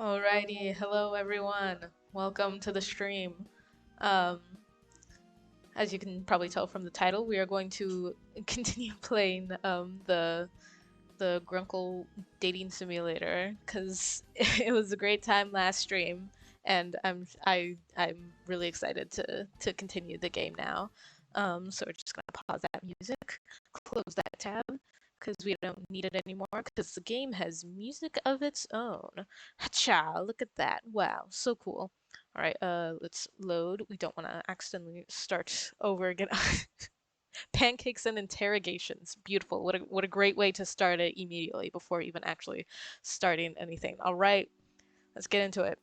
Alrighty, hello everyone. Welcome to the stream. Um, as you can probably tell from the title, we are going to continue playing the Grunkle dating simulator because it was a great time last stream, and I'm really excited to continue the game now. So we're just gonna pause that music, close that tab, because we don't need it anymore because the game has music of its own. Hacha, look at that. Wow, so cool. All right, let's load. We don't want to accidentally start over again. Pancakes and interrogations. Beautiful. What a great way to start it immediately before even actually starting anything. All right, let's get into it.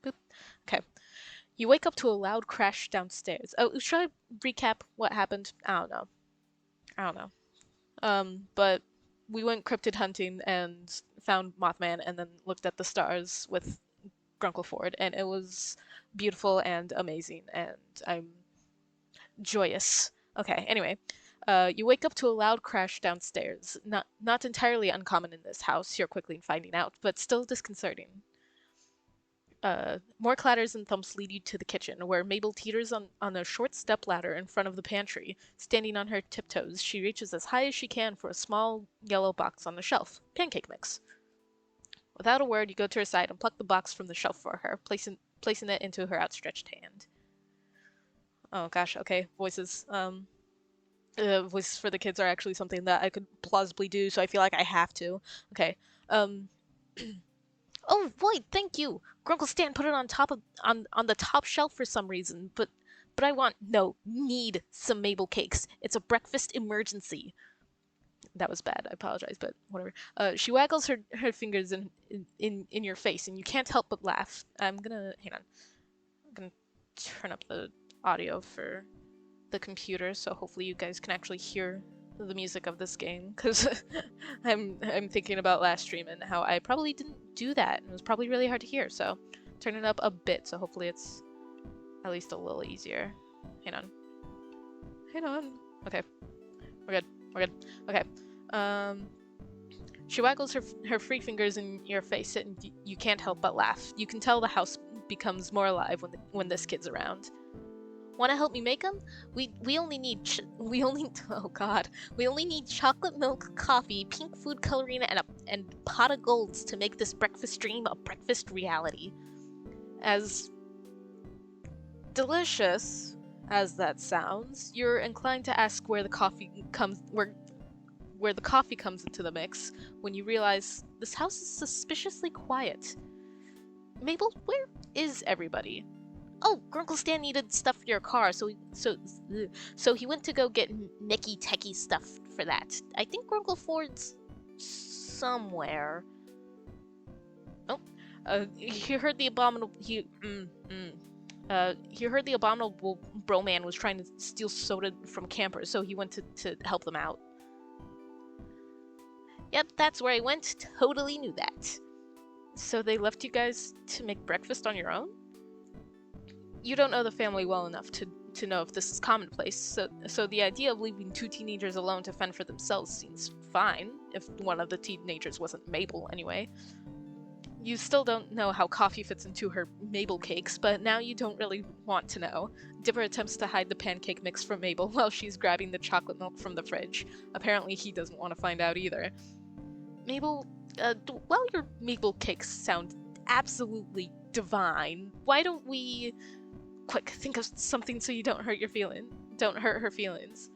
Boop. Okay. You wake up to a loud crash downstairs. Oh, should I recap what happened? I don't know. I don't know. But we went cryptid hunting and found Mothman and then looked at the stars with Grunkle Ford, and it was beautiful and amazing, and I'm joyous. Okay, anyway. You wake up to a loud crash downstairs. Not entirely uncommon in this house, you're quickly finding out, but still disconcerting. More clatters and thumps lead you to the kitchen, where Mabel teeters on a short step ladder in front of the pantry. Standing on her tiptoes, she reaches as high as she can for a small yellow box on the shelf. Pancake mix. Without a word, you go to her side and pluck the box from the shelf for her, placing it into her outstretched hand. Oh gosh, okay, voices. Voices for the kids are actually something that I could plausibly do, so I feel like I have to. Okay. Um, Oh, Void, thank you. Grunkle Stan put it on top of on the top shelf for some reason, but I want no need some Mabel cakes. It's a breakfast emergency. That was bad. I apologize, but whatever. She waggles her fingers in your face, and you can't help but laugh. I'm gonna hang on. I'm gonna turn up the audio for the computer, so hopefully you guys can actually hear the music of this game, because I'm thinking about last stream and how I probably didn't do that, and it was probably really hard to hear. So turn it up a bit, so hopefully it's at least a little easier. Hang on. Hang on. Okay. We're good. We're good. Okay. Um, she waggles her free fingers in your face, and you can't help but laugh. You can tell the house becomes more alive when this kid's around. Want to help me make them? We only need oh god, we only need chocolate milk, coffee, pink food coloring, and pot of golds to make this breakfast dream a breakfast reality. As delicious as that sounds, you're inclined to ask where the coffee comes into the mix when you realize this house is suspiciously quiet. Mabel, where is everybody? Oh, Grunkle Stan needed stuff for your car, so he went to go get Nicky Techie stuff for that. I think Grunkle Ford's somewhere. Oh, he heard the abominable bro man was trying to steal soda from campers, so he went to help them out. Yep, that's where I went. Totally knew that. So they left you guys to make breakfast on your own? You don't know the family well enough to know if this is commonplace, so the idea of leaving two teenagers alone to fend for themselves seems fine, if one of the teenagers wasn't Mabel, anyway. You still don't know how coffee fits into her Mabel cakes, but now you don't really want to know. Dipper attempts to hide the pancake mix from Mabel while she's grabbing the chocolate milk from the fridge. Apparently he doesn't want to find out either. Mabel, while your Mabel cakes sound absolutely divine, why don't we... Quick, think of something so you don't hurt her feelings.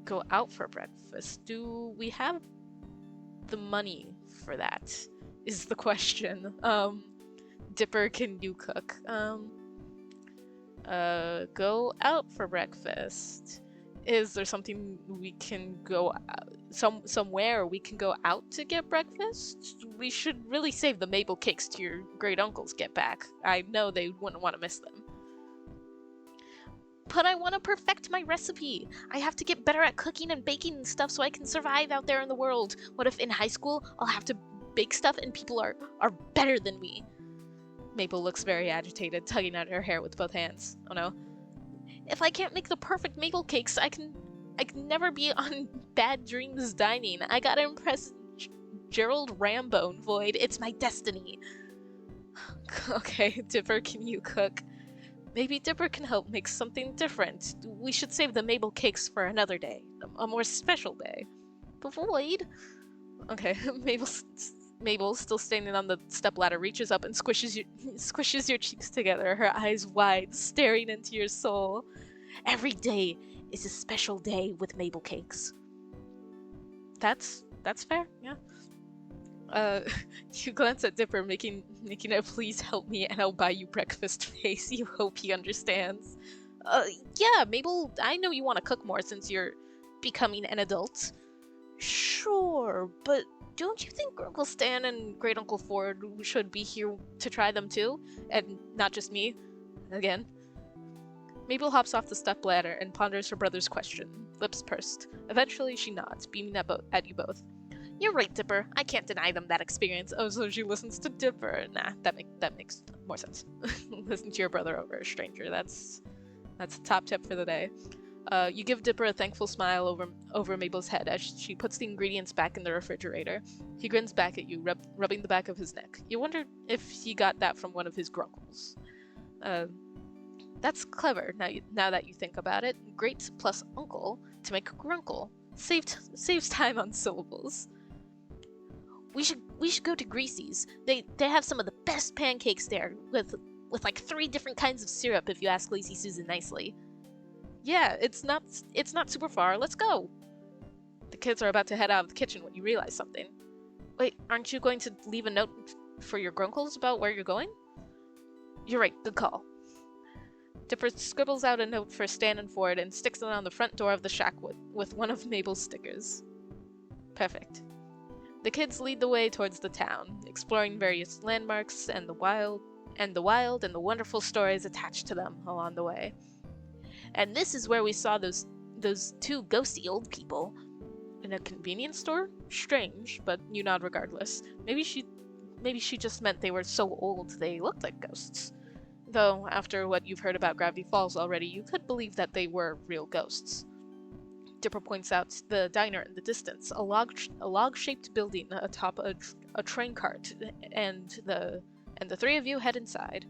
Go out for breakfast. Do we have the money for that? Is the question. Dipper, can you cook? Go out for breakfast. Is there something we can go somewhere we can go out to get breakfast? We should really save the Mabel cakes to your great uncles get back. I know they wouldn't want to miss them. But I want to perfect my recipe. I have to get better at cooking and baking and stuff so I can survive out there in the world. What if in high school I'll have to bake stuff and people are better than me? Mabel looks very agitated, tugging at her hair with both hands. Oh no. If I can't make the perfect Mabel cakes, I can never be on Bad Dreams Dining. I gotta impress Gerald Rambone, Void. It's my destiny. Okay, Dipper, can you cook? Maybe Dipper can help make something different. We should save the Mabel cakes for another day. A more special day. But Void... Okay, Mabel, still standing on the stepladder, reaches up and squishes your cheeks together, her eyes wide, staring into your soul. Every day is a special day with Mabel cakes. That's fair, yeah. You glance at Dipper, making a please help me and I'll buy you breakfast face. You hope he understands. Yeah, Mabel, I know you want to cook more since you're becoming an adult. Sure, but don't you think Uncle Stan and Great Uncle Ford should be here to try them too? And not just me? Again. Mabel hops off the stepladder and ponders her brother's question, lips pursed. Eventually she nods, beaming at you both. You're right, Dipper. I can't deny them that experience. Oh, so she listens to Dipper. Nah, that makes more sense. Listen to your brother over a stranger. That's a top tip for the day. You give Dipper a thankful smile over Mabel's head as she puts the ingredients back in the refrigerator. He grins back at you, rubbing the back of his neck. You wonder if he got that from one of his grunkles. That's clever, now that you think about it. Great plus uncle to make grunkle. Saves time on syllables. We should go to Greasy's. They have some of the best pancakes there, with like 3 different kinds of syrup if you ask Lazy Susan nicely. Yeah, it's not super far. Let's go. The kids are about to head out of the kitchen when you realize something. Wait, aren't you going to leave a note for your grunkles about where you're going? You're right, good call. Dipper scribbles out a note for Stan and Ford and sticks it on the front door of the shack with one of Mabel's stickers. Perfect. The kids lead the way towards the town, exploring various landmarks and the wild and the wonderful stories attached to them along the way. And this is where we saw those 2 ghosty old people. In a convenience store? Strange, but you nod regardless. Maybe she just meant they were so old they looked like ghosts. Though, after what you've heard about Gravity Falls already, you could believe that they were real ghosts. Dipper points out the diner in the distance, a log-shaped building atop a train cart, and the 3 of you head inside.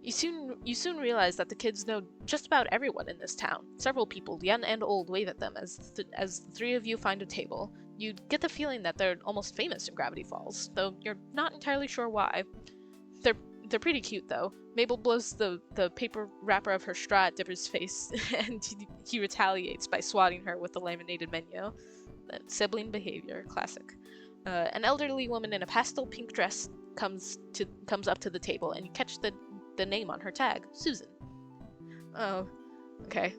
You soon realize that the kids know just about everyone in this town. Several people, young and old, wave at them as the 3 of you find a table. You get the feeling that they're almost famous in Gravity Falls, though you're not entirely sure why. They're pretty cute, though. Mabel blows the paper wrapper of her straw at Dipper's face, and he retaliates by swatting her with the laminated menu. Sibling behavior, classic. An elderly woman in a pastel pink dress comes up to the table, and you catch the name on her tag, Susan. Oh, okay.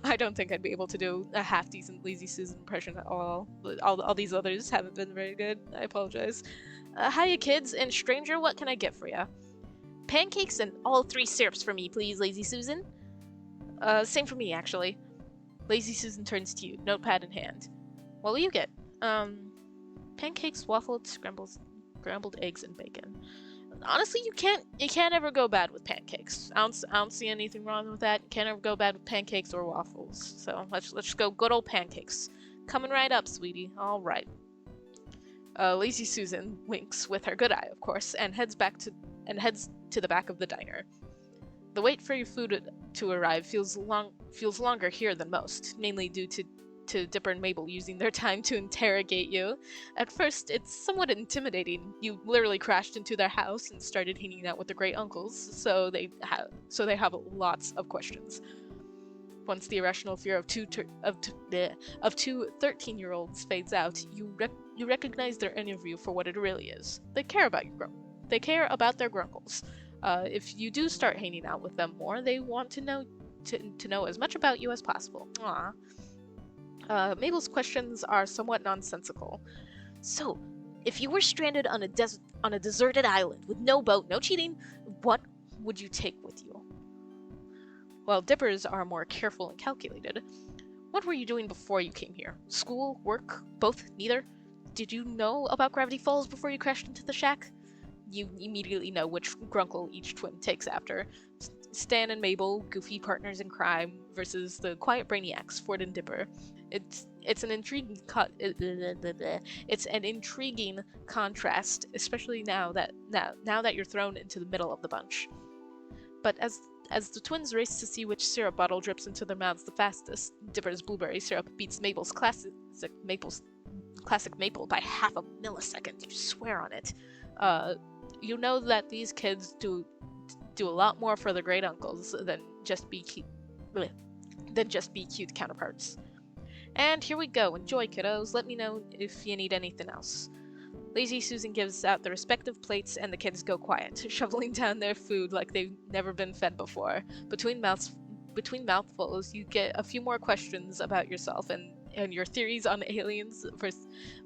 I don't think I'd be able to do a half-decent Lazy Susan impression at all. All these others haven't been very good. I apologize. Hiya, kids, and stranger, what can I get for ya? Pancakes and all 3 syrups for me, please, Lazy Susan. Same for me, actually. Lazy Susan turns to you, notepad in hand. What will you get? Pancakes, waffled, scrambled eggs, and bacon. Honestly, you can't ever go bad with pancakes. I don't see anything wrong with that. You can't ever go bad with pancakes or waffles. So let's go good old pancakes. Coming right up, sweetie. All right. Lazy Susan winks with her good eye, of course, and heads to the back of the diner. The wait for your food to arrive feels longer here than most, mainly due to Dipper and Mabel using their time to interrogate you. At first, it's somewhat intimidating. You literally crashed into their house and started hanging out with the great uncles, so they have lots of questions. Once the irrational fear of two 13-year-olds fades out, you recognize their interview for what it really is. They care about their grunkles. If you do start hanging out with them more, they want to know as much about you as possible. Aww. Mabel's questions are somewhat nonsensical. So, if you were stranded on a deserted island with no boat, no cheating, what would you take with you? While Dipper's are more careful and calculated. What were you doing before you came here? School? Work? Both? Neither? Did you know about Gravity Falls before you crashed into the shack? You immediately know which grunkle each twin takes after. Stan and Mabel, goofy partners in crime, versus the quiet brainiacs, Ford and Dipper. It's an intriguing it's an intriguing contrast, especially now that you're thrown into the middle of the bunch. But as the twins race to see which syrup bottle drips into their mouths the fastest, Dipper's blueberry syrup beats Mabel's classic maple by half a millisecond. You swear on it. You know that these kids do a lot more for their great uncles than just be cute counterparts. And here we go. Enjoy, kiddos. Let me know if you need anything else. Lazy Susan gives out the respective plates and the kids go quiet, shoveling down their food like they've never been fed before. Between mouthfuls, you get a few more questions about yourself and your theories on aliens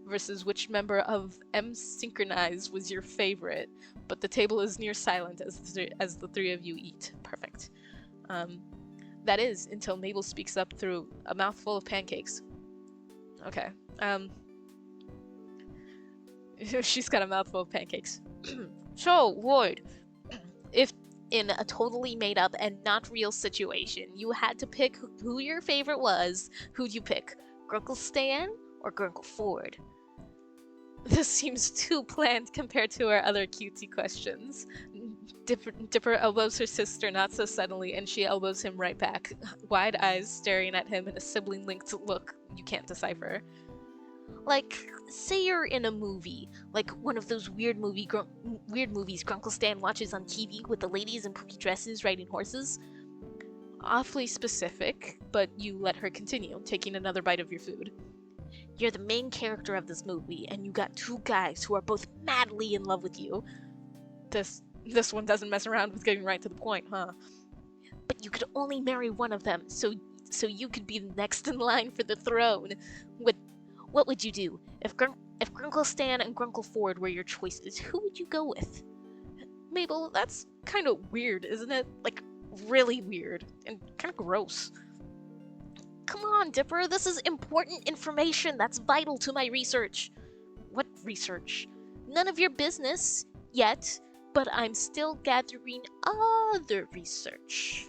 versus which member of M Synchronized was your favorite, but the table is near silent as the three of you eat. Perfect. That is, until Mabel speaks up through a mouthful of pancakes. Okay. She's got a mouthful of pancakes. So, Lloyd, if in a totally made up and not real situation, you had to pick who your favorite was, who'd you pick? Grunkle Stan or Grunkle Ford? This seems too planned compared to our other cutesy questions. Dipper elbows her sister not so suddenly, and she elbows him right back, wide eyes staring at him in a sibling-linked look you can't decipher. Like, say you're in a movie, like one of those weird movies Grunkle Stan watches on TV with the ladies in poofy dresses riding horses. Awfully specific, but you let her continue, taking another bite of your food. You're the main character of this movie, and you got two guys who are both madly in love with you. This one doesn't mess around with getting right to the point, huh? But you could only marry one of them, so you could be the next in line for the throne. What would you do? If Grunkle Stan and Grunkle Ford were your choices, who would you go with? Mabel, that's kind of weird, isn't it? Like, really weird. And kind of gross. Come on, Dipper, this is important information that's vital to my research. What research? None of your business, yet, but I'm still gathering other research.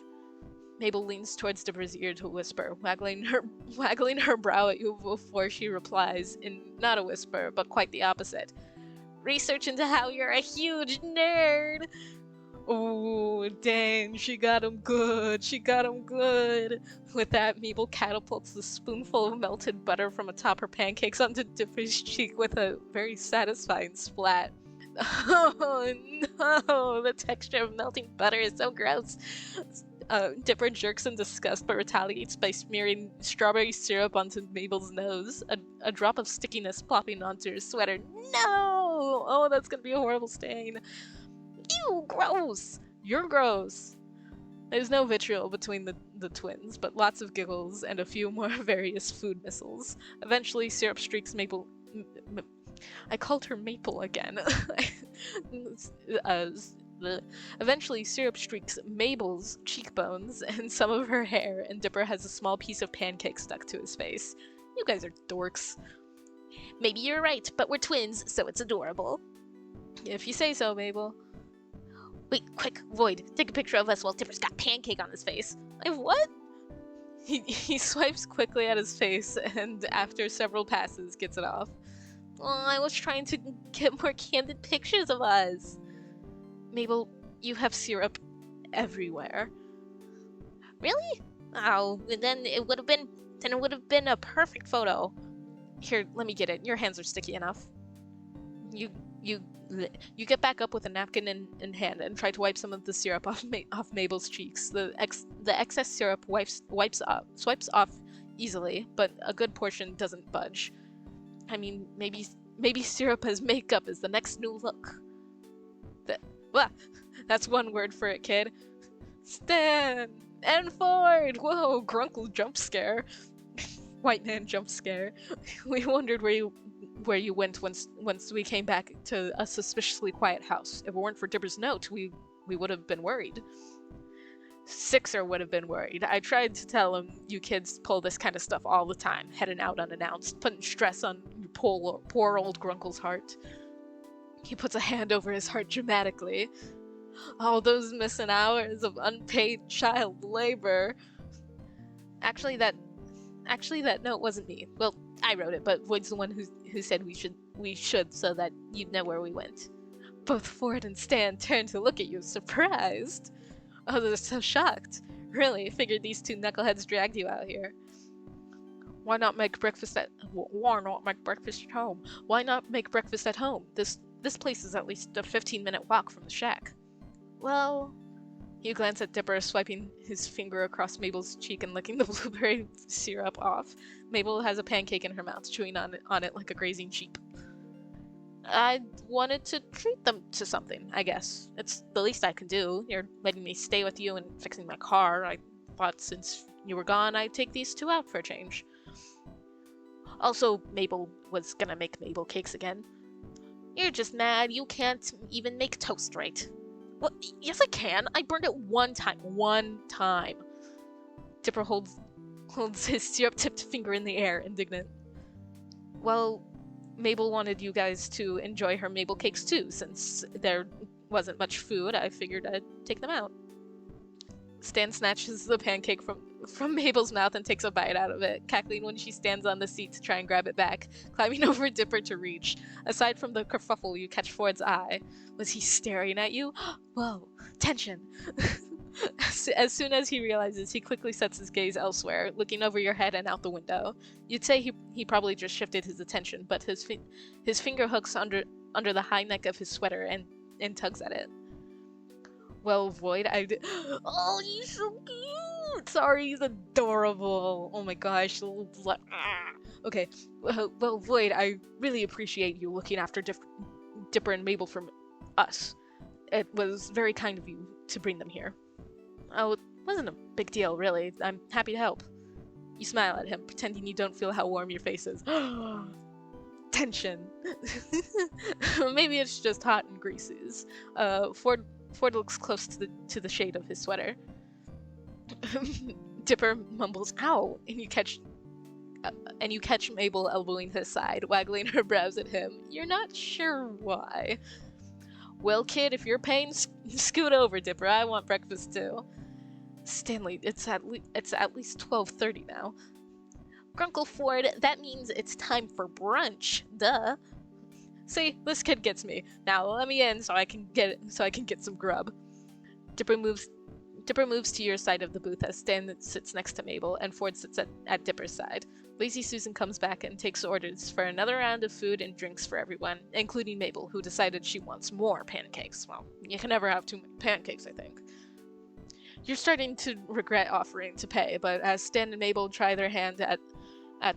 Mabel leans towards Dipper's ear to whisper, waggling her brow at you before she replies, in not a whisper, but quite the opposite. Research into how you're a huge nerd! Oh, dang, she got him good. With that, Mabel catapults the spoonful of melted butter from atop her pancakes onto Dipper's cheek with a very satisfying splat. Oh no, the texture of melting butter is so gross. Dipper jerks in disgust but retaliates by smearing strawberry syrup onto Mabel's nose, a drop of stickiness plopping onto her sweater. No! Oh, that's gonna be a horrible stain. Ew, gross! You're gross! There's no vitriol between the twins, but lots of giggles and a few more various food missiles. Eventually, syrup streaks Mabel... I called her Maple again. Eventually, syrup streaks Mabel's cheekbones and some of her hair, and Dipper has a small piece of pancake stuck to his face. You guys are dorks. Maybe you're right, but we're twins, so it's adorable. If you say so, Mabel. Wait, quick, Void, take a picture of us while Dipper's got pancake on his face. What? He swipes quickly at his face, and after several passes, gets it off. Oh, I was trying to get more candid pictures of us. Mabel, you have syrup everywhere. Really? Oh, then it would have been a perfect photo. Here, let me get it. Your hands are sticky enough. You get back up with a napkin in hand and try to wipe some of the syrup off Mabel's cheeks. The excess syrup swipes off easily, but a good portion doesn't budge. I mean, maybe syrup as makeup is the next new look. That's one word for it, kid. Stan and Ford. Whoa, grunkle jump scare. White man jump scare. We wondered where you went once we came back to a suspiciously quiet house. If it weren't for Dipper's note, we would have been worried. Sixer would have been worried. I tried to tell him you kids pull this kind of stuff all the time, heading out unannounced, putting stress on your poor old Grunkle's heart. He puts a hand over his heart dramatically. All those missing hours of unpaid child labor. Actually, that note wasn't me. Well, I wrote it, but Void's the one who said we should so that you'd know where we went. Both Ford and Stan turned to look at you, surprised. Oh, they're so shocked. Really, figured these two knuckleheads dragged you out here. Why not make breakfast at home? Why not make breakfast at home? This place is at least a 15-minute walk from the shack. Well, you glance at Dipper, swiping his finger across Mabel's cheek and licking the blueberry syrup off. Mabel has a pancake in her mouth, chewing on it like a grazing sheep. I wanted to treat them to something, I guess. It's the least I can do. You're letting me stay with you and fixing my car. I thought since you were gone, I'd take these two out for a change. Also, Mabel was gonna make Mabel cakes again. You're just mad you can't even make toast right. Well, yes I can. I burned it one time. One time. Dipper holds his syrup-tipped finger in the air, indignant. Well, Mabel wanted you guys to enjoy her Mabel cakes too. Since there wasn't much food, I figured I'd take them out. Stan snatches the pancake from Mabel's mouth and takes a bite out of it, cackling when she stands on the seat to try and grab it back, climbing over Dipper to reach. Aside from the kerfuffle, you catch Ford's eye. Was he staring at you? Whoa, tension. As soon as he realizes, he quickly sets his gaze elsewhere, looking over your head and out the window. You'd say he probably just shifted his attention, but his finger hooks under the high neck of his sweater and tugs at it. Well, Void, Oh, he's so cute! Sorry, he's adorable. Oh my gosh. Okay, well, Void, I really appreciate you looking after Dipper and Mabel from us. It was very kind of you to bring them here. Oh, it wasn't a big deal, really. I'm happy to help. You smile at him, pretending you don't feel how warm your face is. Tension. Maybe it's just hot and greasy. Ford looks close to the shade of his sweater. Dipper mumbles, "Ow!" and you catch Mabel elbowing his side, waggling her brows at him. You're not sure why. Well, kid, if you're paying, scoot over, Dipper. I want breakfast too. Stanley, it's at least 12:30 now. Grunkle Ford, that means it's time for brunch. Duh. See, this kid gets me. Now let me in so I can get some grub. Dipper moves to your side of the booth as Stan sits next to Mabel, and Ford sits at Dipper's side. Lazy Susan comes back and takes orders for another round of food and drinks for everyone, including Mabel, who decided she wants more pancakes. Well, you can never have too many pancakes, I think. You're starting to regret offering to pay, but as Stan and Mabel try their hand at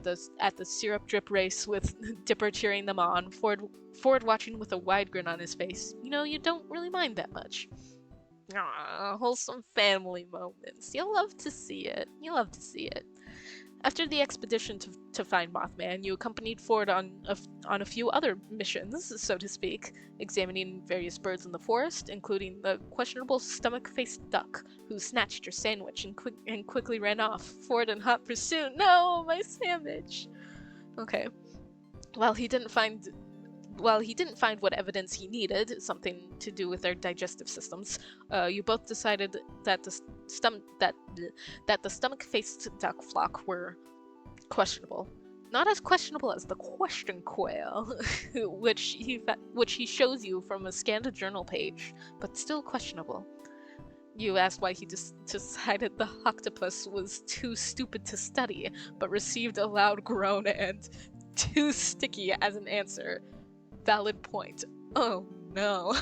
the syrup drip race with Dipper cheering them on, Ford watching with a wide grin on his face. You know, you don't really mind that much. Ah, wholesome family moments. You'll love to see it. After the expedition to find Mothman, you accompanied Ford on a few other missions, so to speak, examining various birds in the forest, including the questionable stomach-faced duck who snatched your sandwich and quickly ran off. Ford in hot pursuit. No, my sandwich. Okay. While he didn't find what evidence he needed, something to do with their digestive systems, you both decided that the stomach-faced duck flock were questionable. Not as questionable as the question quail, which he shows you from a scanned journal page, but still questionable. You asked why he decided the octopus was too stupid to study, but received a loud groan and too sticky as an answer. Valid point. Oh no.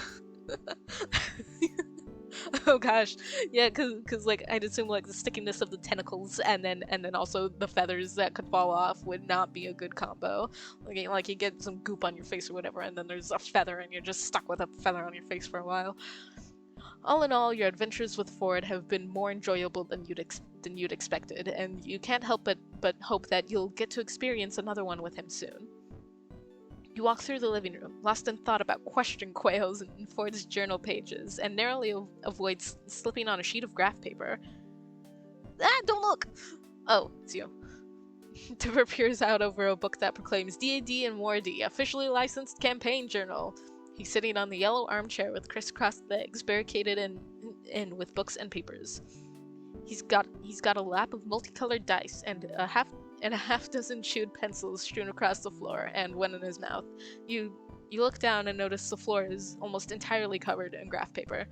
Oh gosh, yeah, cause like I'd assume like the stickiness of the tentacles and then also the feathers that could fall off would not be a good combo. Like you get some goop on your face or whatever, and then there's a feather, and you're just stuck with a feather on your face for a while. All in all, your adventures with Ford have been more enjoyable than you'd expected, and you can't help but hope that you'll get to experience another one with him soon. You walk through the living room, lost in thought about question quails and Ford's journal pages, and narrowly avoids slipping on a sheet of graph paper. Ah, don't look! Oh, it's you. Dipper peers out over a book that proclaims DD&MoreD, officially licensed campaign journal. He's sitting on the yellow armchair with crisscrossed legs, barricaded in with books and papers. He's got a lap of multicolored dice and a half dozen chewed pencils strewn across the floor, and one in his mouth. You look down and notice the floor is almost entirely covered in graph paper.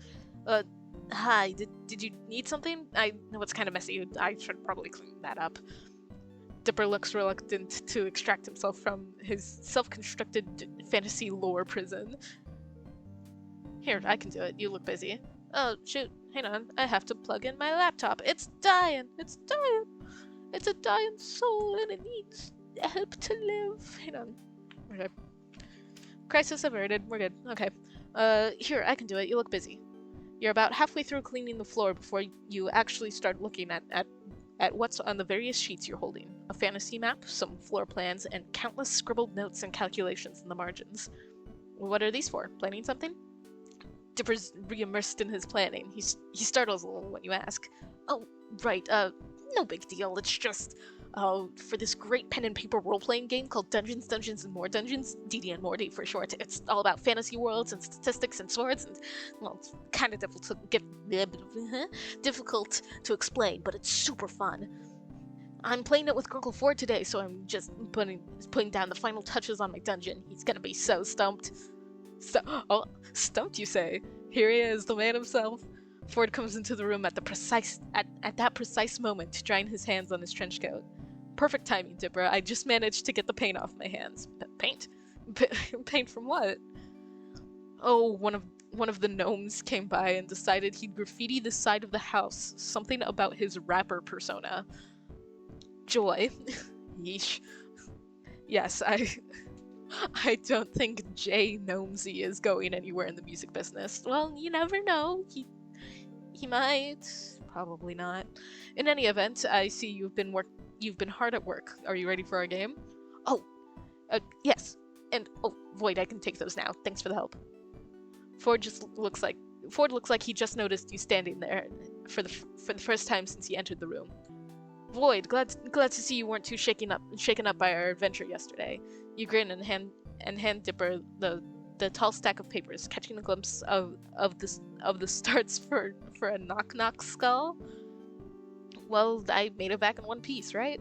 Hi, did you need something? I know it's kind of messy. I should probably clean that up. Dipper looks reluctant to extract himself from his self-constructed fantasy lore prison. Here, I can do it. You look busy. Oh, shoot. Hang on. I have to plug in my laptop. It's dying. It's dying. It's a dying soul and it needs help to live. Hang on. Okay. Crisis averted. We're good. Okay. Here, I can do it. You look busy. You're about halfway through cleaning the floor before you actually start looking at what's on the various sheets you're holding. A fantasy map, some floor plans, and countless scribbled notes and calculations in the margins. What are these for? Planning something? Dipper's re-immersed in his planning. He startles a little when you ask. Oh, right, no big deal. It's just, for this great pen and paper role-playing game called Dungeons, and More Dungeons, DD&MoreD for short. It's all about fantasy worlds and statistics and swords, and, well, it's kind of difficult to explain, but it's super fun. I'm playing it with grunkle 4 today, so I'm just putting down the final touches on my dungeon. He's gonna be so stumped. Stumped, you say? Here he is, the man himself. Ford comes into the room at that precise moment, drying his hands on his trench coat. Perfect timing, Dipper. I just managed to get the paint off my hands. Paint? Paint from what? Oh, one of the gnomes came by and decided he'd graffiti the side of the house. Something about his rapper persona. Joy. Yeesh. Yes, I don't think Jay Gnomesy is going anywhere in the music business. Well, you never know. He might. Probably not. In any event, I see you've been hard at work. Are you ready for our game? Oh, yes. And oh, Void, I can take those now. Thanks for the help. Ford looks like he just noticed you standing there for the first time since he entered the room. Void, glad to see you weren't too shaken up by our adventure yesterday. You grin and hand Dipper the tall stack of papers, catching a glimpse of the starts for a knock skull. Well, I made it back in one piece, right?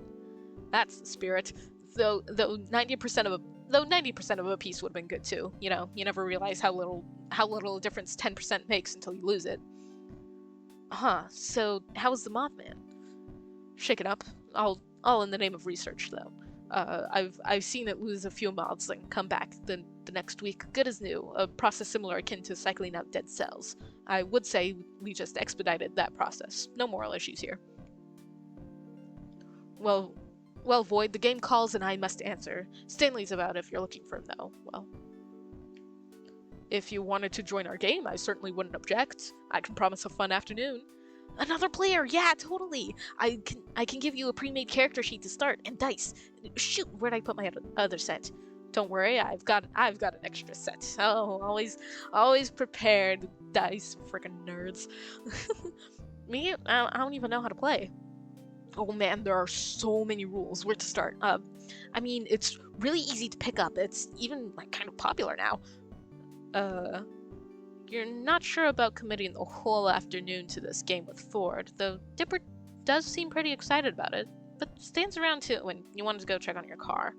That's the spirit. Though 90% of a piece would have been good too. You know, you never realize how little difference 10% makes until you lose it. Huh. So how was the Mothman? Shake it up. All in the name of research, though. I've seen it lose a few moths and come back the next week, good as new, a process similar akin to cycling out dead cells. I would say we just expedited that process. No moral issues here. Well, Void, the game calls and I must answer. Stanley's about if you're looking for him, though. Well, if you wanted to join our game, I certainly wouldn't object. I can promise a fun afternoon. Another player, yeah, totally. I can give you a pre-made character sheet to start and dice. Shoot, where'd I put my other set? Don't worry, I've got an extra set. Oh, always prepared. Dice, freaking nerds. Me, I don't even know how to play. Oh man, there are so many rules. Where to start? I mean, it's really easy to pick up. It's even like kind of popular now. You're not sure about committing the whole afternoon to this game with Ford, though Dipper does seem pretty excited about it, but stands around too when you wanted to go check on your car.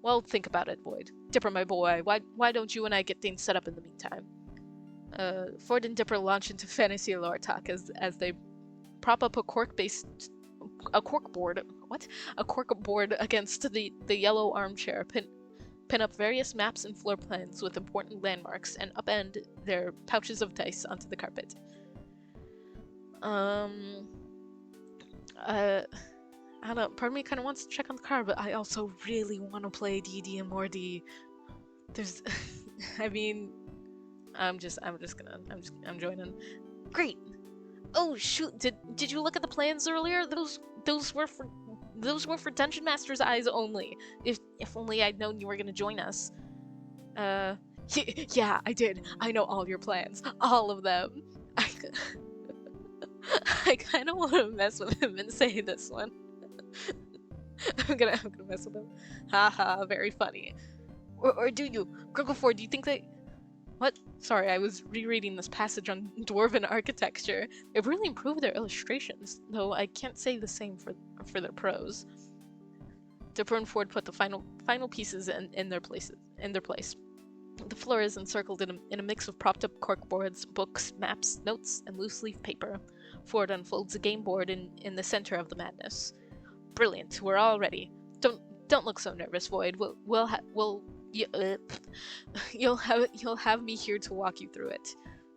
Well, think about it, Void. Dipper, my boy, why don't you and I get things set up in the meantime? Ford and Dipper launch into fantasy lore talk as they prop up a cork-board against the yellow armchair, pin up various maps and floor plans with important landmarks, and upend their pouches of dice onto the carpet. I don't know, part of me kind of wants to check on the car, but I also really want to play DD&MoreD. There's, I mean, I'm joining. Great! Oh shoot, did you look at the plans earlier? Those were for Dungeon Master's eyes only. If only I'd known you were gonna join us. Yeah, I did. I know all your plans. All of them. I kinda wanna mess with him and say this one. I'm gonna mess with him. Haha, very funny. Or do you? Grunkle 4, do you think that What? Sorry, I was rereading this passage on dwarven architecture. They've really improved their illustrations, though I can't say the same for their prose. Dipper and Ford put the final pieces in their place. The floor is encircled in a mix of propped up corkboards, books, maps, notes, and loose leaf paper. Ford unfolds a game board in the center of the madness. Brilliant, we're all ready. Don't look so nervous, Void. You'll have me here to walk you through it.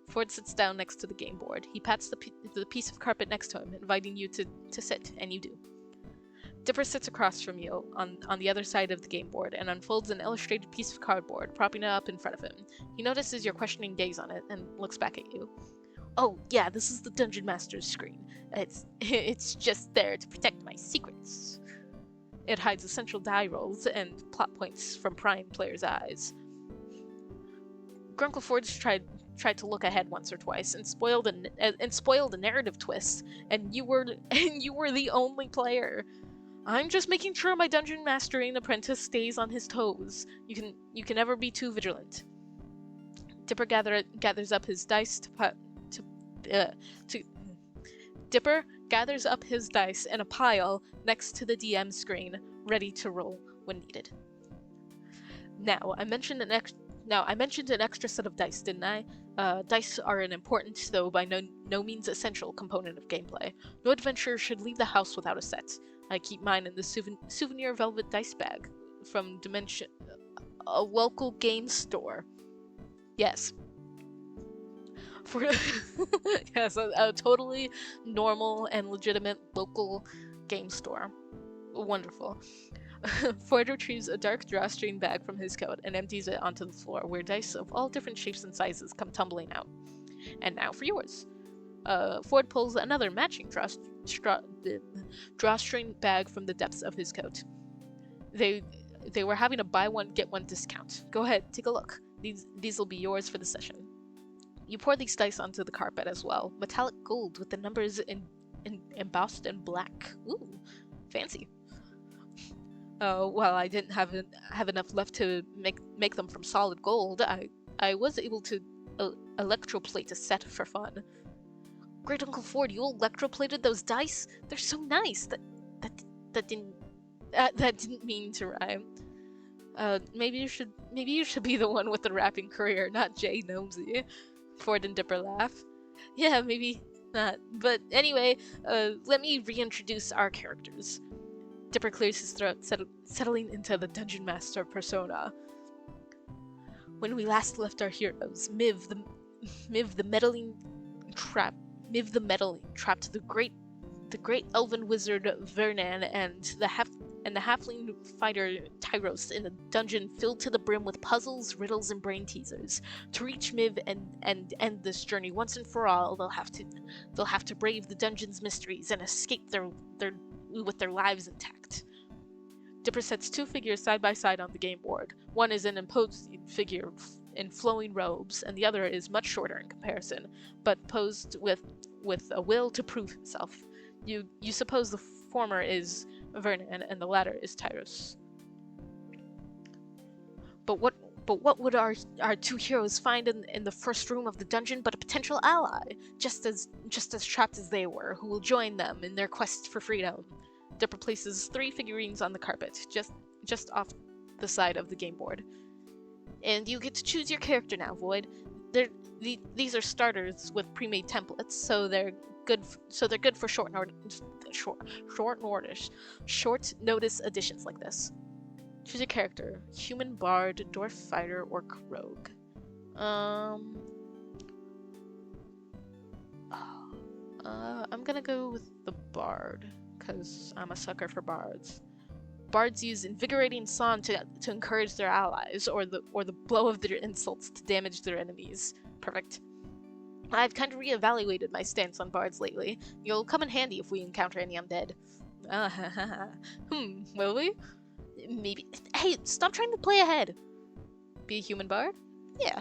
Ford sits down next to the game board. He pats the piece of carpet next to him, inviting you to sit, and you do. Dipper sits across from you on the other side of the game board and unfolds an illustrated piece of cardboard, propping it up in front of him. He notices your questioning gaze on it and looks back at you. Oh, yeah, this is the Dungeon Master's screen. It's just there to protect my secrets. It hides essential die rolls and plot points from prying players' eyes. Grunkle Ford's tried to look ahead once or twice and spoiled a narrative twist, and you were the only player. I'm just making sure my dungeon mastering apprentice stays on his toes. You can never be too vigilant. Dipper gathers up his dice Dipper gathers up his dice in a pile next to the DM screen, ready to roll when needed. Now, I mentioned an extra set of dice, didn't I? Dice are an important, though by no means essential, component of gameplay. No adventurer should leave the house without a set. I keep mine in the souvenir velvet dice bag from Dimension, a local game store. Yes. Yes, a totally normal and legitimate local game store. Wonderful. Ford retrieves a dark drawstring bag from his coat and empties it onto the floor, where dice of all different shapes and sizes come tumbling out. And now for yours. Ford pulls another matching drawstring bag from the depths of his coat. They were having a buy one get one discount. Go ahead, take a look. These will be yours for the session. You pour these dice onto the carpet as well. Metallic gold with the numbers embossed in black. Ooh, fancy. While I didn't have enough left to make them from solid gold, I was able to electroplate a set for fun. Great Uncle Ford, you electroplated those dice? They're so nice. That didn't mean to rhyme. Maybe you should be the one with the rapping career, not Jay Gnomesy. Ford and Dipper laugh. Yeah, maybe not. But anyway, let me reintroduce our characters. Dipper clears his throat, settling into the Dungeon Master persona. When we last left our heroes, Miv the meddling trapped the great elven wizard Vernan and the halfling fighter Tyros in a dungeon filled to the brim with puzzles, riddles, and brain teasers. To reach Miv and end this journey once and for all, they'll have to brave the dungeon's mysteries and escape with their lives intact. Dipper sets two figures side by side on the game board. One is an imposing figure in flowing robes, and the other is much shorter in comparison, but posed with a will to prove himself. You suppose the former is Vernon and the latter is Tyros. But what would our two heroes find in the first room of the dungeon but a potential ally, just as trapped as they were, who will join them in their quest for freedom? Dipper places three figurines on the carpet, just off the side of the game board. And you get to choose your character now, Void. These are starters with pre-made templates, so they're good for short notice additions like this. Choose your character: human, bard, dwarf fighter, orc, rogue. I'm gonna go with the bard, because I'm a sucker for bards. Bards use invigorating song to encourage their allies, or the blow of their insults to damage their enemies. Perfect. I've kind of reevaluated my stance on bards lately. You'll come in handy if we encounter any undead. Will we? Maybe. Hey, stop trying to play ahead. Be a human bard? Yeah.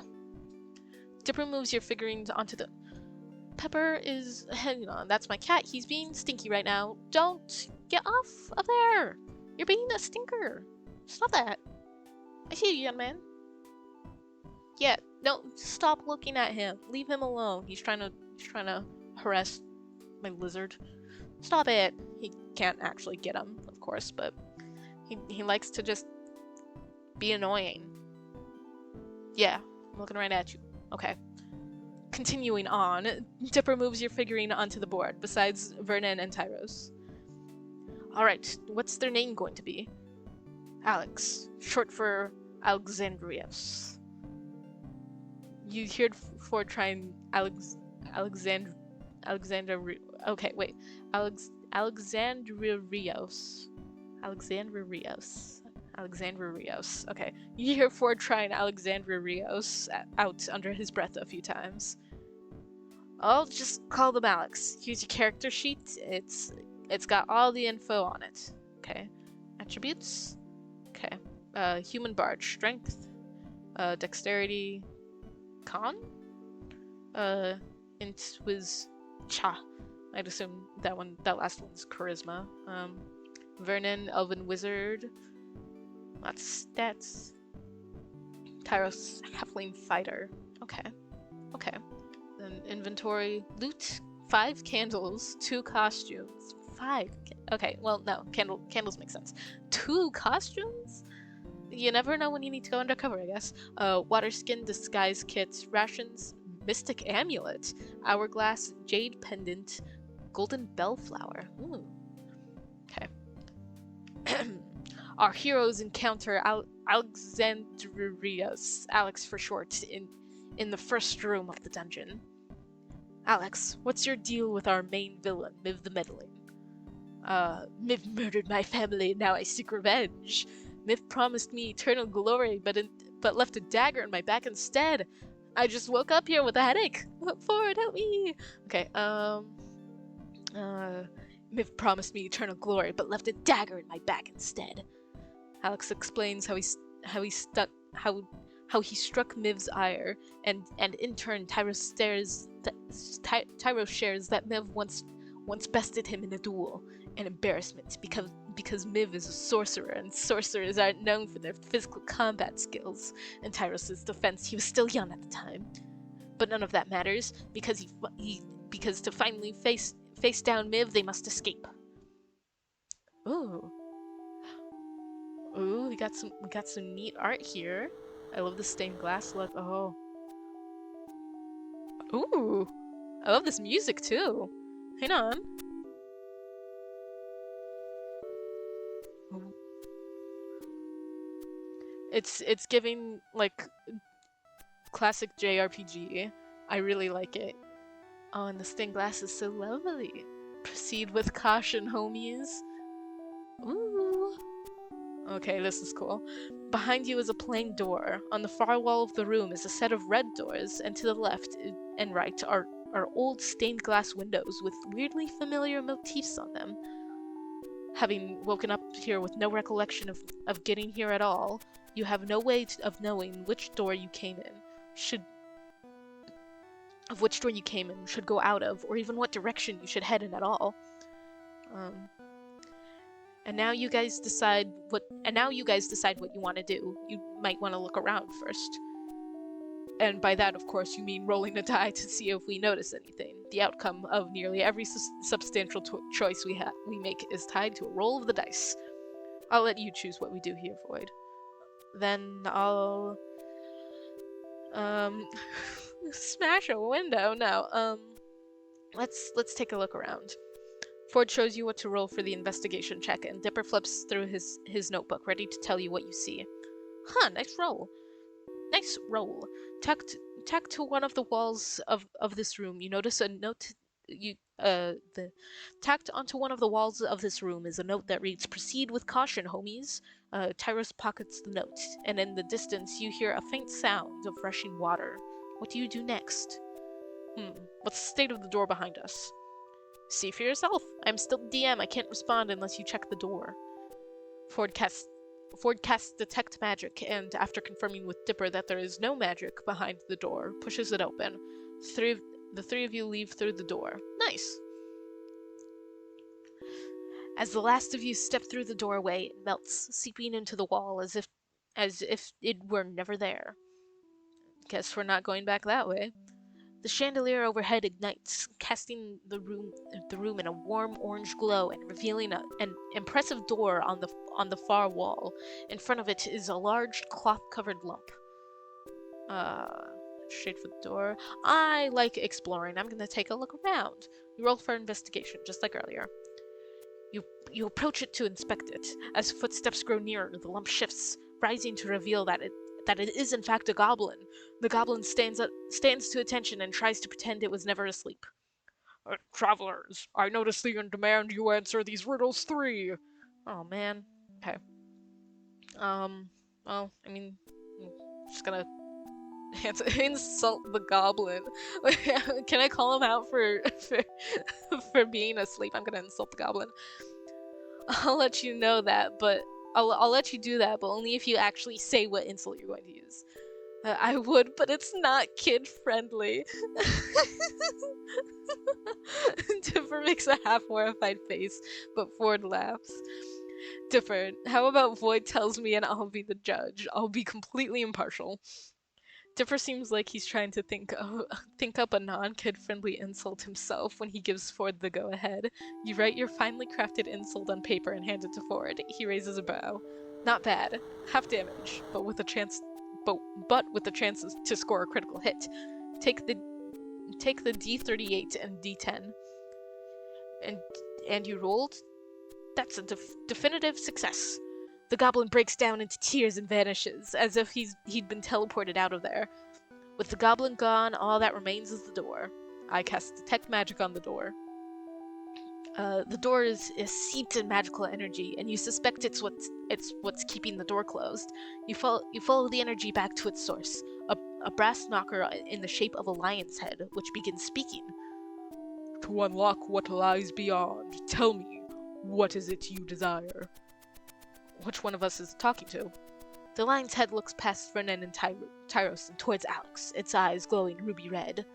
Dipper moves your figurines onto the... Pepper is... Hang on, that's my cat. He's being stinky right now. Don't get off of there. You're being a stinker. Stop that. I see you, young man. Yeah, No, stop looking at him. Leave him alone. He's trying to harass my lizard. Stop it. He can't actually get him, of course, but he likes to just be annoying. Yeah, I'm looking right at you. Okay. Continuing on, Dipper moves your figurine onto the board, besides Vernon and Tyros. Alright, what's their name going to be? Alex, short for Alexandrios. You heard for trying Alexandria. Okay, wait. Alexandria Rios. Okay. You hear Ford trying Alexandria Rios out under his breath a few times. I'll just call them Alex. Here's your character sheet. It's got all the info on it. Okay. Attributes. Okay. Human barge. Strength. Dexterity. Con? Int was cha. I'd assume that last one's charisma. Vernon, elven wizard. That's stats. Tyros, halfling fighter. Okay. Then inventory, loot, 5 candles, 2 costumes. 5. Okay, well, no, candles make sense. 2 costumes? You never know when you need to go undercover, I guess. Water skin, disguise kit, rations, mystic amulet, hourglass, jade pendant, golden bellflower. Ooh. Okay. Our heroes encounter Alexandrios, Alex for short, in the first room of the dungeon. Alex, what's your deal with our main villain, Miv the Meddling? Miv murdered my family, and now I seek revenge. Miv promised me eternal glory, but left a dagger in my back instead. I just woke up here with a headache. Ford, help me! Okay, Miv promised me eternal glory, but left a dagger in my back instead. Alex explains how he struck Miv's ire, and in turn Tyros shares that Miv once bested him in a duel, an embarrassment because Miv is a sorcerer, and sorcerers aren't known for their physical combat skills. In Tyros' defense, he was still young at the time, but none of that matters because because to finally face down Miv, they must escape. Ooh, we got some neat art here. I love the stained glass look. Oh. Ooh. I love this music too. Hang on. Ooh. It's giving like classic JRPG. I really like it. Oh, and the stained glass is so lovely. Proceed with caution, homies. Ooh. Okay, this is cool. Behind you is a plain door. On the far wall of the room is a set of red doors, and to the left and right are old stained glass windows with weirdly familiar motifs on them. Having woken up here with no recollection of getting here at all, you have no way of knowing which door you came in, should go out of, or even what direction you should head in at all. And now you guys decide what you want to do. You might want to look around first. And by that, of course, you mean rolling a die to see if we notice anything. The outcome of nearly every substantial choice we make is tied to a roll of the dice. I'll let you choose what we do here, Void. Then I'll smash a window. No. Let's take a look around. Ford shows you what to roll for the investigation check, and Dipper flips through his notebook, ready to tell you what you see. Huh, nice roll. Tucked to one of the walls of this room, you notice a note. Tacked onto one of the walls of this room is a note that reads, "Proceed with caution, homies." Tyros pockets the note, and in the distance you hear a faint sound of rushing water. What do you do next? What's the state of the door behind us? See for yourself. I'm still DM. I can't respond unless you check the door. Ford casts Detect Magic, and after confirming with Dipper that there is no magic behind the door, pushes it open. The three of you leave through the door. Nice. As the last of you step through the doorway, it melts, seeping into the wall as if it were never there. Guess we're not going back that way. The chandelier overhead ignites, casting the room in a warm orange glow and revealing an impressive door on the far wall. In front of it is a large cloth-covered lump. Straight for the door. I like exploring. I'm gonna take a look around. You roll for investigation, just like earlier. You approach it to inspect it. As footsteps grow nearer, the lump shifts, rising to reveal that it is in fact a goblin. The goblin stands to attention and tries to pretend it was never asleep. Travelers, I noticely and demand you answer these riddles 3. Oh man. Okay. Well, I mean, I'm just gonna insult the goblin. Can I call him out for being asleep? I'm gonna insult the goblin. I'll let you know that, but I'll let you do that, but only if you actually say what insult you're going to use. I would, but it's not kid-friendly. Dipper makes a half-horrified face, but Ford laughs. Dipper, how about Void tells me and I'll be the judge? I'll be completely impartial. Dipper seems like he's trying to think up a non-kid-friendly insult himself when he gives Ford the go-ahead. You write your finely crafted insult on paper and hand it to Ford. He raises a brow. Not bad. Half damage, but with a chance to score a critical hit. Take the D38 and D10. And you rolled? That's a definitive success. The goblin breaks down into tears and vanishes, as if he'd been teleported out of there. With the goblin gone, all that remains is the door. I cast Detect Magic on the door. The door is seeped in magical energy, and you suspect it's what's keeping the door closed. You follow the energy back to its source, a brass knocker in the shape of a lion's head, which begins speaking. To unlock what lies beyond, tell me, what is it you desire? Which one of us is talking to? The lion's head looks past Vernon and Tyros and towards Alex, its eyes glowing ruby red.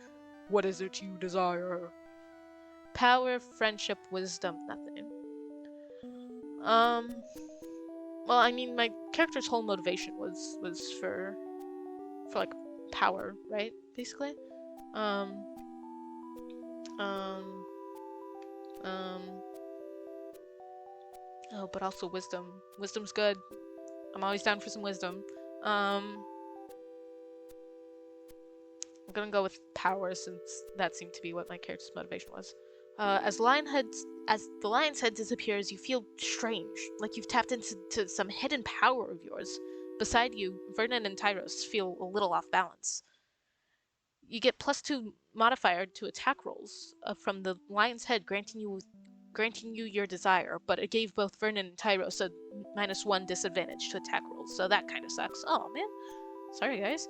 What is it you desire? Power, friendship, wisdom, nothing. Well, I mean, my character's whole motivation was for like power, right? Basically. Oh, but also wisdom. Wisdom's good. I'm always down for some wisdom. I'm gonna go with power since that seemed to be what my character's motivation was. As the lion's head disappears, you feel strange, like you've tapped into some hidden power of yours. Beside you, Vernon and Tyros feel a little off balance. You get +2 modifier to attack rolls from the lion's head, granting you your desire, but it gave both Vernon and Tyros a -1 disadvantage to attack rolls, so that kind of sucks. Oh man, sorry guys.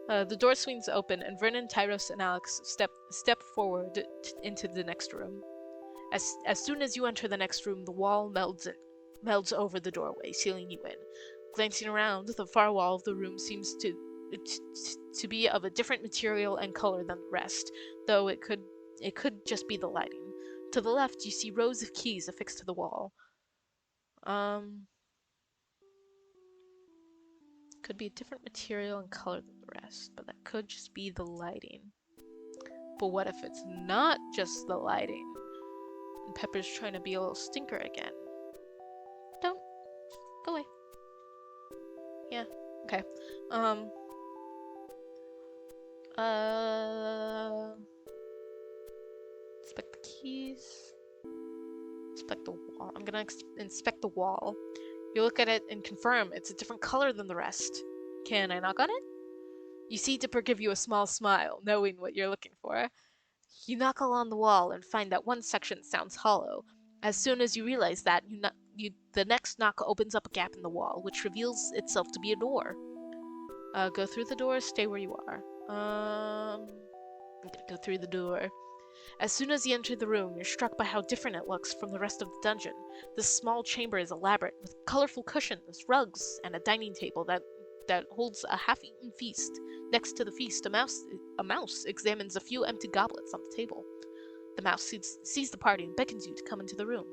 The door swings open, and Vernon, Tyros, and Alex step forward into the next room. As soon as you enter the next room, the wall melds over the doorway, sealing you in. Glancing around, the far wall of the room seems to be of a different material and color than the rest, though it could just be the lighting. To the left, you see rows of keys affixed to the wall. Could be a different material and color than the rest, but that could just be the lighting. But what if it's not just the lighting? And Pepper's trying to be a little stinker again. Don't. Go away. Yeah, okay. Inspect the keys. Inspect the wall. I'm gonna inspect the wall. You look at it and confirm it's a different color than the rest. Can I knock on it? You see Dipper give you a small smile, knowing what you're looking for. You knock along the wall and find that one section sounds hollow. As soon as you realize that, the next knock opens up a gap in the wall, which reveals itself to be a door. Go through the door, stay where you are. I'm gonna go through the door. As soon as you enter the room, you're struck by how different it looks from the rest of the dungeon. This small chamber is elaborate, with colorful cushions, rugs, and a dining table that holds a half-eaten feast. Next to the feast, a mouse examines a few empty goblets on the table. The mouse sees the party and beckons you to come into the room.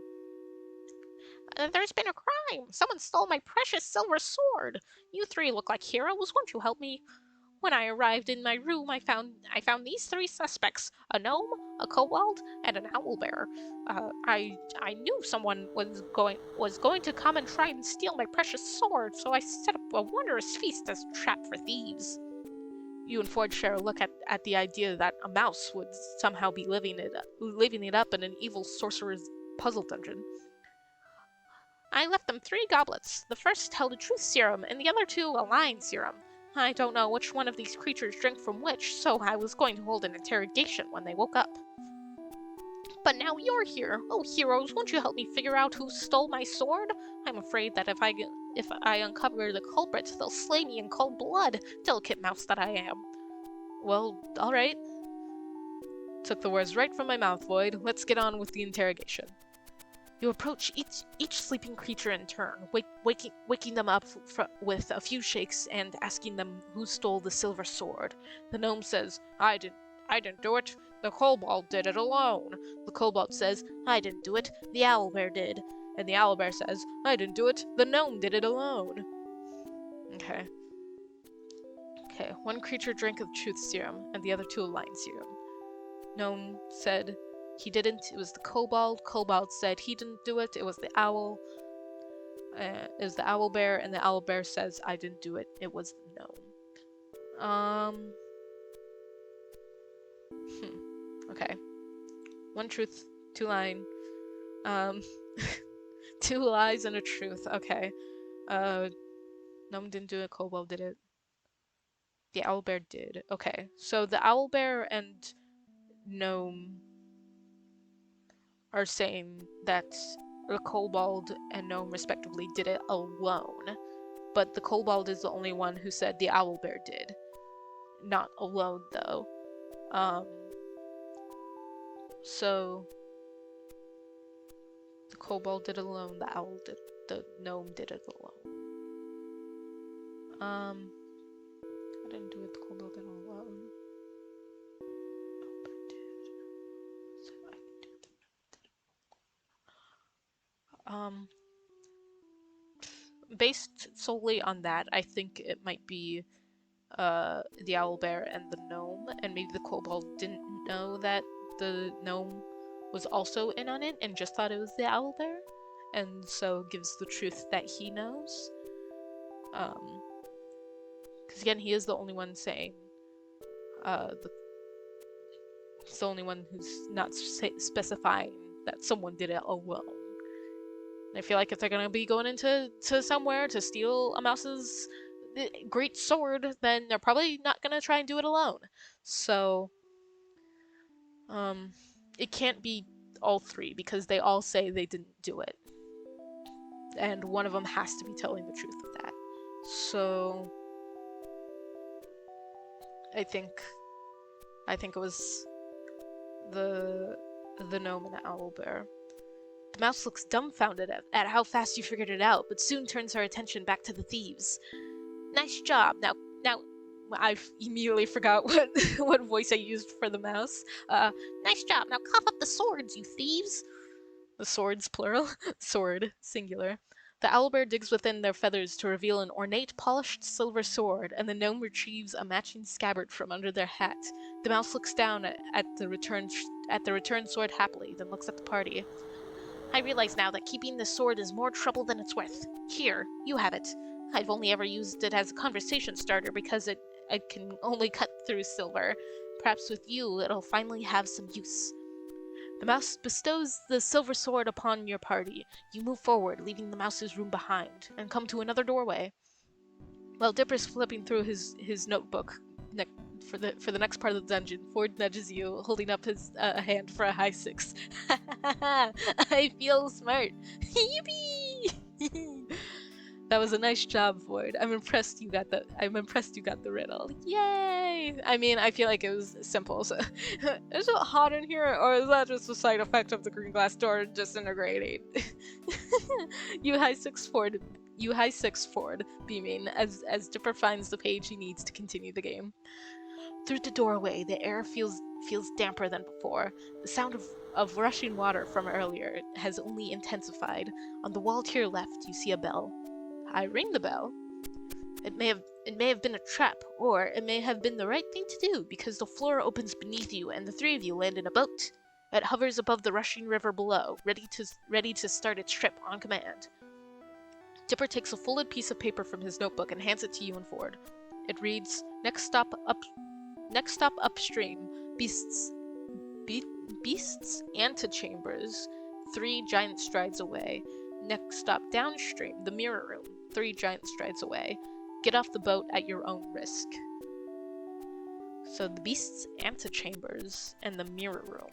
There's been a crime! Someone stole my precious silver sword! You 3 look like heroes, won't you help me? When I arrived in my room, I found these three suspects: a gnome, a kobold, and an owlbear. I knew someone was going to come and try and steal my precious sword, so I set up a wondrous feast as a trap for thieves. You and Ford share a look at the idea that a mouse would somehow be living it up in an evil sorcerer's puzzle dungeon. I left them 3 goblets. The first held a truth serum, and the other 2 a lying serum. I don't know which one of these creatures drank from which, so I was going to hold an interrogation when they woke up. But now you're here. Oh, heroes, won't you help me figure out who stole my sword? I'm afraid that if I uncover the culprit, they'll slay me in cold blood, delicate mouse that I am. Well, alright. Took the words right from my mouth, Void. Let's get on with the interrogation. You approach each sleeping creature in turn, waking them up with a few shakes and asking them who stole the silver sword. The gnome says, I didn't do it. The kobold did it alone. The kobold says, I didn't do it. The owlbear did. And the owlbear says, I didn't do it. The gnome did it alone. Okay. One creature drank of truth serum, and the other 2 a lying serum. Gnome said he didn't. It was the kobold. Kobold said he didn't do it. It was the owl. It was the owlbear, and the owlbear says I didn't do it. It was the gnome. Okay. 1 truth, 2 lying. 2 lies and a truth. Okay. Gnome didn't do it. Kobold did it. The owlbear did. Okay. So the owlbear and gnome are saying that the kobold and gnome respectively did it alone, but the kobold is the only one who said the owlbear did. Not alone, though. So the kobold did it alone, the gnome did it alone. I didn't do it, the kobold did it alone. Based solely on that, I think it might be the owlbear and the gnome, and maybe the kobold didn't know that the gnome was also in on it and just thought it was the owlbear, and so gives the truth that he knows. Because again, he is the only one saying, he's the only one who's not specifying that someone did it alone. I feel like if they're gonna be going into somewhere to steal a mouse's great sword, then they're probably not gonna try and do it alone. So, it can't be all 3 because they all say they didn't do it, and one of them has to be telling the truth of that. So, I think it was the gnome and the owlbear. The mouse looks dumbfounded at how fast you figured it out, but soon turns her attention back to the thieves. Nice job. Now, I immediately forgot what voice I used for the mouse. Nice job. Now cough up the swords, you thieves. The swords, plural. Sword, singular. The owlbear digs within their feathers to reveal an ornate, polished silver sword, and the gnome retrieves a matching scabbard from under their hat. The mouse looks down at the returned sword happily, then looks at the party. I realize now that keeping this sword is more trouble than it's worth. Here, you have it. I've only ever used it as a conversation starter because it can only cut through silver. Perhaps with you, it'll finally have some use. The mouse bestows the silver sword upon your party. You move forward, leaving the mouse's room behind, and come to another doorway. While Dipper's flipping through his notebook for the next part of the dungeon, Ford nudges you, holding up his hand for a high 6. I feel smart. Yippee! That was a nice job, Ford. I'm impressed you got the riddle. Yay! I mean, I feel like it was simple. So, is it hot in here, or is that just a side effect of the green glass door disintegrating? You high six Ford, beaming as Dipper finds the page he needs to continue the game. Through the doorway, the air feels damper than before. The sound of rushing water from earlier has only intensified. On the wall to your left, you see a bell. I ring the bell. It may have It may have been a trap, or it may have been the right thing to do, because the floor opens beneath you and the three of you land in a boat. It hovers above the rushing river below, ready to start its trip on command. Dipper takes a folded piece of paper from his notebook and hands it to you and Ford. It reads, Next stop upstream, beasts antechambers, 3 giant strides away. Next stop downstream, the mirror room, 3 giant strides away. Get off the boat at your own risk. So the beasts antechambers and the mirror room.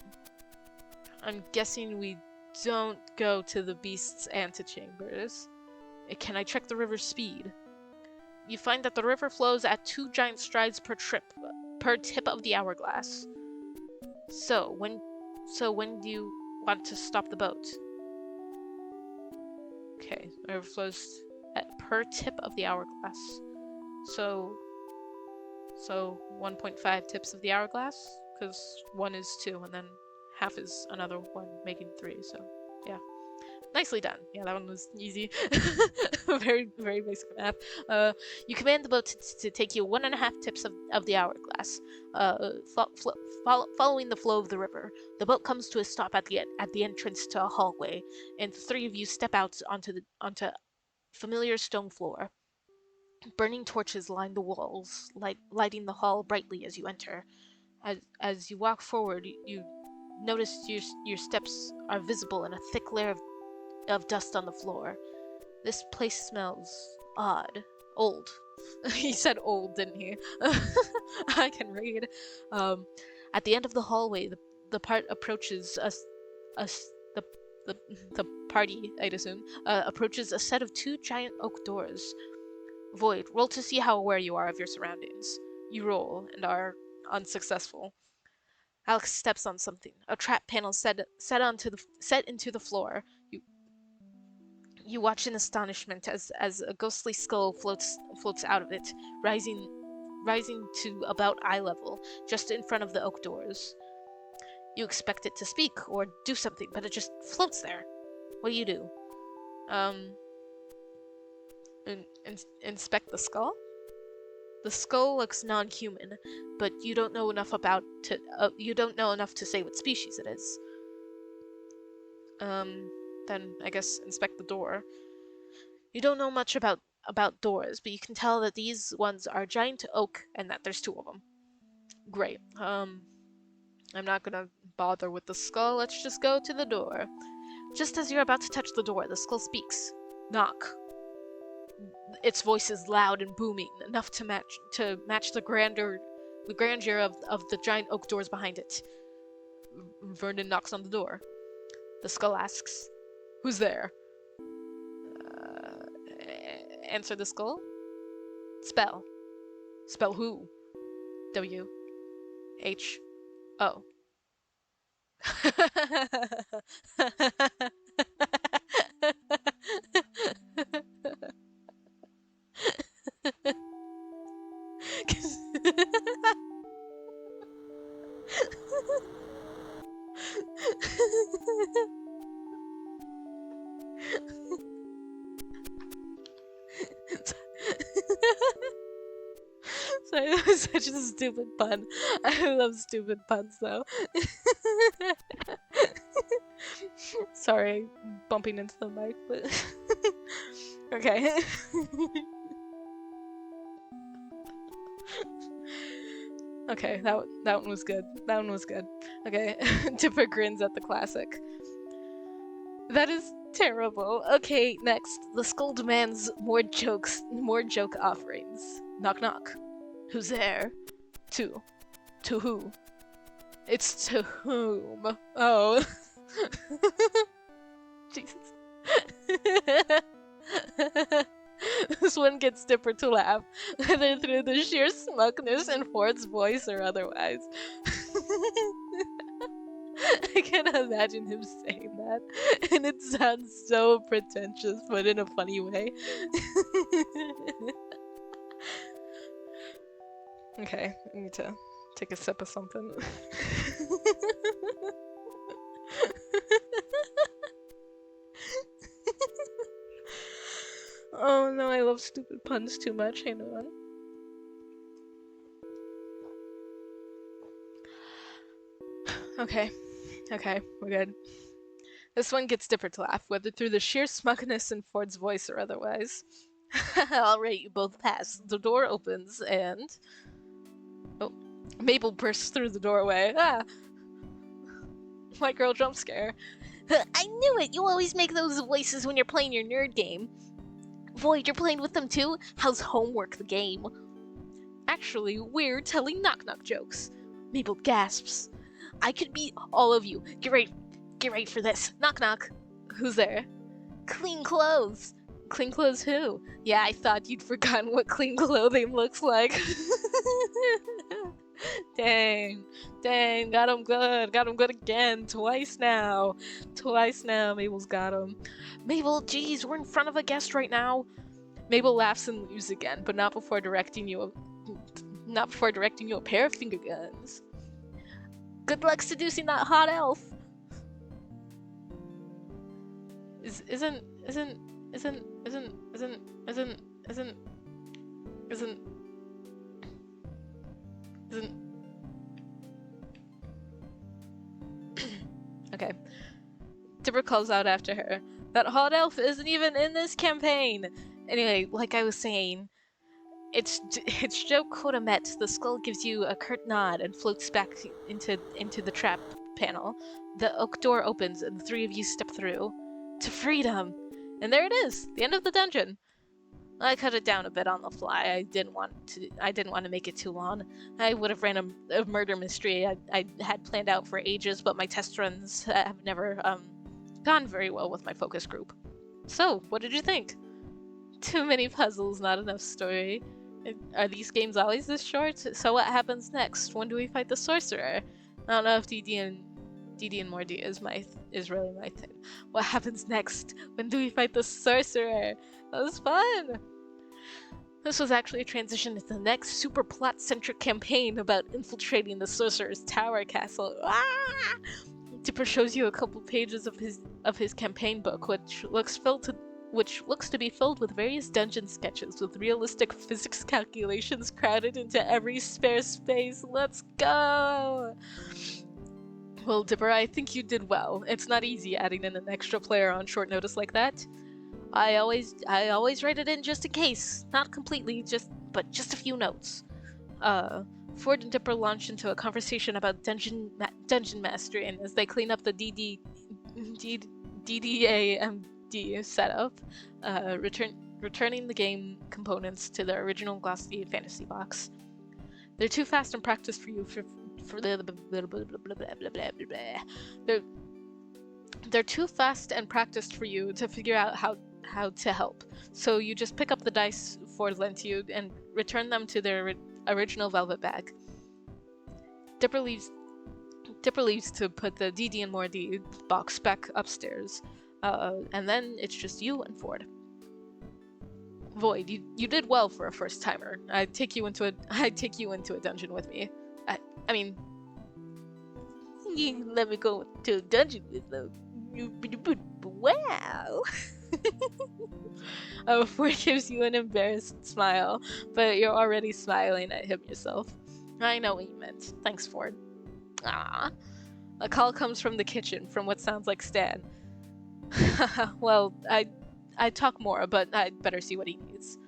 I'm guessing we don't go to the beasts antechambers. Can I check the river's speed? You find that the river flows at 2 giant strides per tip of the hourglass. So when do you want to stop the boat? Okay, the river flows per tip of the hourglass. So 1.5 tips of the hourglass, because 1 is 2, and then half is another 1, making 3. So yeah, nicely done. Yeah, that one was easy. Very, very basic math. You command the boat to take you 1.5 tips of the hourglass. Following the flow of the river, the boat comes to a stop at the entrance to a hallway, and the 3 of you step out onto familiar stone floor. Burning torches line the walls, lighting the hall brightly as you enter. As you walk forward, you notice your steps are visible in a thick layer of dust on the floor. This place smells odd. Old. He said old, didn't he? I can read. At the end of the hallway, the part approaches the party, I'd assume, approaches a set of 2 giant oak doors. Void, roll to see how aware you are of your surroundings. You roll and are unsuccessful. Alex steps on something. A trap panel set into the floor. You watch in astonishment as a ghostly skull floats out of it, rising to about eye level, just in front of the oak doors. You expect it to speak or do something, but it just floats there. What do you do? Inspect the skull? The skull looks non-human, but you don't know enough to say what species it is. Then I guess inspect the door. You don't know much about doors, but you can tell that these ones are giant oak and that there's 2 of them. Great. I'm not gonna bother with the skull. Let's just go to the door. Just as you're about to touch the door, the skull speaks. Knock. Its voice is loud and booming, enough to match the grandeur of the giant oak doors behind it. Vernon knocks on the door. The skull asks, "Who's there?" Answer the skull. Spell. Spell who? W-H-O. Sorry, that was such a stupid pun. I love stupid puns, though. Sorry, bumping into the mic, but okay. Okay, that one was good. That one was good. Okay, Dipper grins at the classic. That is terrible. Okay, next. The skull demands more joke offerings. Knock knock. Who's there? To who? It's to whom? Oh. Jesus. This one gets Dipper to laugh, whether through the sheer smugness in Ford's voice or otherwise. I can't imagine him saying that, and it sounds so pretentious, but in a funny way. Okay, I need to take a sip of something. Oh no, I love stupid puns too much. Hang on. Okay, we're good. This one gets Dipper to laugh, whether through the sheer smugness in Ford's voice or otherwise. All right, you both pass. The door opens and... Oh, Mabel bursts through the doorway. Ah! White girl jump scare. I knew it! You always make those voices when you're playing your nerd game. Void, you're playing with them too? How's Homework the game? Actually, we're telling knock-knock jokes. Mabel gasps. I could beat all of you. Get ready for this. Knock-knock. Who's there? Clean clothes. Clean clothes who? Yeah, I thought you'd forgotten what clean clothing looks like. Dang, got him good again, twice now, Mabel's got him. Mabel, geez, we're in front of a guest right now. Mabel laughs and leaves again, but not before directing you a pair of finger guns. Good luck seducing that hot elf. Isn't Okay. Dipper calls out after her. That hot elf isn't even in this campaign! Anyway, like I was saying, it's Joe Kodamet. The skull gives you a curt nod and floats back into the trap panel. The oak door opens and the three of you step through. To freedom! And there it is! The end of the dungeon! I cut it down a bit on the fly. I didn't want to make it too long. I would have ran a murder mystery I had planned out for ages, but my test runs have never gone very well with my focus group. So, what did you think? Too many puzzles, not enough story. Are these games always this short? So what happens next? When do we fight the sorcerer? I don't know if DD&MoreD is really my thing. What happens next? When do we fight the sorcerer? That was fun! This was actually a transition to the next super plot-centric campaign about infiltrating the sorcerer's tower castle. Ah! Dipper shows you a couple pages of his campaign book, which looks to be filled with various dungeon sketches with realistic physics calculations crowded into every spare space. Let's go! Well, Dipper, I think you did well. It's not easy adding in an extra player on short notice like that. I always write it in just in case. Not completely, but just a few notes. Ford and Dipper launch into a conversation about dungeon mastery, and as they clean up the DD&MoreD setup, returning the game components to their original glossy fantasy box. They're too fast and practiced for you They're too fast and practiced for you to figure out how to help. So you just pick up the dice Ford lent you and return them to their original velvet bag. Dipper leaves to put the DD&MoreD box back upstairs, and then it's just you and Ford. Void, you did well for a first timer. I'd take you into a dungeon with me. I mean, you let me go to a dungeon with them. Wow. Ford gives you an embarrassed smile, but you're already smiling at him yourself. I know what you meant. Thanks, Ford. Ah. A call comes from the kitchen, from what sounds like Stan. Well, I'd talk more, but I'd better see what he needs.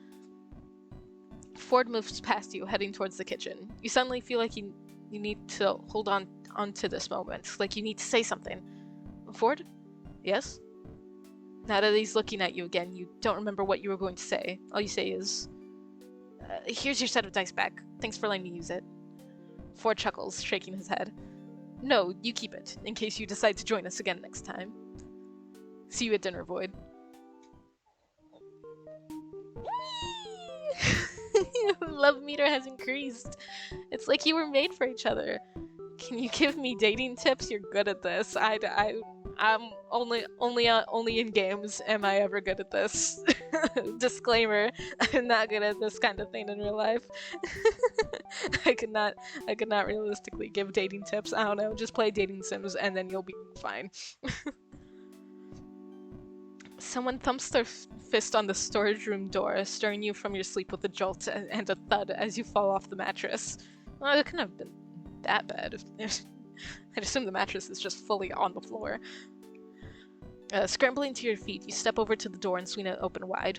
Ford moves past you, heading towards the kitchen. You suddenly feel like you need to hold on to this moment, like you need to say something. Ford? Yes? Now that he's looking at you again, you don't remember what you were going to say. All you say is, here's your set of dice back. Thanks for letting me use it. Ford chuckles, shaking his head. No, you keep it, in case you decide to join us again next time. See you at dinner, Void. Love meter has increased. It's like you were made for each other. Can you give me dating tips? You're good at this. I'm only in games am I ever good at this. Disclaimer: I'm not good at this kind of thing in real life. I could not realistically give dating tips. I don't know. Just play dating sims and then you'll be fine. Someone thumps their fist on the storage room door, stirring you from your sleep with a jolt and a thud as you fall off the mattress. Well, it couldn't have been that bad. I'd assume the mattress is just fully on the floor. Scrambling to your feet, you step over to the door and swing it open wide.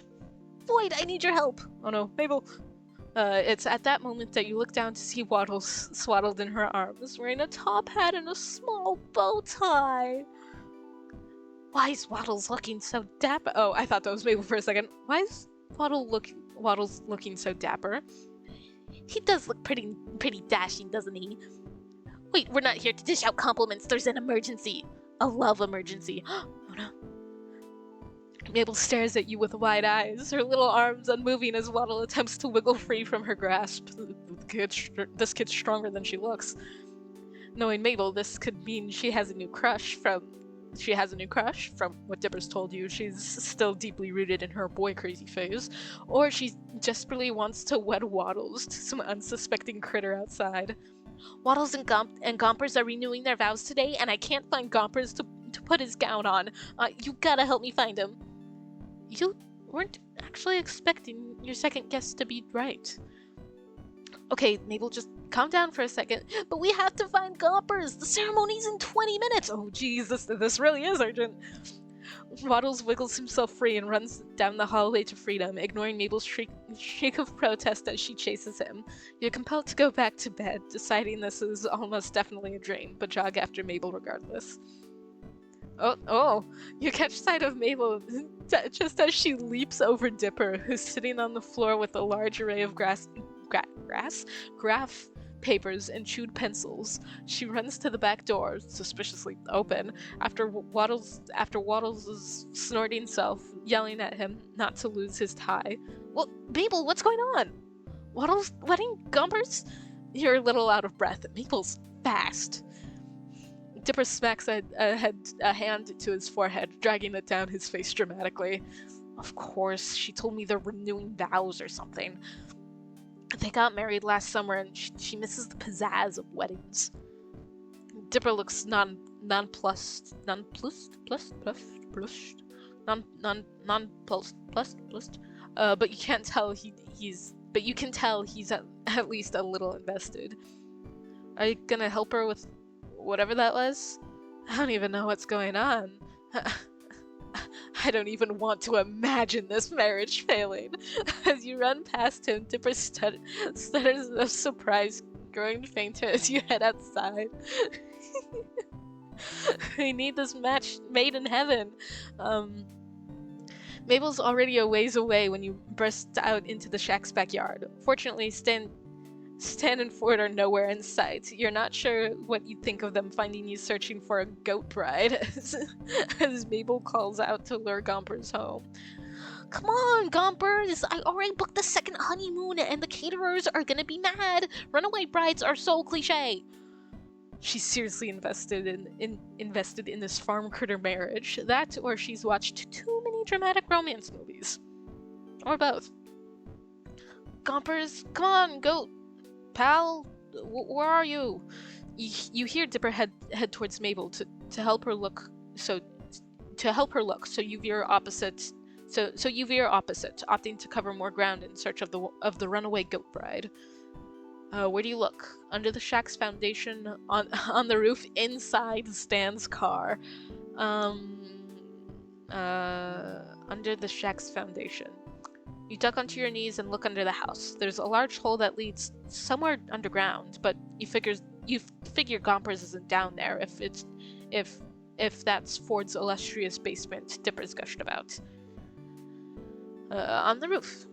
Void, I need your help! Oh no, Mabel! It's at that moment that you look down to see Waddles swaddled in her arms, wearing a top hat and a small bow tie. Why is Waddles looking so dapper? Oh, I thought that was Mabel for a second. Why is Waddles looking so dapper? He does look pretty dashing, doesn't he? Wait, we're not here to dish out compliments. There's an emergency. A love emergency. Oh no. Mabel stares at you with wide eyes, her little arms unmoving as Waddle attempts to wiggle free from her grasp. This kid's stronger than she looks. Knowing Mabel, this could mean she has a new crush from what Dipper's told you. She's still deeply rooted in her boy crazy phase, or she desperately wants to wed Waddles to some unsuspecting critter outside. Waddles and Gompers are renewing their vows today, and I can't find Gompers to put his gown on. You gotta help me find him. You weren't actually expecting your second guess to be right. Okay, Mabel, just calm down for a second. But we have to find Gompers! The ceremony's in 20 minutes! Oh jeez, this really is urgent. Waddles wiggles himself free and runs down the hallway to freedom, ignoring Mabel's shriek of protest as she chases him. You're compelled to go back to bed, deciding this is almost definitely a dream, but jog after Mabel regardless. Oh, you catch sight of Mabel just as she leaps over Dipper, who's sitting on the floor with a large array of graph papers and chewed pencils. She runs to the back door, suspiciously open, after Waddles' snorting self, yelling at him not to lose his tie. Well, Mabel, what's going on? Waddles wedding Gompers? You're a little out of breath. Mabel's fast. Dipper smacks a hand to his forehead, dragging it down his face dramatically. Of course, she told me they're renewing vows or something. They got married last summer and she misses the pizzazz of weddings. Dipper looks nonplussed, but you can tell he's at least a little invested. Are you gonna help her with whatever that was? I don't even know what's going on. I don't even want to imagine this marriage failing. As you run past him, Dipper stutters of surprise, growing fainter as you head outside. We need this match made in heaven. Mabel's already a ways away when you burst out into the shack's backyard. Fortunately, Stan and Ford are nowhere in sight. You're not sure what you'd think of them finding you searching for a goat bride as Mabel calls out to lure Gompers home. Come on, Gompers! I already booked the second honeymoon and the caterers are gonna be mad! Runaway brides are so cliche! She's seriously invested in this farm critter marriage. That, or she's watched too many dramatic romance movies. Or both. Gompers, come on, goat! Pal, where are you? You hear Dipper head towards Mabel to help her look. So you veer opposite. So you veer opposite, opting to cover more ground in search of the runaway goat bride. Where do you look? Under the shack's foundation, on the roof, inside Stan's car. Under the shack's foundation. You duck onto your knees and look under the house. There's a large hole that leads somewhere underground, but you figure Gompers isn't down there if that's Ford's illustrious basement Dipper's gushed about. On the roof.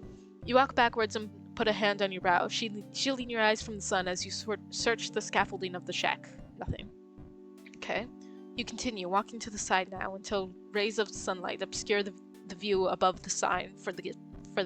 You walk backwards and put a hand on your brow, shielding your eyes from the sun as you search the scaffolding of the shack. Nothing. Okay. You continue, walking to the side now until rays of sunlight obscure the view above the sign for the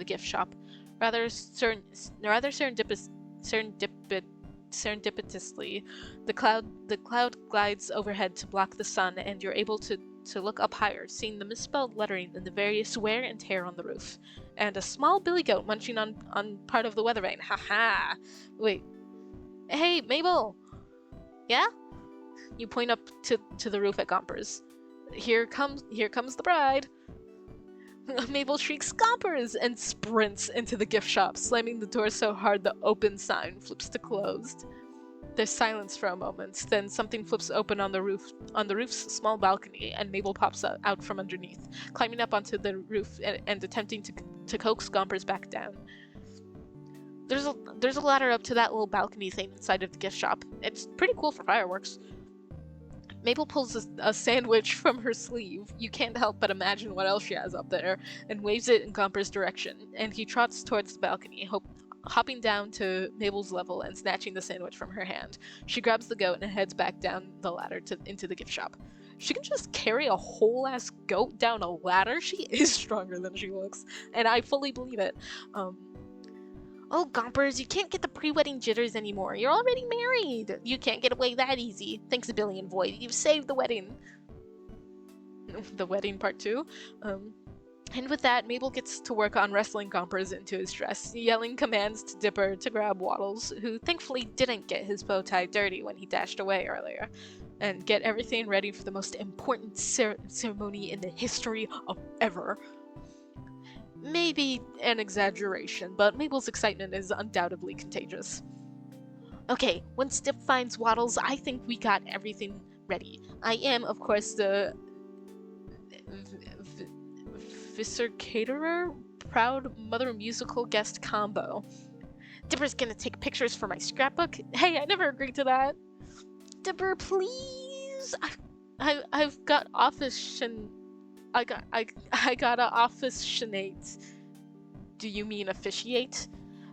gift shop. Rather serendipitously, the cloud glides overhead to block the sun, and you're able to look up higher, seeing the misspelled lettering and the various wear and tear on the roof, and a small billy goat munching on part of the weather vane. Ha! Wait. Hey, Mabel! Yeah? You point up to the roof at Gompers. Here comes the bride! Mabel shrieks Gompers and sprints into the gift shop, slamming the door so hard the open sign flips to closed. There's silence for a moment, then something flips open on the roof's small balcony, and Mabel pops out from underneath, climbing up onto the roof and attempting to coax Gompers back down. There's a ladder up to that little balcony thing inside of the gift shop. It's pretty cool for fireworks. Mabel pulls a sandwich from her sleeve. You can't help but imagine what else she has up there, and waves it in Gomper's direction, and he trots towards the balcony, hopping down to Mabel's level and snatching the sandwich from her hand. She grabs the goat and heads back down the ladder into the gift shop. She can just carry a whole ass goat down a ladder? She is stronger than she looks, and I fully believe it. Oh, Gompers, you can't get the pre-wedding jitters anymore. You're already married. You can't get away that easy. Thanks a billion, Void. You've saved the wedding. The wedding part 2. And with that, Mabel gets to work on wrestling Gompers into his dress, yelling commands to Dipper to grab Waddles, who thankfully didn't get his bow tie dirty when he dashed away earlier, and get everything ready for the most important ceremony in the history of ever. Maybe an exaggeration, but Mabel's excitement is undoubtedly contagious. Okay, once Dip finds Waddles, I think we got everything ready. I am, of course, the Visser Caterer, proud mother musical guest combo. Dipper's gonna take pictures for my scrapbook. Hey, I never agreed to that. Dipper, please. I've got office I gotta officiate. Do you mean officiate?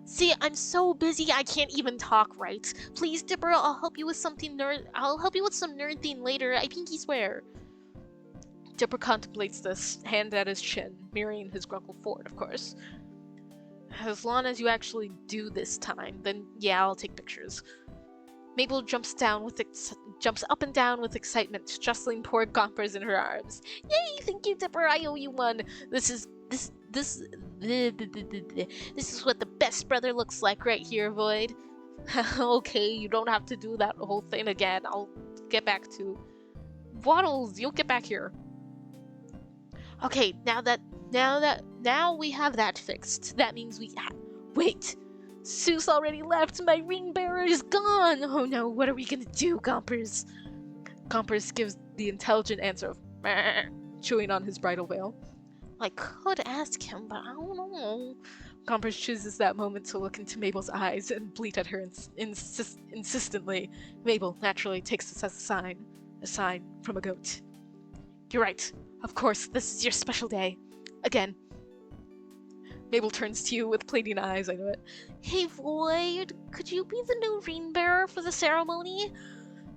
See, I'm so busy I can't even talk right. Please, Dipper, I'll help you with something I'll help you with some nerd thing later. I pinky swear. Dipper contemplates this, hand at his chin, mirroring his grunkle Ford, of course. As long as you actually do this time, then yeah, I'll take pictures. Mabel jumps up and down with excitement, jostling poor Gompers in her arms. Yay! Thank you, Dipper. I owe you one. This is what the best brother looks like right here, Void. Okay, you don't have to do that whole thing again. I'll get back to Waddles. You'll get back here. Okay, now we have that fixed. That means wait. Seuss already left. My ring bearer is gone. Oh no, what are we gonna do, Gompers? Gompers gives the intelligent answer of meh, chewing on his bridal veil. I could ask him, but I don't know. Gompers chooses that moment to look into Mabel's eyes and bleat at her insistently. Mabel naturally takes this as a sign from a goat. You're right. Of course, this is your special day. Again. Mabel turns to you with pleading eyes, I know it. Hey, Void, could you be the new ring bearer for the ceremony?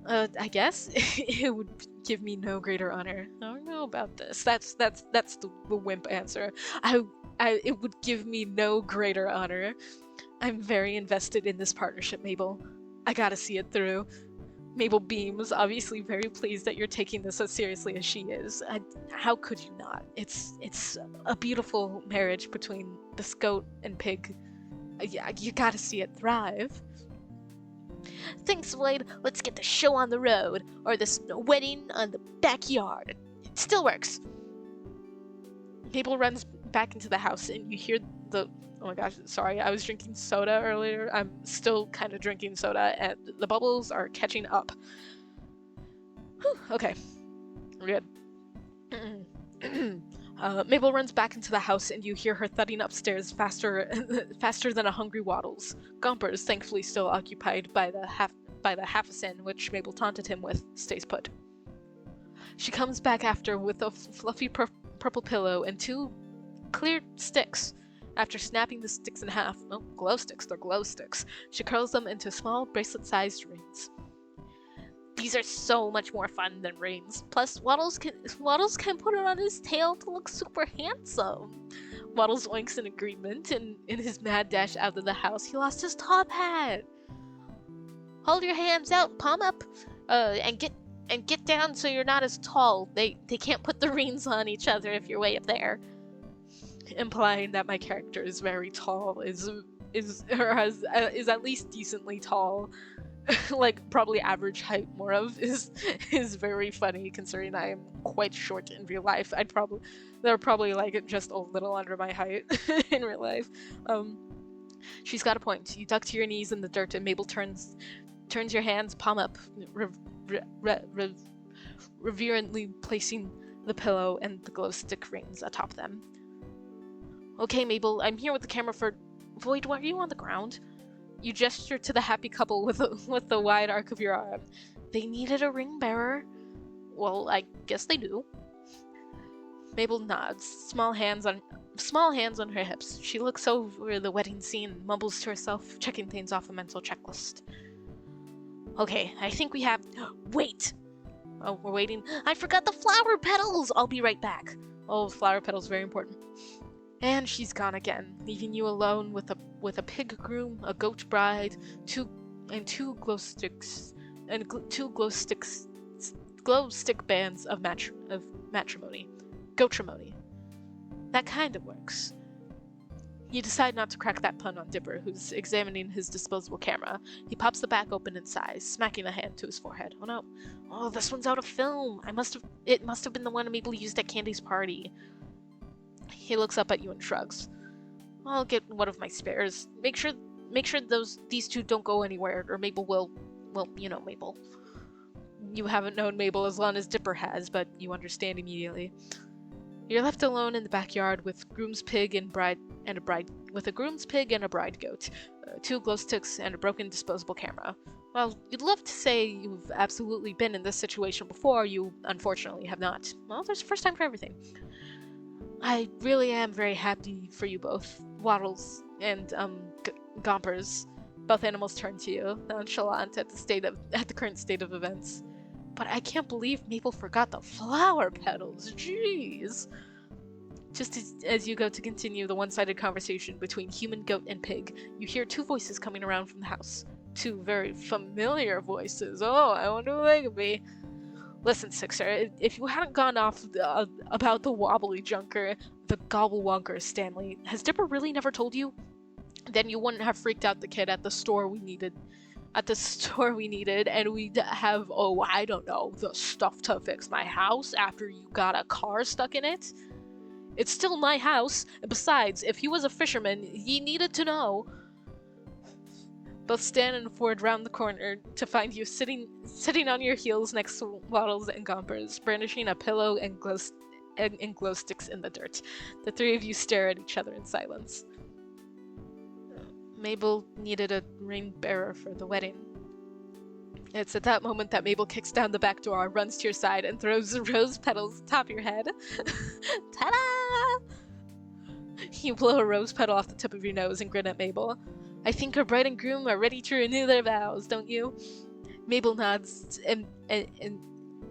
I guess. It would give me no greater honor. I don't know about this. That's the wimp answer. It would give me no greater honor. I'm very invested in this partnership, Mabel. I gotta see it through. Mabel beams, obviously very pleased that you're taking this as seriously as she is. How could you not? It's a beautiful marriage between this goat and pig. Yeah, you gotta see it thrive. Thanks, Void. Let's get the show on the road, or this wedding on the backyard. It still works. Mabel runs back into the house, and you hear the... Oh my gosh, sorry, I was drinking soda earlier. I'm still kind of drinking soda, and the bubbles are catching up. Whew, okay, we're good. Mabel runs back into the house, and you hear her thudding upstairs faster than a hungry Waddles. Gompers, thankfully still occupied by the half a sandwich Mabel taunted him with, stays put. She comes back after with a fluffy purple pillow and 2 clear sticks. After snapping the sticks in half, oh, glow sticks, they're glow sticks, she curls them into small bracelet-sized rings. These are so much more fun than rings. Plus, Waddles can put it on his tail to look super handsome. Waddles oinks in agreement, and in his mad dash out of the house, he lost his top hat. Hold your hands out, palm up, and get down so you're not as tall. They can't put the rings on each other if you're way up there. Implying that my character is very tall, is at least decently tall. Like, probably average height more of is very funny, considering I am quite short in real life. They're probably like just a little under my height in real life. She's got a point. You duck to your knees in the dirt, and Mabel turns turns your hands palm up, reverently placing the pillow and the glow stick rings atop them. Okay, Mabel, I'm here with the camera for... Void, why are you on the ground? You gesture to the happy couple with the wide arc of your arm. They needed a ring bearer. Well, I guess they do. Mabel nods, small hands on her hips. She looks over the wedding scene, mumbles to herself, checking things off a mental checklist. Okay, I think we have... Wait! Oh, we're waiting. I forgot the flower petals! I'll be right back. Oh, flower petals, very important. And she's gone again, leaving you alone with a pig groom, a goat bride, two glow sticks, and glow stick bands of matrimony. Goatrimony. That kind of works. You decide not to crack that pun on Dipper, who's examining his disposable camera. He pops the back open and sighs, smacking a hand to his forehead. Oh no. Oh, this one's out of film. It must have been the one Mabel used at Candy's party. He looks up at you and shrugs. I'll get one of my spares. Make sure these two don't go anywhere, or Mabel will... Well, you know Mabel. You haven't known Mabel as long as Dipper has, but you understand immediately. You're left alone in the backyard with a groom's pig and a bride goat, two glow sticks, and a broken disposable camera. While you'd love to say you've absolutely been in this situation before, you unfortunately have not. Well, there's a first time for everything. I really am very happy for you both, Waddles and Gompers. Both animals turn to you, nonchalant at the current state of events. But I can't believe Mabel forgot the flower petals. Jeez. Just as you go to continue the one-sided conversation between human, goat, and pig, you hear two voices coming around from the house. Two very familiar voices. Oh, I wonder who they could be. Listen, Sixer, if you hadn't gone off about the wobbly junker, the gobblewonker Stanley, has Dipper really never told you? Then you wouldn't have freaked out the kid at the store we needed. And we'd have, oh, I don't know, the stuff to fix my house after you got a car stuck in it? It's still my house, and besides, if he was a fisherman, he needed to know. Both Stan and Ford round the corner to find you sitting on your heels next to Waddles and Gompers, brandishing a pillow and glow sticks in the dirt. The three of you stare at each other in silence. Mabel needed a ring bearer for the wedding. It's at that moment that Mabel kicks down the back door, runs to your side, and throws rose petals atop your head. Ta-da! You blow a rose petal off the tip of your nose and grin at Mabel. I think our bride and groom are ready to renew their vows, don't you? Mabel nods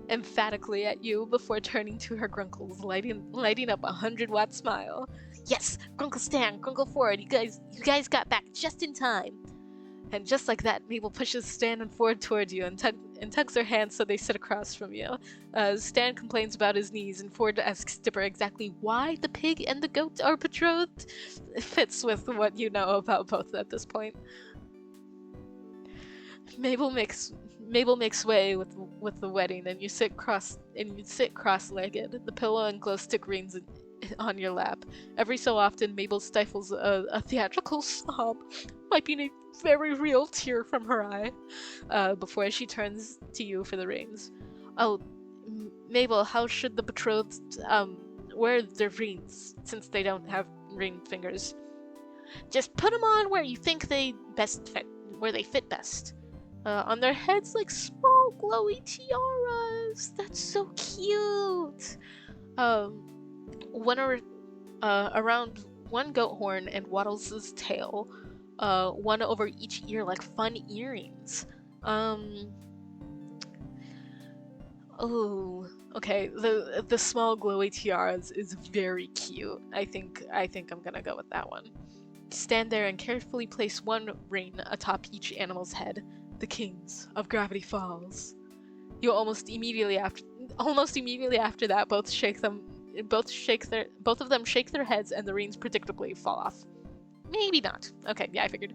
emphatically at you before turning to her grunkles, lighting up a 100-watt smile. Yes, Grunkle Stan, Grunkle Ford, you guys got back just in time. And just like that, Mabel pushes Stan and Ford toward you and tugs their hands so they sit across from you. Stan complains about his knees, and Ford asks Dipper exactly why the pig and the goat are betrothed. It fits with what you know about both at this point. Mabel makes way with the wedding, and you sit cross-legged, the pillow and glow stick rings on your lap. Every so often, Mabel stifles a theatrical sob, wiping a very real tear from her eye, before she turns to you for the rings. Oh, Mabel, how should the betrothed wear their rings, since they don't have ring fingers? Just put them on where you think they fit best. On their heads like small glowy tiaras. That's so cute. Around one goat horn and Waddles' tail, one over each ear like fun earrings. Oh, okay. The small glowy tiaras is very cute. I think I'm gonna go with that one. Stand there and carefully place one ring atop each animal's head. The kings of Gravity Falls. You almost immediately after that, both of them shake their heads, and the rings predictably fall off. Maybe not. Okay, yeah, I figured.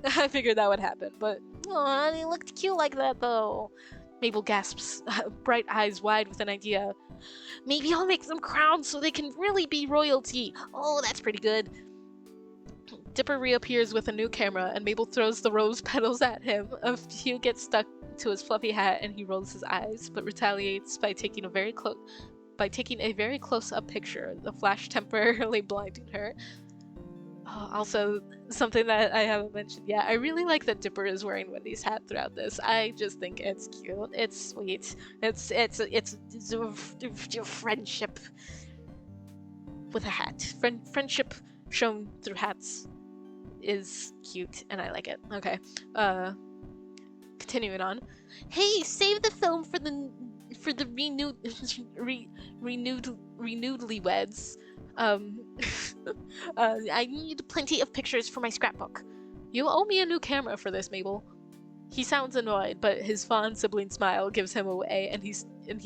I figured that would happen, but aw, they looked cute like that though. Mabel gasps, bright eyes wide with an idea. Maybe I'll make them crowns so they can really be royalty. Oh, that's pretty good. Dipper reappears with a new camera, and Mabel throws the rose petals at him. A few get stuck to his fluffy hat, and he rolls his eyes, but retaliates by taking a very close-up picture, the flash temporarily blinding her. Also, something that I haven't mentioned yet, I really like that Dipper is wearing Wendy's hat throughout this. I just think it's cute. It's sweet. It's a friendship with a hat. Friendship shown through hats is cute, and I like it. Okay, continuing on. Hey, save the film for the renewedly weds. I need plenty of pictures for my scrapbook. You owe me a new camera for this, Mabel. He sounds annoyed, but his fond sibling smile gives him away, and he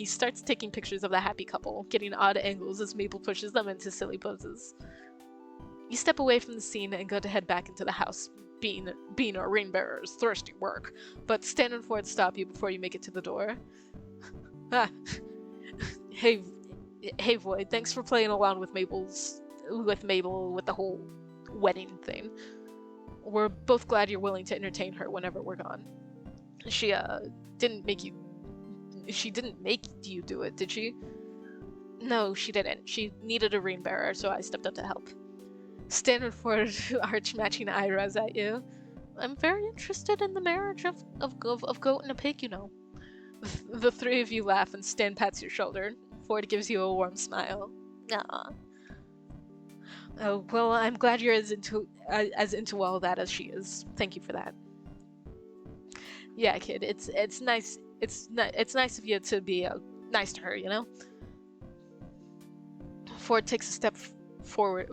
starts taking pictures of the happy couple, getting odd angles as Mabel pushes them into silly poses. You step away from the scene and go to head back into the house. Being a ring bearer is thirsty work, but Stan and Ford stop you before you make it to the door. Hey, Void, thanks for playing along with Mabel with the whole wedding thing. We're both glad you're willing to entertain her whenever we're gone. She didn't make you do it, did she? No, she didn't. She needed a ring bearer, so I stepped up to help. Stan and Ford arch matching eyebrows at you. I'm very interested in the marriage of goat and a pig, you know. The three of you laugh and Stan pats your shoulder. Ford gives you a warm smile. Aww. Oh, well, I'm glad you're as into all that as she is. Thank you for that. Yeah, kid, it's nice. It's nice of you to be nice to her, you know. Ford takes a step forward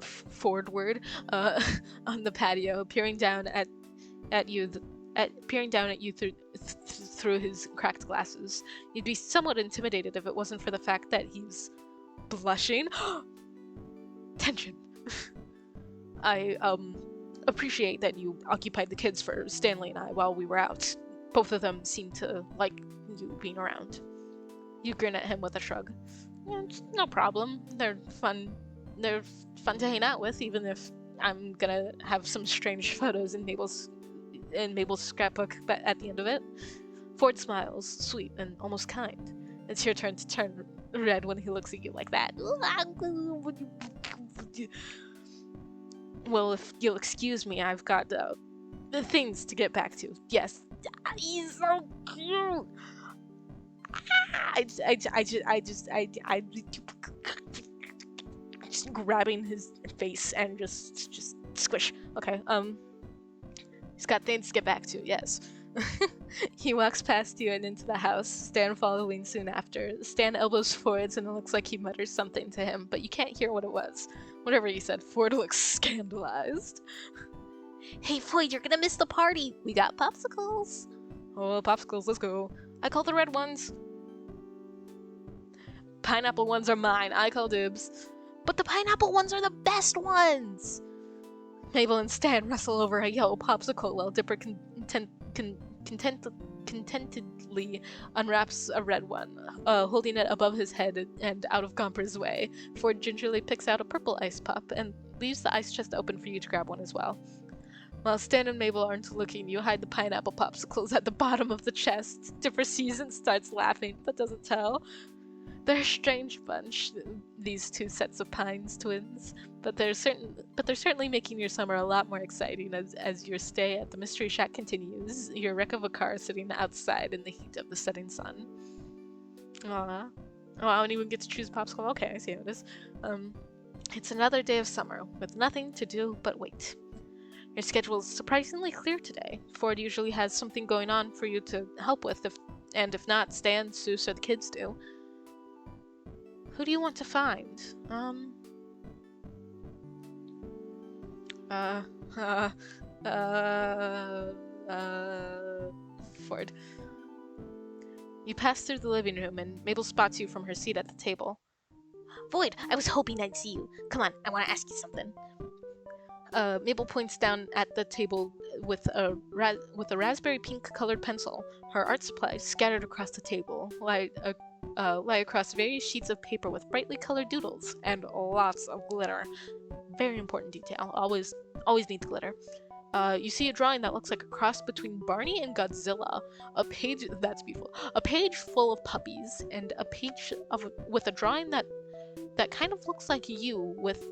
on the patio, peering down at you through his cracked glasses. You'd be somewhat intimidated if it wasn't for the fact that he's blushing. Tension. I appreciate that you occupied the kids for Stanley and I while we were out. Both of them seem to like you being around. You grin at him with a shrug. No problem. They're fun to hang out with, even if I'm gonna have some strange photos in Mabel's scrapbook at the end of it. Ford smiles, sweet and almost kind. It's your turn to turn red when he looks at you like that. Well, if you'll excuse me, I've got things to get back to. Yes, he's so cute. I just grabbing his face and just squish. Okay, he's got things to get back to. Yes. He walks past you and into the house, Stan following soon after. Stan elbows Ford and it looks like he mutters something to him, but you can't hear what it was. Whatever he said, Ford looks scandalized. Hey Floyd, you're gonna miss the party! We got popsicles! Oh, popsicles, let's go. I call the red ones. Pineapple ones are mine, I call dibs. But the pineapple ones are the best ones! Mabel and Stan wrestle over a yellow popsicle while Dipper contentedly unwraps a red one, holding it above his head and out of Gomper's way. Ford gingerly picks out a purple ice pop and leaves the ice chest open for you to grab one as well. While Stan and Mabel aren't looking, you hide the pineapple popsicles at the bottom of the chest. Dipper sees and starts laughing, but doesn't tell. They're a strange bunch, these two sets of Pines twins, but they're certainly making your summer a lot more exciting as your stay at the Mystery Shack continues, your wreck of a car sitting outside in the heat of the setting sun. Aww. Oh, I don't even get to choose popsicle? Okay, I see how it is. It's another day of summer, with nothing to do but wait. Your schedule is surprisingly clear today. Ford usually has something going on for you to help with, if not, Stan, Seuss, or the kids do. Who do you want to find? Ford. You pass through the living room and Mabel spots you from her seat at the table. Void, I was hoping I'd see you. Come on, I want to ask you something. Mabel points down at the table with a raspberry pink colored pencil. Her art supplies scattered across the table lie across various sheets of paper with brightly colored doodles and lots of glitter. Very important detail. Always needs glitter. You see a drawing that looks like a cross between Barney and Godzilla. A page that's beautiful. A page full of puppies, and a page with a drawing that kind of looks like you with.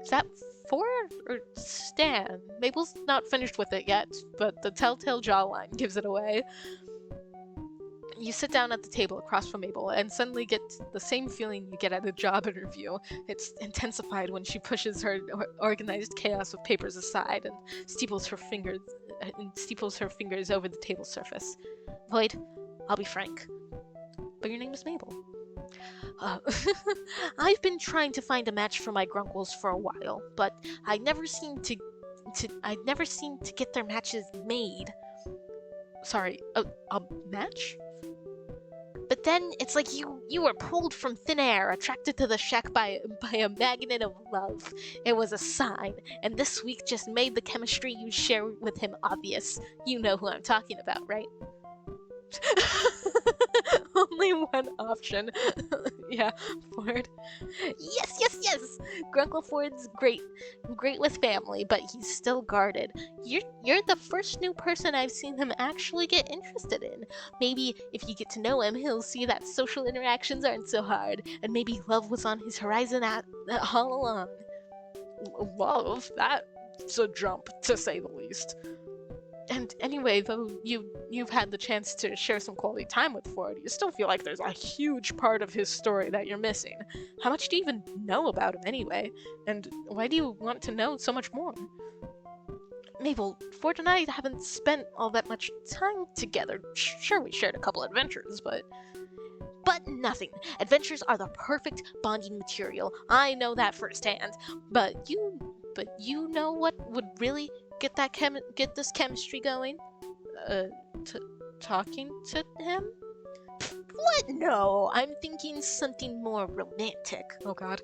Is that Ford or Stan? Mabel's not finished with it yet, but the telltale jawline gives it away. You sit down at the table across from Mabel and suddenly get the same feeling you get at a job interview. It's intensified when she pushes her organized chaos of papers aside and steeples her fingers over the table surface. Void, I'll be frank, but your name is Mabel. I've been trying to find a match for my grunkles for a while, but I never seem to get their matches made. Sorry, a match? But then it's like you were pulled from thin air, attracted to the shack by a magnet of love. It was a sign, and this week just made the chemistry you share with him obvious. You know who I'm talking about, right? Only one option. Yeah, Ford. Yes. Grunkle Ford's great with family, but he's still guarded. You're the first new person I've seen him actually get interested in. Maybe if you get to know him, he'll see that social interactions aren't so hard, and maybe love was on his horizon all along. Love? That's a jump, to say the least. And anyway, though you've had the chance to share some quality time with Ford, you still feel like there's a huge part of his story that you're missing. How much do you even know about him anyway? And why do you want to know so much more? Mabel, Ford and I haven't spent all that much time together. Sure, we shared a couple adventures, but nothing. Adventures are the perfect bonding material. I know that firsthand. But you know what would really get this chemistry going? Talking to him? What? No, I'm thinking something more romantic. Oh god.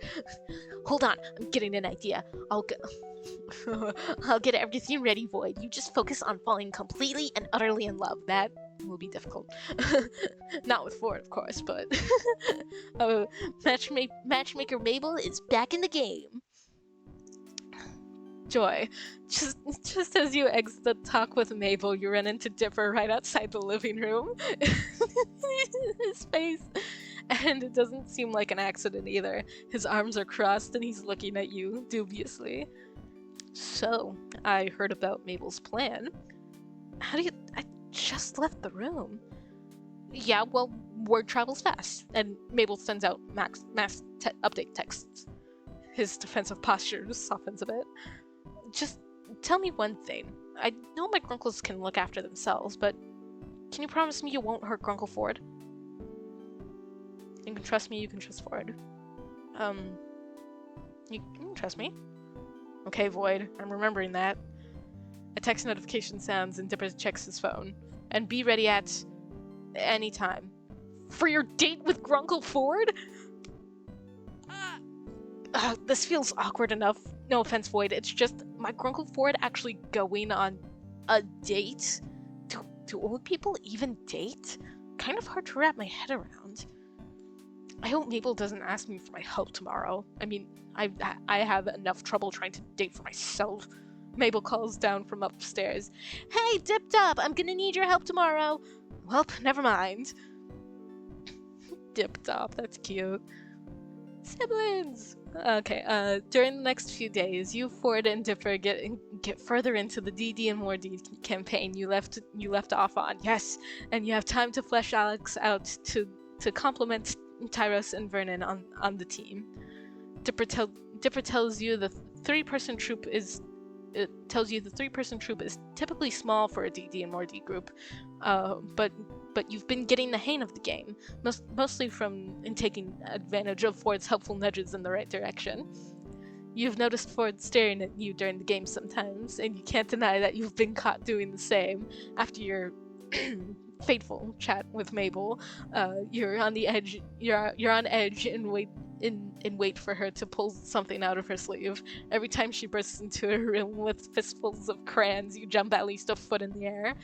Hold on, I'm getting an idea. I'll get everything ready, Void. You just focus on falling completely and utterly in love. That will be difficult. Not with Ford, of course, but matchmaker Mabel is back in the game. Joy. Just as you exit the talk with Mabel, you run into Dipper right outside the living room. His face. And it doesn't seem like an accident either. His arms are crossed and he's looking at you dubiously. So, I heard about Mabel's plan. I just left the room. Yeah, well, word travels fast. And Mabel sends out mass update texts. His defensive posture softens a bit. Just tell me one thing. I know my grunkles can look after themselves, but can you promise me you won't hurt Grunkle Ford? You can trust me, you can trust Ford. You can trust me? Okay, Void, I'm remembering that. A text notification sounds and Dipper checks his phone. And be ready at any time. For your date with Grunkle Ford? This feels awkward enough. No offense, Void. It's just my Grunkle Ford actually going on a date? Do old people even date? Kind of hard to wrap my head around. I hope Mabel doesn't ask me for my help tomorrow. I mean, I have enough trouble trying to date for myself. Mabel calls down from upstairs. Hey, Dip-Top, I'm gonna need your help tomorrow. Welp, never mind. Dip-Top, that's cute. Siblings! Okay, during the next few days, you, Ford, and Dipper get further into the DD&MoreD campaign you left off on. Yes, and you have time to flesh Alex out to complement Tyros and Vernon on the team. Dipper tells you the three-person troop is typically small for a DD&MoreD group, but you've been getting the hang of the game, mostly in taking advantage of Ford's helpful nudges in the right direction. You've noticed Ford staring at you during the game sometimes, and you can't deny that you've been caught doing the same. After your fateful chat with Mabel, you're on the edge. You're on edge and wait for her to pull something out of her sleeve. Every time she bursts into a room with fistfuls of crayons, you jump at least a foot in the air.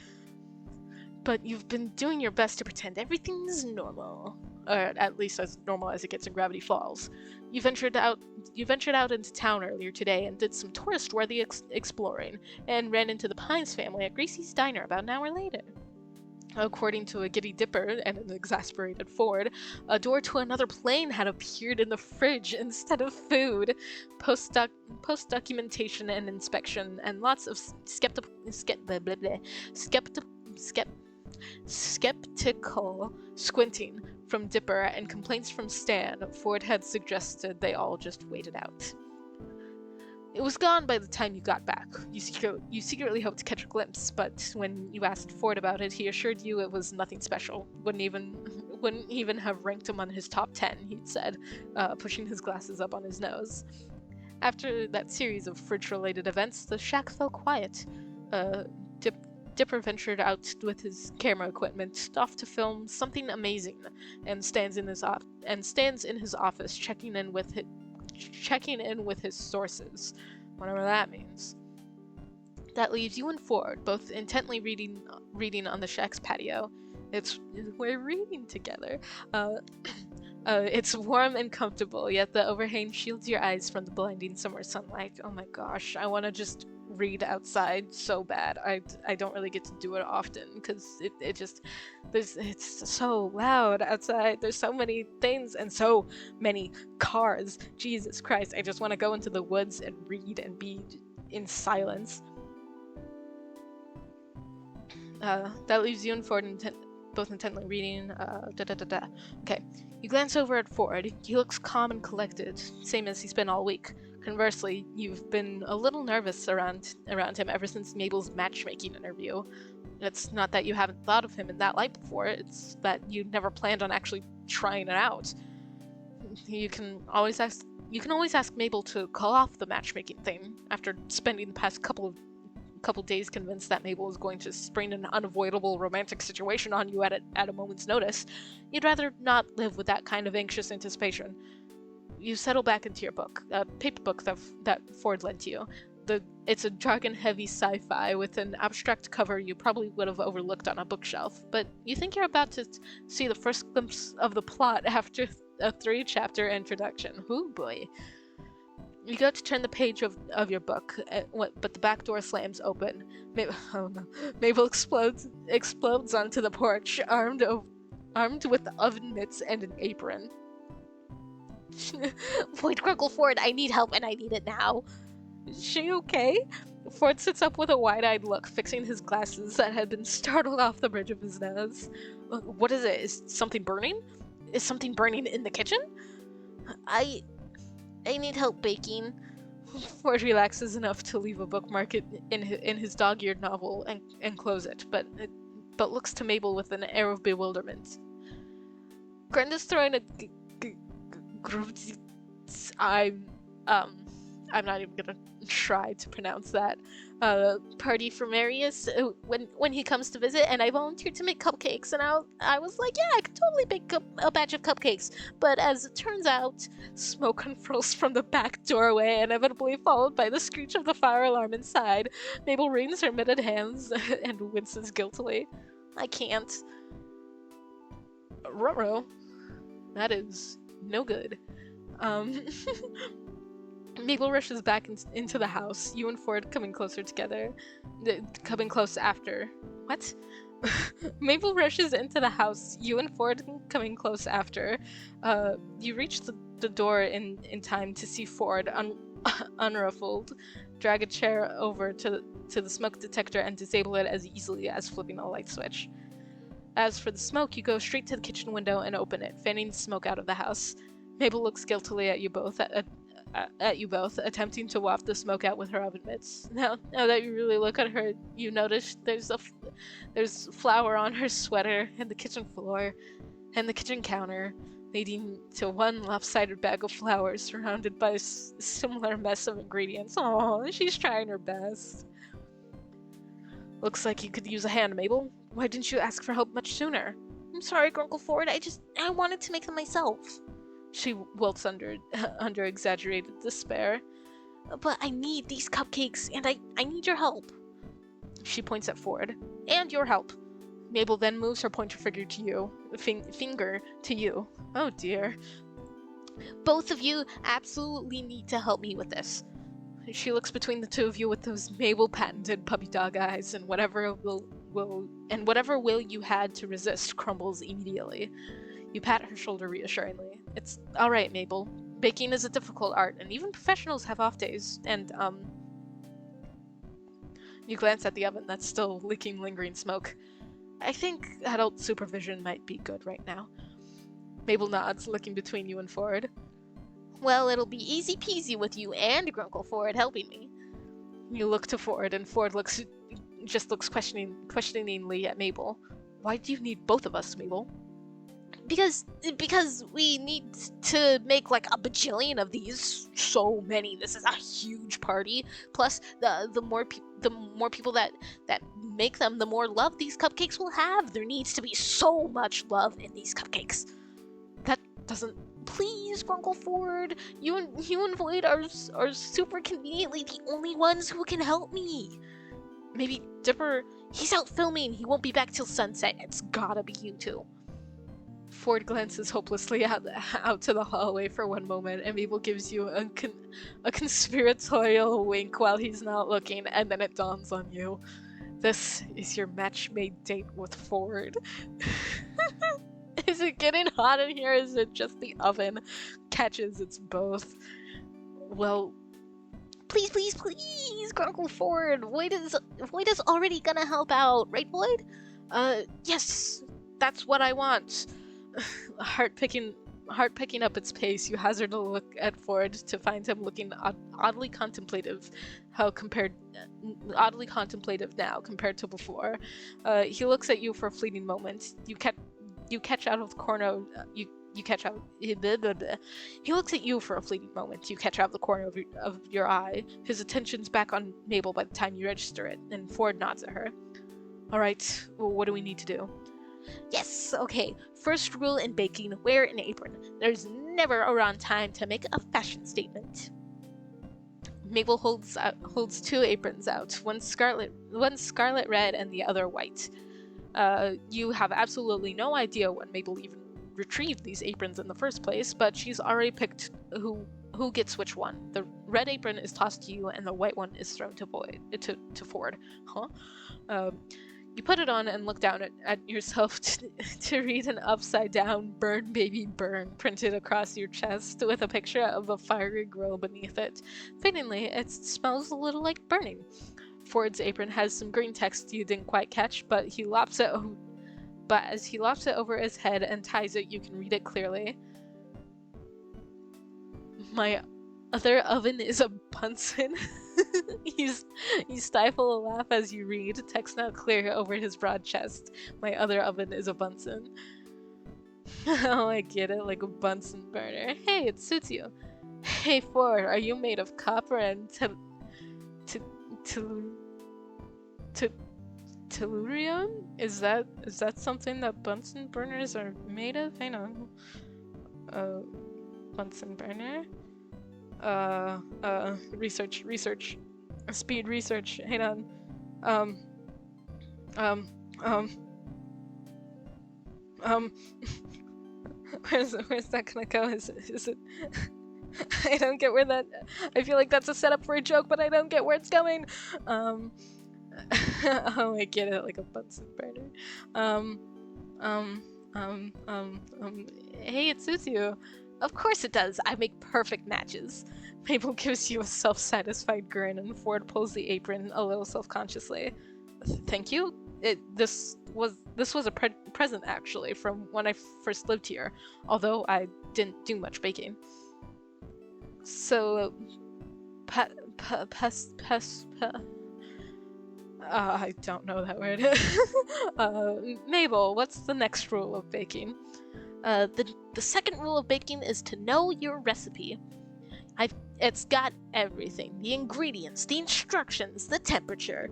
But you've been doing your best to pretend everything's normal. or at least as normal as it gets in Gravity Falls. You ventured out into town earlier today and did some tourist-worthy exploring, and ran into the Pines family at Gracie's Diner about an hour later. According to a giddy Dipper and an exasperated Ford, a door to another plane had appeared in the fridge instead of food. Post-documentation and inspection, and lots of skeptical squinting from Dipper and complaints from Stan, Ford had suggested they all just wait it out. It was gone by the time you got back. You secretly hoped to catch a glimpse, but when you asked Ford about it, he assured you it was nothing special. Wouldn't even have ranked him on his top 10, he'd said, pushing his glasses up on his nose. After that series of fridge-related events, the shack fell quiet. Dipper ventured out with his camera equipment, off to film something amazing, and stands in his office checking in with his sources, whatever that means. That leaves you and Ford, both intently reading on the shack's patio. We're reading together. It's warm and comfortable, yet the overhang shields your eyes from the blinding summer sunlight. Oh my gosh, I want to just read outside so bad. I don't really get to do it often because it's so loud outside. There's so many things and so many cars. Jesus Christ, I just want to go into the woods and read and be in silence. That leaves you and Ford both intently reading. Okay, you glance over at Ford. He looks calm and collected, same as he's been all week. Conversely, you've been a little nervous around him ever since Mabel's matchmaking interview. It's not that you haven't thought of him in that light before, it's that you never planned on actually trying it out. You can always ask Mabel to call off the matchmaking thing after spending the past couple days convinced that Mabel is going to spring an unavoidable romantic situation on you at a moment's notice. You'd rather not live with that kind of anxious anticipation. You settle back into your book, a paper book that Ford lent you. It's a jargon-heavy sci-fi with an abstract cover you probably would have overlooked on a bookshelf, but you think you're about to see the first glimpse of the plot after a 3-chapter introduction. Ooh boy. You go to turn the page of your book, but the back door slams open. Mabel explodes onto the porch, armed with oven mitts and an apron. Point Grunkle Ford, I need help and I need it now. Is she okay? Ford sits up with a wide-eyed look, fixing his glasses that had been startled off the bridge of his nose. What is it? Is something burning? Is something burning in the kitchen? I need help baking. Ford relaxes enough to leave a bookmark in his dog-eared novel and close it, but looks to Mabel with an air of bewilderment. Grenda's throwing a I'm not even gonna try to pronounce that. Party for Marius when he comes to visit, and I volunteered to make cupcakes, and I was like, yeah, I could totally bake a batch of cupcakes. But as it turns out, smoke unfurls from the back doorway, inevitably followed by the screech of the fire alarm inside. Mabel wrings her mitted hands and winces guiltily. I can't. Ruh-roh. That is no good. Mabel rushes back into the house, you and Ford coming closer together. Coming close after. What? Mabel rushes into the house, you and Ford coming close after. You reach the door in time to see Ford, unruffled, drag a chair over to the smoke detector and disable it as easily as flipping a light switch. As for the smoke, you go straight to the kitchen window and open it, fanning the smoke out of the house. Mabel looks guiltily at you both, attempting to waft the smoke out with her oven mitts. Now that you really look at her, you notice there's flour on her sweater and the kitchen floor and the kitchen counter, leading to one lopsided bag of flour surrounded by a similar mess of ingredients. Oh, she's trying her best. Looks like you could use a hand, Mabel. Why didn't you ask for help much sooner? I'm sorry, Grunkle Ford. I wanted to make them myself. She wilts under exaggerated despair. But I need these cupcakes, and I need your help. She points at Ford. And your help. Mabel then moves her pointer finger to you. Finger to you. Oh dear. Both of you absolutely need to help me with this. She looks between the two of you with those Mabel patented puppy dog eyes, and whatever will you had to resist crumbles immediately. You pat her shoulder reassuringly. It's all right, Mabel. Baking is a difficult art, and even professionals have off days. And you glance at the oven that's still leaking lingering smoke. I think adult supervision might be good right now. Mabel nods, looking between you and Ford. Well, it'll be easy peasy with you and Grunkle Ford helping me. You look to Ford, and Ford looks questioningly at Mabel. Why do you need both of us, Mabel? Because we need to make like a bajillion of these. So many. This is a huge party. Plus, the more people that make them, the more love these cupcakes will have. There needs to be so much love in these cupcakes. That doesn't. Please, Grunkle Ford, you and Void are super conveniently the only ones who can help me. Maybe Dipper. He's out filming. He won't be back till sunset. It's gotta be you two. Ford glances hopelessly out to the hallway for one moment, and Mabel gives you a conspiratorial wink while he's not looking, and then it dawns on you. This is your match-made date with Ford. Is it getting hot in here? Is it just the oven catches? It's both. Well, please, Grunkle Ford. Void is already gonna help out, right, Void? Yes, that's what I want. Heart picking up its pace, you hazard a look at Ford to find him looking oddly contemplative. Oddly contemplative now compared to before. He looks at you for a fleeting moment. You catch out of the corner. You catch out. He looks at you for a fleeting moment. You catch out of the corner of your eye. His attention's back on Mabel by the time you register it, and Ford nods at her. All right. Well, what do we need to do? Yes, okay. First rule in baking, wear an apron. There's never a wrong time to make a fashion statement. Mabel holds two aprons out, one scarlet red and the other white. You have absolutely no idea when Mabel even retrieved these aprons in the first place, but she's already picked who gets which one. The red apron is tossed to you, and the white one is thrown to Ford. Huh? You put it on and look down at yourself to read an upside-down "Burn, baby, burn" printed across your chest with a picture of a fiery grill beneath it. Fittingly, it smells a little like burning. Ford's apron has some green text you didn't quite catch, but as he lops it over his head and ties it, you can read it clearly. My other oven is a Bunsen. You stifle a laugh as you read, text now clear over his broad chest. My other oven is a Bunsen. Oh, I get it, like a Bunsen burner. Hey, it suits you. Hey, Ford, are you made of copper and tellurium? Is that something that Bunsen burners are made of? Hang on. Bunsen burner? Research. Speed research. Hang on. Where's that gonna go? Is it? I don't get where that. I feel like that's a setup for a joke, but I don't get where it's going. Oh, I get it, like a Bunsen burner. Hey, it suits you. Of course it does. I make perfect matches. Mabel gives you a self-satisfied grin, and Ford pulls the apron a little self-consciously. Thank you. This was a present actually from when I first lived here, although I didn't do much baking. So, I don't know that word. Mabel, what's the next rule of baking? The second rule of baking is to know your recipe. It's got everything. The ingredients, the instructions, the temperature.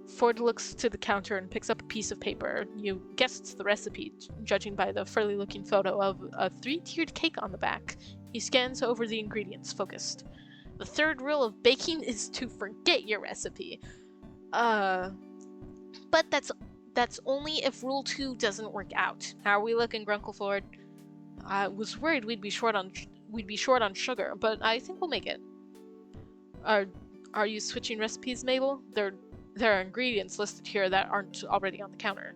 Ford looks to the counter and picks up a piece of paper. You guessed the recipe, judging by the frilly-looking photo of a 3-tiered cake on the back. He scans over the ingredients, focused. The third rule of baking is to forget your recipe. But That's only if Rule 2 doesn't work out. How are we looking, Grunkle Ford? I was worried we'd be short on sugar, but I think we'll make it. Are you switching recipes, Mabel? There are ingredients listed here that aren't already on the counter.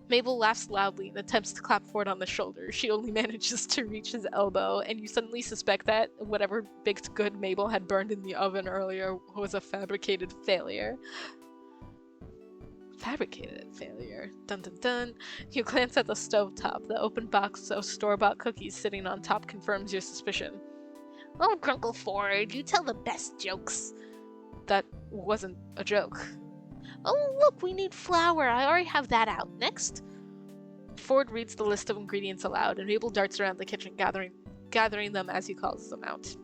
Mabel laughs loudly and attempts to clap Ford on the shoulder. She only manages to reach his elbow, and you suddenly suspect that whatever baked good Mabel had burned in the oven earlier was a fabricated failure. Fabricated failure. Dun dun dun. You glance at the stovetop. The open box of store-bought cookies sitting on top confirms your suspicion. Oh, Grunkle Ford, you tell the best jokes. That wasn't a joke. Oh, look, we need flour. I already have that out. Next. Ford reads the list of ingredients aloud, and Mabel darts around the kitchen, gathering them as he calls them out.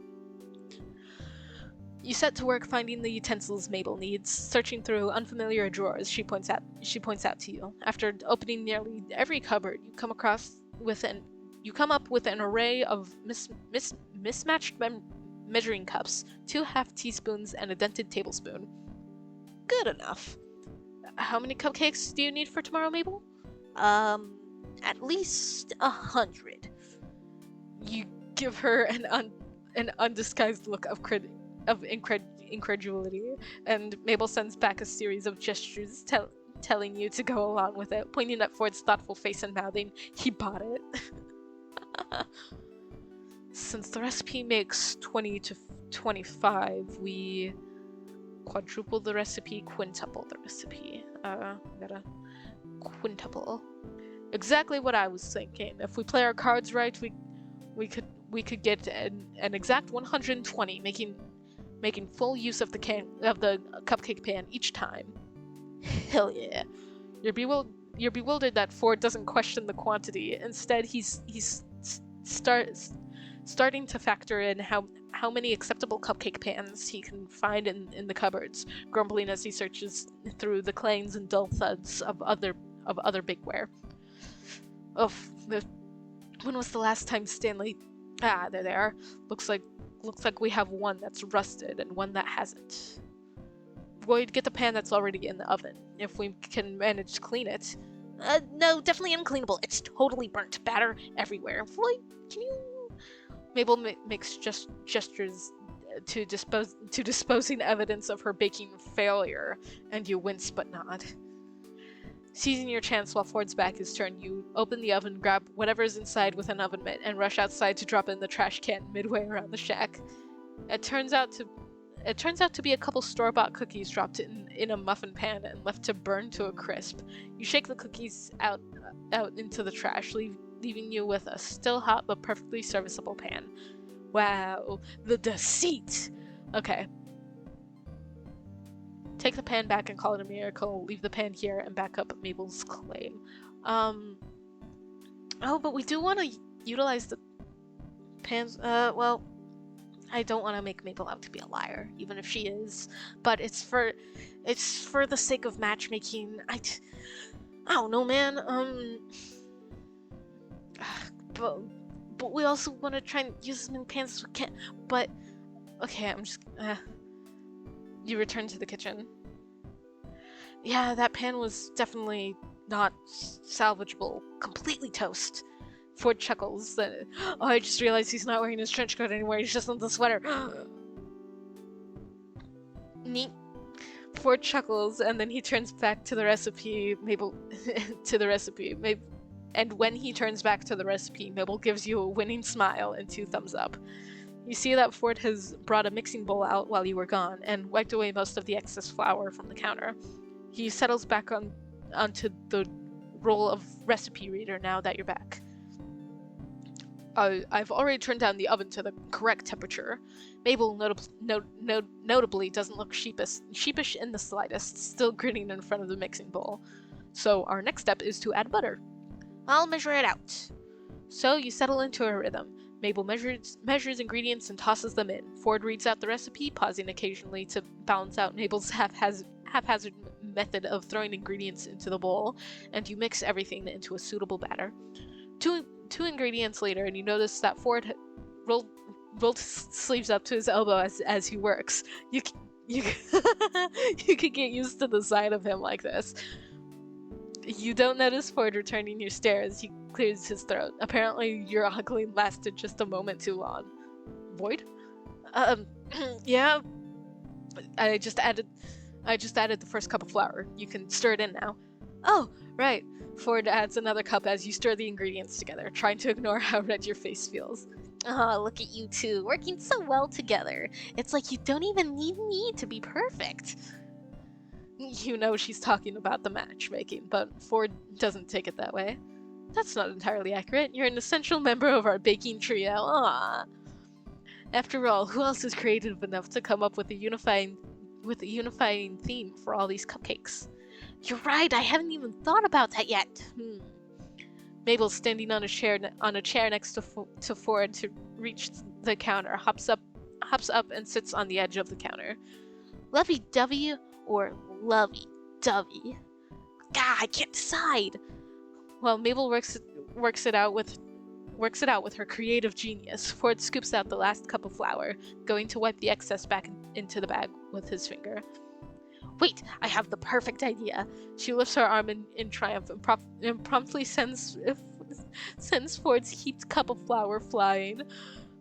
You set to work finding the utensils Mabel needs, searching through unfamiliar drawers. She points out to you. After opening nearly every cupboard, you come up with an array of mismatched measuring cups, 2 half teaspoons, and a dented tablespoon. Good enough. How many cupcakes do you need for tomorrow, Mabel? At least 100. You give her an undisguised look of incredulity, and Mabel sends back a series of gestures telling you to go along with it, pointing at Ford's thoughtful face and mouthing, "He bought it." Since the recipe makes 20 to 25, we quadruple the recipe, quintuple the recipe. Gotta quintuple. Exactly what I was thinking. If we play our cards right, we could get an exact 120, making full use of the cupcake pan each time. Hell yeah. You're bewildered that Ford doesn't question the quantity. Instead, he's starting to factor in how many acceptable cupcake pans he can find in the cupboards, grumbling as he searches through the clangs and dull thuds of other bigware. When was the last time Stanley? Ah, there they are. Looks like we have one that's rusted and one that hasn't. We'd get the pan that's already in the oven, if we can manage to clean it. No, definitely uncleanable. It's totally burnt. Batter everywhere. Floyd, can you... Mabel makes gestures to disposing evidence of her baking failure, and you wince but nod. Seizing your chance while Ford's back is turned, you open the oven, grab whatever's inside with an oven mitt, and rush outside to drop it in the trash can midway around the shack. It turns out to be a couple store-bought cookies dropped in a muffin pan and left to burn to a crisp. You shake the cookies out into the trash, leaving you with a still hot but perfectly serviceable pan. Wow, the deceit! Okay. Take the pan back and call it a miracle. Leave the pan here and back up Mabel's claim. Oh, but we do want to utilize the pans. Well, I don't want to make Mabel out to be a liar, even if she is. But it's for the sake of matchmaking. I don't know, man. But we also want to try and use as many pans as we can. But okay, I'm just. You return to the kitchen. Yeah, that pan was definitely not salvageable. Completely toast. Ford chuckles. Oh, I just realized he's not wearing his trench coat anymore. He's just in the sweater. Neat. Ford chuckles, and then he turns back to the recipe. Mabel, and when he turns back to the recipe, Mabel gives you a winning smile and 2 thumbs up. You see that Ford has brought a mixing bowl out while you were gone, and wiped away most of the excess flour from the counter. He settles back onto the role of recipe reader now that you're back. I've already turned down the oven to the correct temperature. Mabel notably doesn't look sheepish in the slightest, still grinning in front of the mixing bowl. So our next step is to add butter. I'll measure it out. So you settle into a rhythm. Mabel measures ingredients and tosses them in. Ford reads out the recipe, pausing occasionally to balance out Mabel's haphazard method of throwing ingredients into the bowl, and you mix everything into a suitable batter. Two ingredients later, and you notice that Ford rolled his sleeves up to his elbow as he works. You could get used to the sight of him like this. You don't notice Ford returning your stare as he clears his throat. Apparently, your ogling lasted just a moment too long. Void? Yeah. I just added the first cup of flour. You can stir it in now. Oh, right. Ford adds another cup as you stir the ingredients together, trying to ignore how red your face feels. Oh, look at you two, working so well together. It's like you don't even need me to be perfect. You know she's talking about the matchmaking, but Ford doesn't take it that way. That's not entirely accurate. You're an essential member of our baking trio. Aww. After all, who else is creative enough to come up with a unifying theme for all these cupcakes? You're right, I haven't even thought about that yet. Mabel, standing on a chair next to Ford to reach the counter, hops up and sits on the edge of the counter. Lovey-dovey or lovey-dovey? God, I can't decide. While Mabel works it out with her creative genius, Ford scoops out the last cup of flour, going to wipe the excess back into the bag with his finger. Wait, I have the perfect idea. She lifts her arm in triumph and promptly sends Ford's heaped cup of flour flying.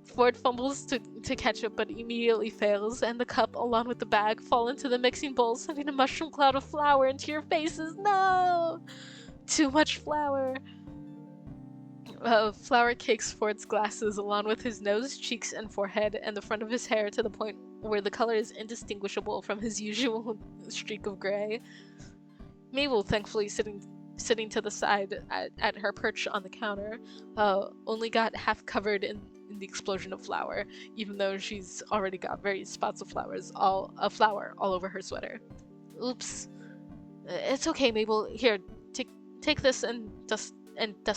Ford fumbles to catch it, but immediately fails, and the cup, along with the bag, fall into the mixing bowl, sending a mushroom cloud of flour into your faces. No! Too much flour. Flour cakes Ford's glasses along with his nose, cheeks, and forehead, and the front of his hair to the point where the color is indistinguishable from his usual streak of gray. Mabel, thankfully sitting to the side at her perch on the counter, only got half covered in the explosion of flour, even though she's already got various spots of flour all over her sweater. Oops. It's okay, Mabel. Here, take this and dust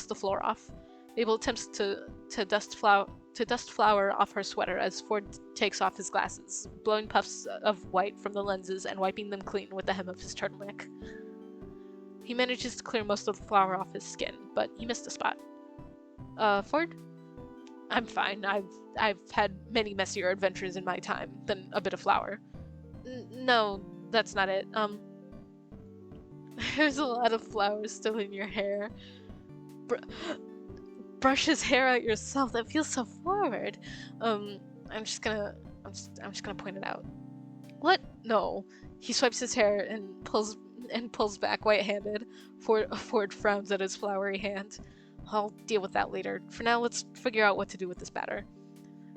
the floor off. Mabel attempts to dust flour off her sweater as Ford takes off his glasses, blowing puffs of white from the lenses and wiping them clean with the hem of his turtleneck. He manages to clear most of the flour off his skin, but he missed a spot. Ford? I'm fine. I've had many messier adventures in my time than a bit of flour. No, that's not it. There's a lot of flour still in your hair. Brush his hair out yourself. That feels so forward. I'm just gonna point it out. What? No. He swipes his hair and pulls back white-handed. Ford frowns at his floury hand. I'll deal with that later. For now, let's figure out what to do with this batter.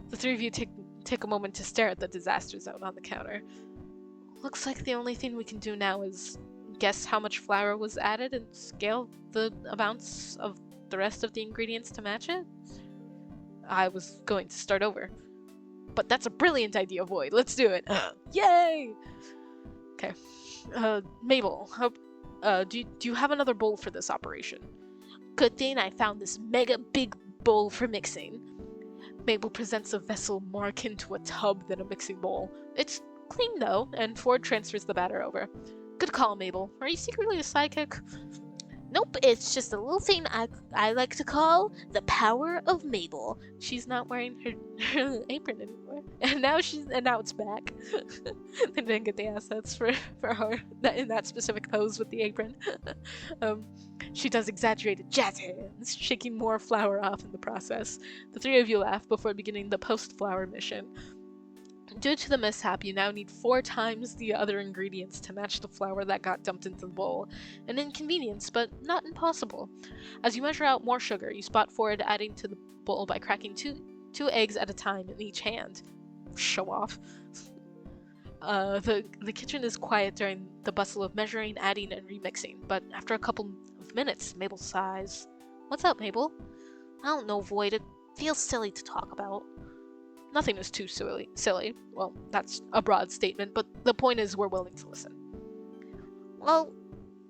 The three of you take a moment to stare at the disaster zone on the counter. Looks like the only thing we can do now is guess how much flour was added and scale the amounts of the rest of the ingredients to match it? I was going to start over. But that's a brilliant idea, Void. Let's do it. Yay! Okay. Mabel, do you have another bowl for this operation? Good thing I found this mega big bowl for mixing. Mabel presents a vessel more akin to a tub than a mixing bowl. It's clean though, and Ford transfers the batter over. Good call, Mabel. Are you secretly a sidekick? Nope, it's just a little thing I like to call the power of Mabel. She's not wearing her apron anymore, and now it's back. They didn't get the assets for her in that specific pose with the apron. She does exaggerated jazz hands, shaking more flour off in the process. The three of you laugh before beginning the post-flour mission. Due to the mishap, you now need 4 times the other ingredients to match the flour that got dumped into the bowl. An inconvenience, but not impossible. As you measure out more sugar, you spot Ford adding to the bowl by cracking two eggs at a time in each hand. Show off. The kitchen is quiet during the bustle of measuring, adding, and remixing, but after a couple of minutes, Mabel sighs. What's up, Mabel? I don't know, Void. It feels silly to talk about. Nothing is too silly. Well, that's a broad statement, but the point is we're willing to listen. Well,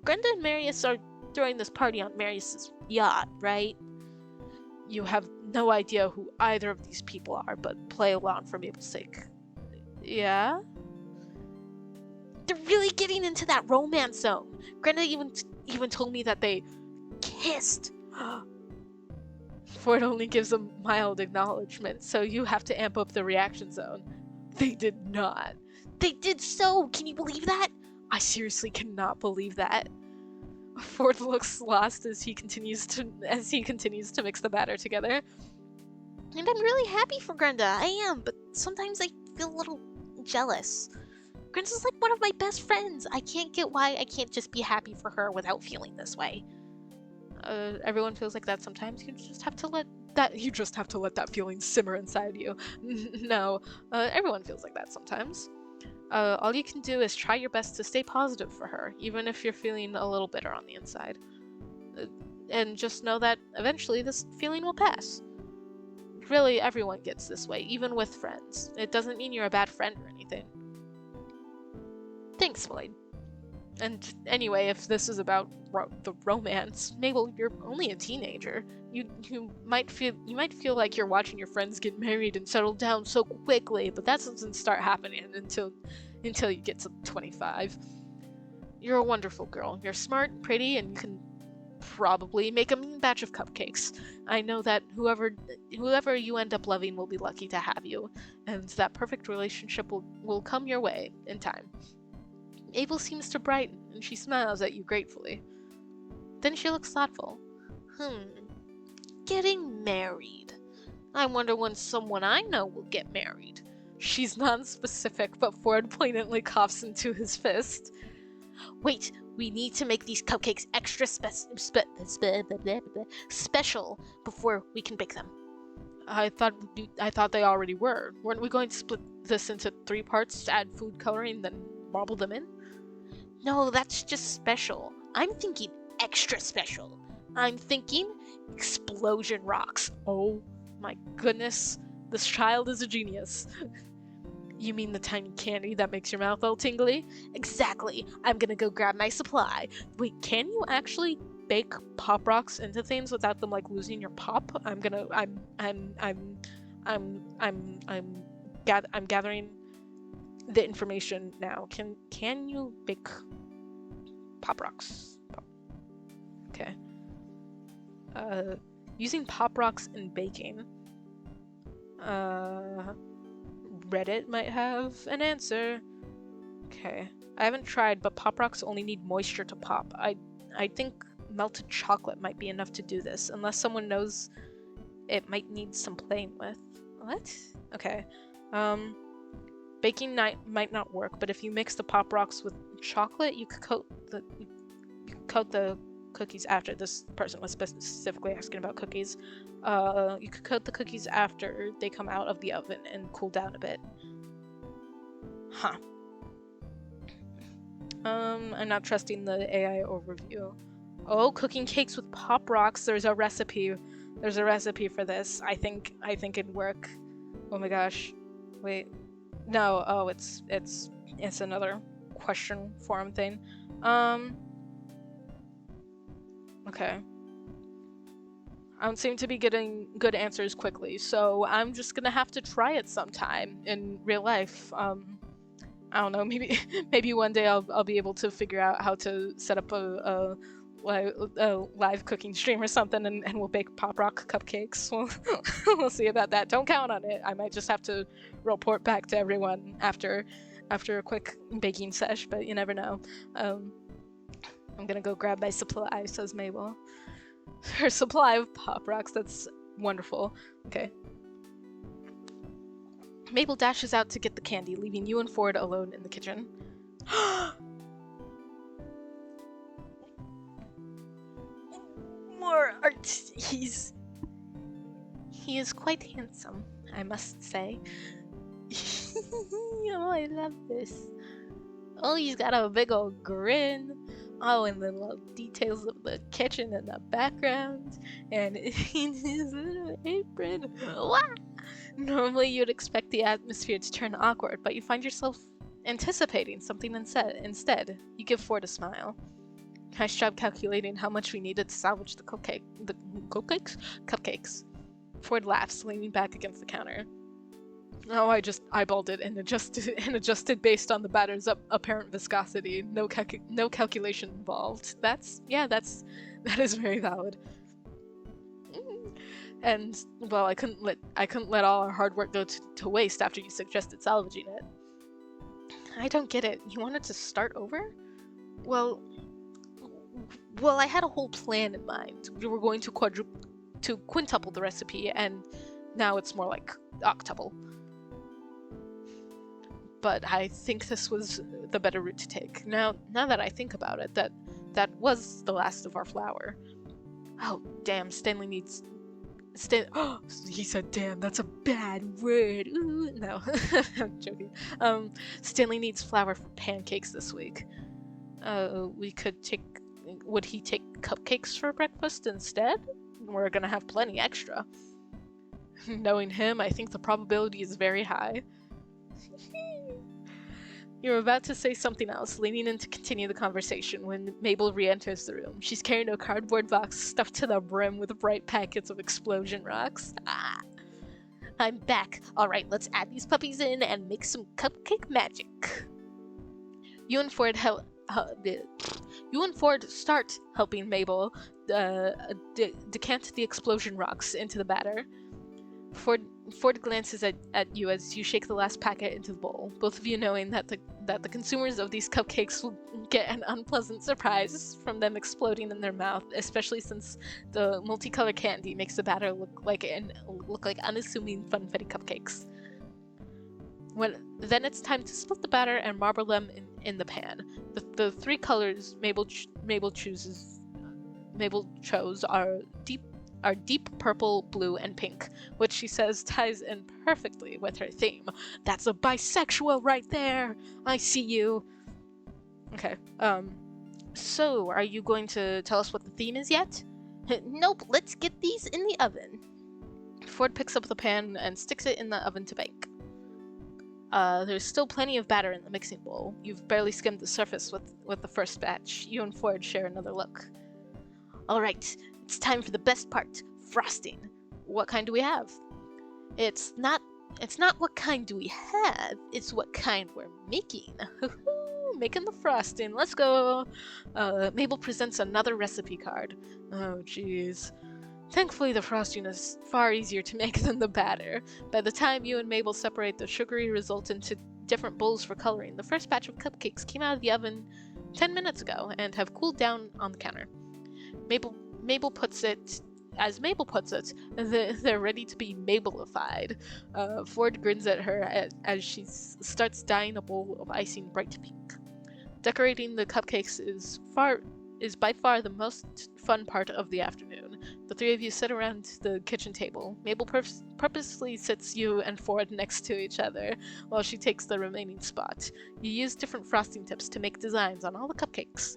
Brenda and Marius are throwing this party on Marius's yacht, right? You have no idea who either of these people are, but play along for Mabel's sake. Yeah? They're really getting into that romance zone. Brenda even told me that they kissed. Ford only gives a mild acknowledgement, so you have to amp up the reaction zone. They did not. They did so! Can you believe that? I seriously cannot believe that. Ford looks lost as he continues to mix the batter together. And I'm really happy for Grenda. I am, but sometimes I feel a little jealous. Grenda's like one of my best friends. I can't get why I can't just be happy for her without feeling this way. Everyone feels like that sometimes. You just have to let that feeling simmer inside you. No, everyone feels like that sometimes. All you can do is try your best to stay positive for her, even if you're feeling a little bitter on the inside. And just know that eventually this feeling will pass. Really, everyone gets this way, even with friends. It doesn't mean you're a bad friend or anything. Thanks, Floyd. And anyway, if this is about the romance, Mabel, you're only a teenager. You might feel like you're watching your friends get married and settle down so quickly, but that doesn't start happening until you get to 25. You're a wonderful girl. You're smart, pretty, and you can probably make a mean batch of cupcakes. I know that whoever you end up loving will be lucky to have you, and that perfect relationship will come your way in time. Mabel seems to brighten, and she smiles at you gratefully. Then she looks thoughtful. Getting married. I wonder when someone I know will get married. She's non-specific, but Ford poignantly coughs into his fist. Wait, we need to make these cupcakes extra special before we can bake them. I thought they already were. Weren't we going to split this into 3 parts, add food coloring, then marble them in? No, that's just special. I'm thinking extra special. I'm thinking explosion rocks. Oh my goodness, this child is a genius. You mean the tiny candy that makes your mouth all tingly? Exactly. I'm gonna go grab my supply. Wait, can you actually bake pop rocks into things without them like losing your pop? I'm gathering the information now. Can you bake pop rocks? Okay. Using pop rocks in baking. Reddit might have an answer. Okay. I haven't tried, but pop rocks only need moisture to pop. I think melted chocolate might be enough to do this, unless someone knows it might need some playing with. What? Okay. Baking might not work, but if you mix the pop rocks with chocolate, you could coat the cookies after. This person was specifically asking about cookies. You could coat the cookies after they come out of the oven and cool down a bit. Huh. I'm not trusting the AI overview. Oh, cooking cakes with pop rocks. There's a recipe. There's a recipe for this. I think it'd work. Oh my gosh. Wait. No. Oh, it's another question forum thing. Okay. I don't seem to be getting good answers quickly, so I'm just gonna have to try it sometime in real life. I don't know, maybe one day I'll be able to figure out how to set up a live cooking stream or something, and we'll bake pop rock cupcakes. We'll see about that. Don't count on it. I might just have to report back to everyone after a quick baking sesh, but you never know. I'm gonna go grab my supply, says Mabel. Her supply of pop rocks, that's wonderful. Okay. Mabel dashes out to get the candy, leaving you and Ford alone in the kitchen. More art. He is quite handsome, I must say. Oh, I love this. Oh, he's got a big old grin. Oh, and the little details of the kitchen in the background, and in his little apron. What? Normally, you'd expect the atmosphere to turn awkward, but you find yourself anticipating something instead. You give Ford a smile. Nice job calculating how much we needed to salvage the cupcakes. Ford laughs, leaning back against the counter. Oh, I just eyeballed it and adjusted based on the batter's apparent viscosity. No calculation involved. That is very valid. And well, I couldn't let all our hard work go to waste after you suggested salvaging it. I don't get it. You wanted to start over? Well, Well, I had a whole plan in mind. We were going to quintuple the recipe, and now it's more like octuple. But I think this was the better route to take. Now that I think about it, that was the last of our flour. Oh, damn, Stanley needs... Oh, he said, damn, that's a bad word. Ooh, no, I'm joking. Stanley needs flour for pancakes this week. Would he take cupcakes for breakfast instead? We're gonna have plenty extra. Knowing him, I think the probability is very high. You're about to say something else, leaning in to continue the conversation when Mabel re-enters the room. She's carrying a cardboard box stuffed to the brim with bright packets of explosion rocks. Ah! I'm back. Alright, let's add these puppies in and make some cupcake magic. You and Ford start helping Mabel decant the explosion rocks into the batter. Ford glances at you as you shake the last packet into the bowl, both of you knowing that the consumers of these cupcakes will get an unpleasant surprise from them exploding in their mouth, especially since the multicolored candy makes the batter look like unassuming funfetti cupcakes. Then it's time to split the batter and marble them in the pan. The three colors Mabel chose are deep purple, blue, and pink, which she says ties in perfectly with her theme. That's a bisexual right there! I see you! Okay, so are you going to tell us what the theme is yet? Nope, let's get these in the oven. Ford picks up the pan and sticks it in the oven to bake. There's still plenty of batter in the mixing bowl. You've barely skimmed the surface with the first batch. You and Ford share another look. Alright, it's time for the best part, frosting. What kind do we have? It's not what kind do we have, it's what kind we're making. Making the frosting, let's go! Mabel presents another recipe card. Oh, jeez. Thankfully, the frosting is far easier to make than the batter. By the time you and Mabel separate the sugary result into different bowls for coloring, the first batch of cupcakes came out of the oven 10 minutes ago and have cooled down on the counter. Mabel puts it, they're ready to be Mabelified. Ford grins at her as she starts dyeing a bowl of icing bright pink. Decorating the cupcakes is by far the most fun part of the afternoon. The three of you sit around the kitchen table. Mabel purposely sits you and Ford next to each other while she takes the remaining spot. You use different frosting tips to make designs on all the cupcakes.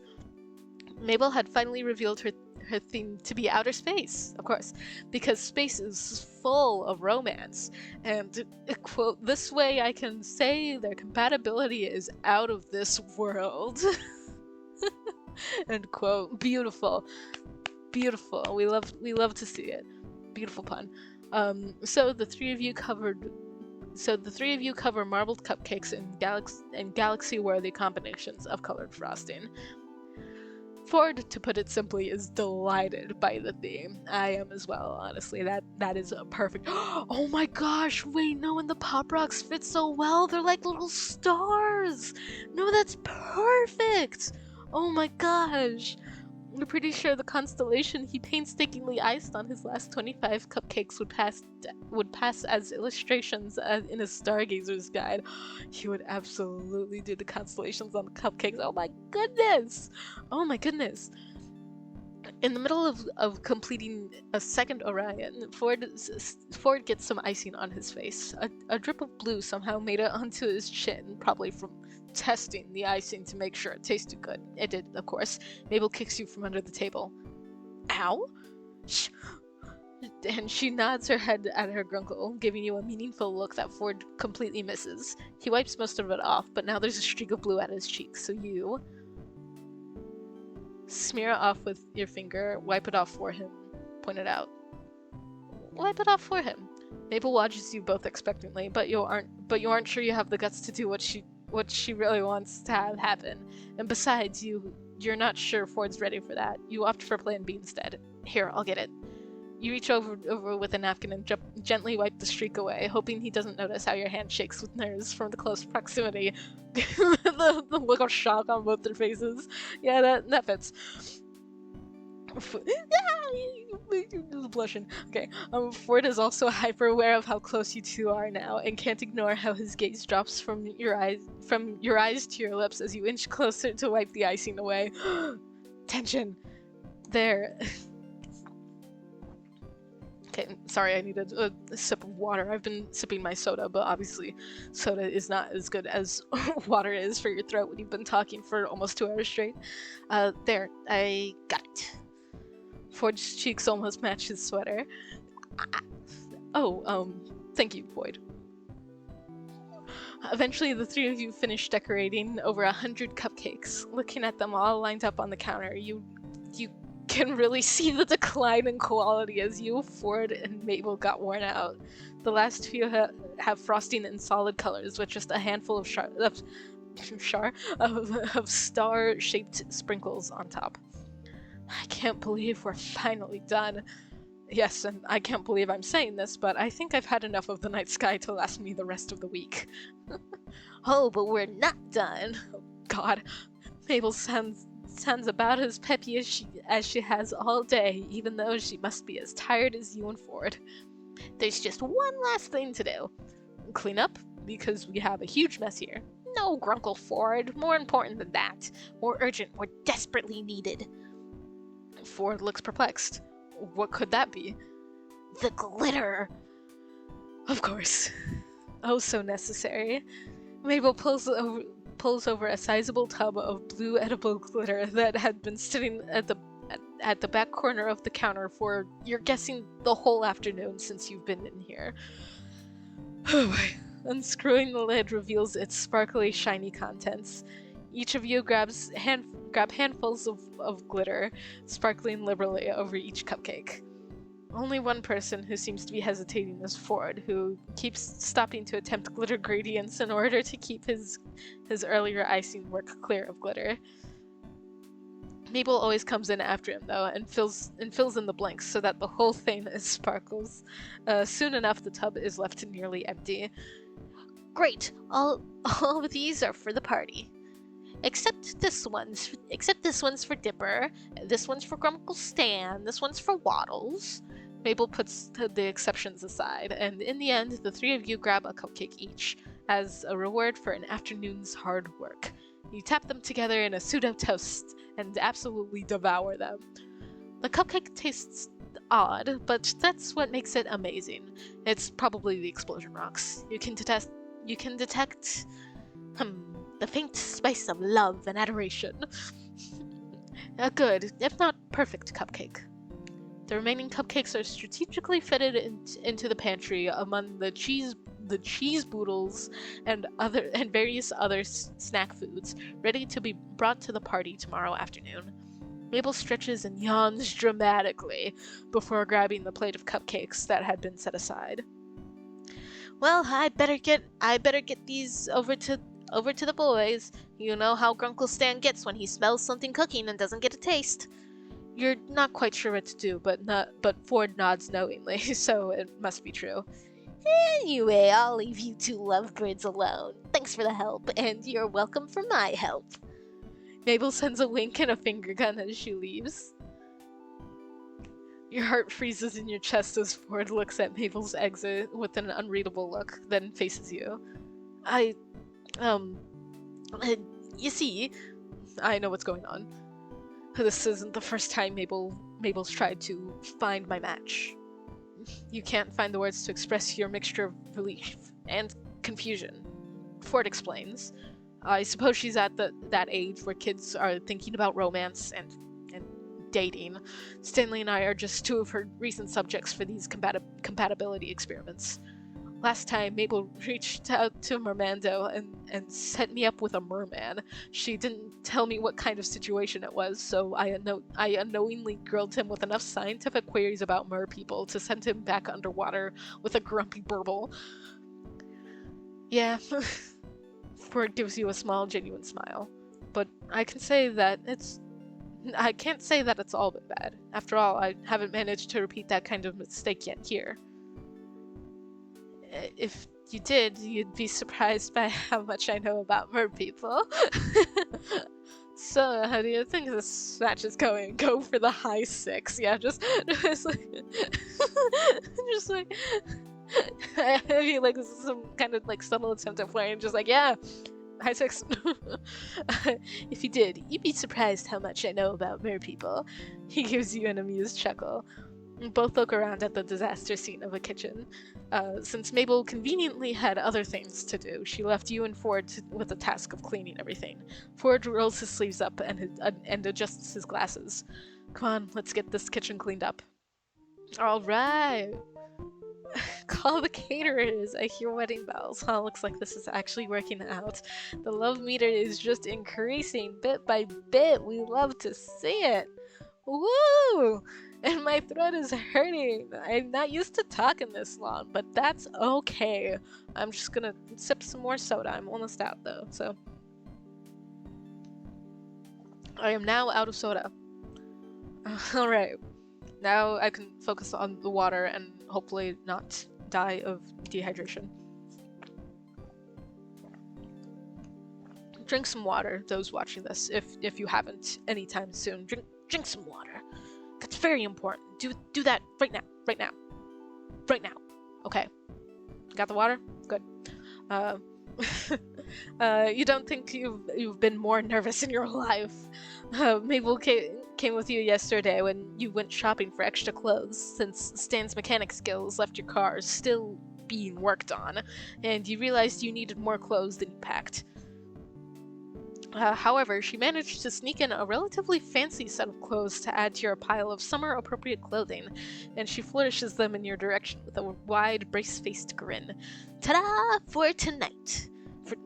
Mabel had finally revealed her theme to be outer space, of course, because space is full of romance. And, quote, this way I can say their compatibility is out of this world. End quote. Beautiful. Beautiful. We love to see it. Beautiful pun. So the three of you cover marbled cupcakes in galaxy-worthy combinations of colored frosting. Ford, to put it simply, is delighted by the theme. I am as well, honestly. That is a perfect. Oh my gosh! Wait, no, and the Pop Rocks fit so well. They're like little stars. No, that's perfect. Oh my gosh! I'm pretty sure the constellation he painstakingly iced on his last 25 cupcakes would pass as illustrations in a Stargazer's guide. He would absolutely do the constellations on the cupcakes. Oh my goodness! Oh my goodness! In the middle of completing a second Orion, Ford gets some icing on his face. A drip of blue somehow made it onto his chin, probably from testing the icing to make sure it tasted good. It did, of course. Mabel kicks you from under the table. Ow! Shh. And she nods her head at her grunkle, giving you a meaningful look that Ford completely misses. He wipes most of it off, but now there's a streak of blue at his cheek, so you smear it off with your finger, wipe it off for him, point it out. Wipe it off for him. Mabel watches you both expectantly, but you aren't sure you have the guts to do what she really wants to have happen. And besides, you're not sure Ford's ready for that. You opt for plan B instead. Here, I'll get it. You reach over with a napkin and gently wipe the streak away, hoping he doesn't notice how your hand shakes with nerves from the close proximity. the look of shock on both their faces. Yeah, that fits. Blushing. Okay. Ford is also hyper aware of how close you two are now, and can't ignore how his gaze drops from your eyes to your lips as you inch closer to wipe the icing away. Tension. There. Okay, sorry, I needed a sip of water. I've been sipping my soda, but obviously soda is not as good as water is for your throat when you've been talking for almost 2 hours straight. There, I got it. Ford's cheeks almost match his sweater. Thank you, Boyd. Eventually, the three of you finish decorating over 100 cupcakes. Looking at them all lined up on the counter, you can really see the decline in quality as you, Ford, and Mabel got worn out. The last few have frosting in solid colors with just a handful of star-shaped sprinkles on top. I can't believe we're finally done. Yes, and I can't believe I'm saying this, but I think I've had enough of the night sky to last me the rest of the week. Oh, but we're not done. Oh, God. Mabel sounds about as peppy as she has all day, even though she must be as tired as you and Ford. There's just one last thing to do. Clean up, because we have a huge mess here. No, Grunkle Ford. More important than that. More urgent. More desperately needed. Ford looks perplexed. What could that be? The glitter. Of course. Oh, so necessary. Mabel pulls over a sizable tub of blue edible glitter that had been sitting at the back corner of the counter for, you're guessing, the whole afternoon since you've been in here. Oh boy. Unscrewing the lid reveals its sparkly, shiny contents. Each of you grab handfuls of glitter, sparkling liberally over each cupcake. Only one person who seems to be hesitating is Ford, who keeps stopping to attempt glitter gradients in order to keep his earlier icing work clear of glitter. Mabel always comes in after him, though, and fills in the blanks so that the whole thing is sparkles. Soon enough, the tub is left nearly empty. Great! All of these are for the party. Except this one's for Dipper, this one's for Grunkle Stan, this one's for Waddles. Mabel puts the exceptions aside, and in the end, the three of you grab a cupcake each, as a reward for an afternoon's hard work. You tap them together in a pseudo-toast, and absolutely devour them. The cupcake tastes odd, but that's what makes it amazing. It's probably the explosion rocks. You can detect the faint spice of love and adoration. A good, if not perfect, cupcake. The remaining cupcakes are strategically fitted into the pantry among the cheese boodles and various other snack foods, ready to be brought to the party tomorrow afternoon. Mabel stretches and yawns dramatically before grabbing the plate of cupcakes that had been set aside. Well, I better get these over to the boys. You know how Grunkle Stan gets when he smells something cooking and doesn't get a taste. You're not quite sure what to do, but Ford nods knowingly, so it must be true. Anyway, I'll leave you two lovebirds alone. Thanks for the help, and you're welcome for my help. Mabel sends a wink and a finger gun as she leaves. Your heart freezes in your chest as Ford looks at Mabel's exit with an unreadable look, then faces you. You see, I know what's going on. This isn't the first time Mabel's tried to find my match. You can't find the words to express your mixture of relief and confusion. Ford explains. I suppose she's at that age where kids are thinking about romance and dating. Stanley and I are just two of her recent subjects for these compatibility experiments. Last time, Mabel reached out to Mermando and set me up with a merman. She didn't tell me what kind of situation it was, so I unknowingly grilled him with enough scientific queries about mer people to send him back underwater with a grumpy burble. Yeah, Ford gives you a small, genuine smile. But I can't say that it's all been bad. After all, I haven't managed to repeat that kind of mistake yet here. If you did, you'd be surprised by how much I know about mer people. So, how do you think this match is going? Go for the high 6. Yeah, just like, just like, I feel like this is some kind of like subtle attempt at flirting. Just like, yeah, high 6. If you did, you'd be surprised how much I know about mer people. He gives you an amused chuckle. Both look around at the disaster scene of a kitchen. Since Mabel conveniently had other things to do, she left you and Ford with the task of cleaning everything. Ford rolls his sleeves up and adjusts his glasses. Come on, let's get this kitchen cleaned up. All right. Call the caterers. I hear wedding bells. Huh, looks like this is actually working out. The love meter is just increasing bit by bit. We love to see it. Woo! And my throat is hurting. I'm not used to talking this long, but that's okay. I'm just gonna sip some more soda. I'm almost out though, so. I am now out of soda. Alright. Now I can focus on the water and hopefully not die of dehydration. Drink some water, those watching this, if you haven't anytime soon. Drink some water. That's very important. Do that right now. Right now. Right now. Okay. Got the water? Good. You don't think you've been more nervous in your life. Mabel came with you yesterday when you went shopping for extra clothes, since Stan's mechanic skills left your car still being worked on, and you realized you needed more clothes than you packed. However, she managed to sneak in a relatively fancy set of clothes to add to your pile of summer-appropriate clothing, and she flourishes them in your direction with a wide, brace-faced grin. Ta-da! For tonight!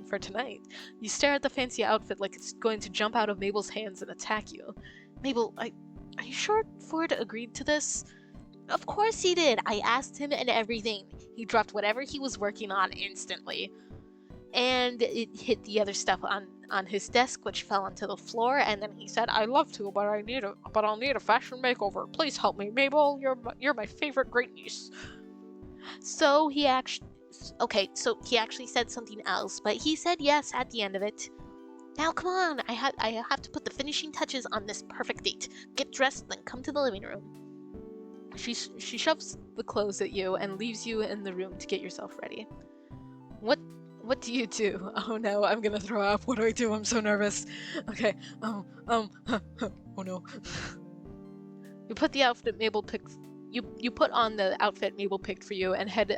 For tonight. You stare at the fancy outfit like it's going to jump out of Mabel's hands and attack you. Mabel, are you sure Ford agreed to this? Of course he did. I asked him and everything. He dropped whatever he was working on instantly. And it hit the other stuff on his desk, which fell onto the floor, and then he said, "I'd love to, but I'll need a fashion makeover. Please help me, Mabel. You're my favorite great niece." So he actually said something else, but he said yes at the end of it. Now come on, I have to put the finishing touches on this perfect date. Get dressed, then come to the living room. She shoves the clothes at you and leaves you in the room to get yourself ready. What do you do? Oh no, I'm gonna throw up. What do I do? I'm so nervous. Okay. Oh no. You put the outfit Mabel picked. You put on the outfit Mabel picked for you and head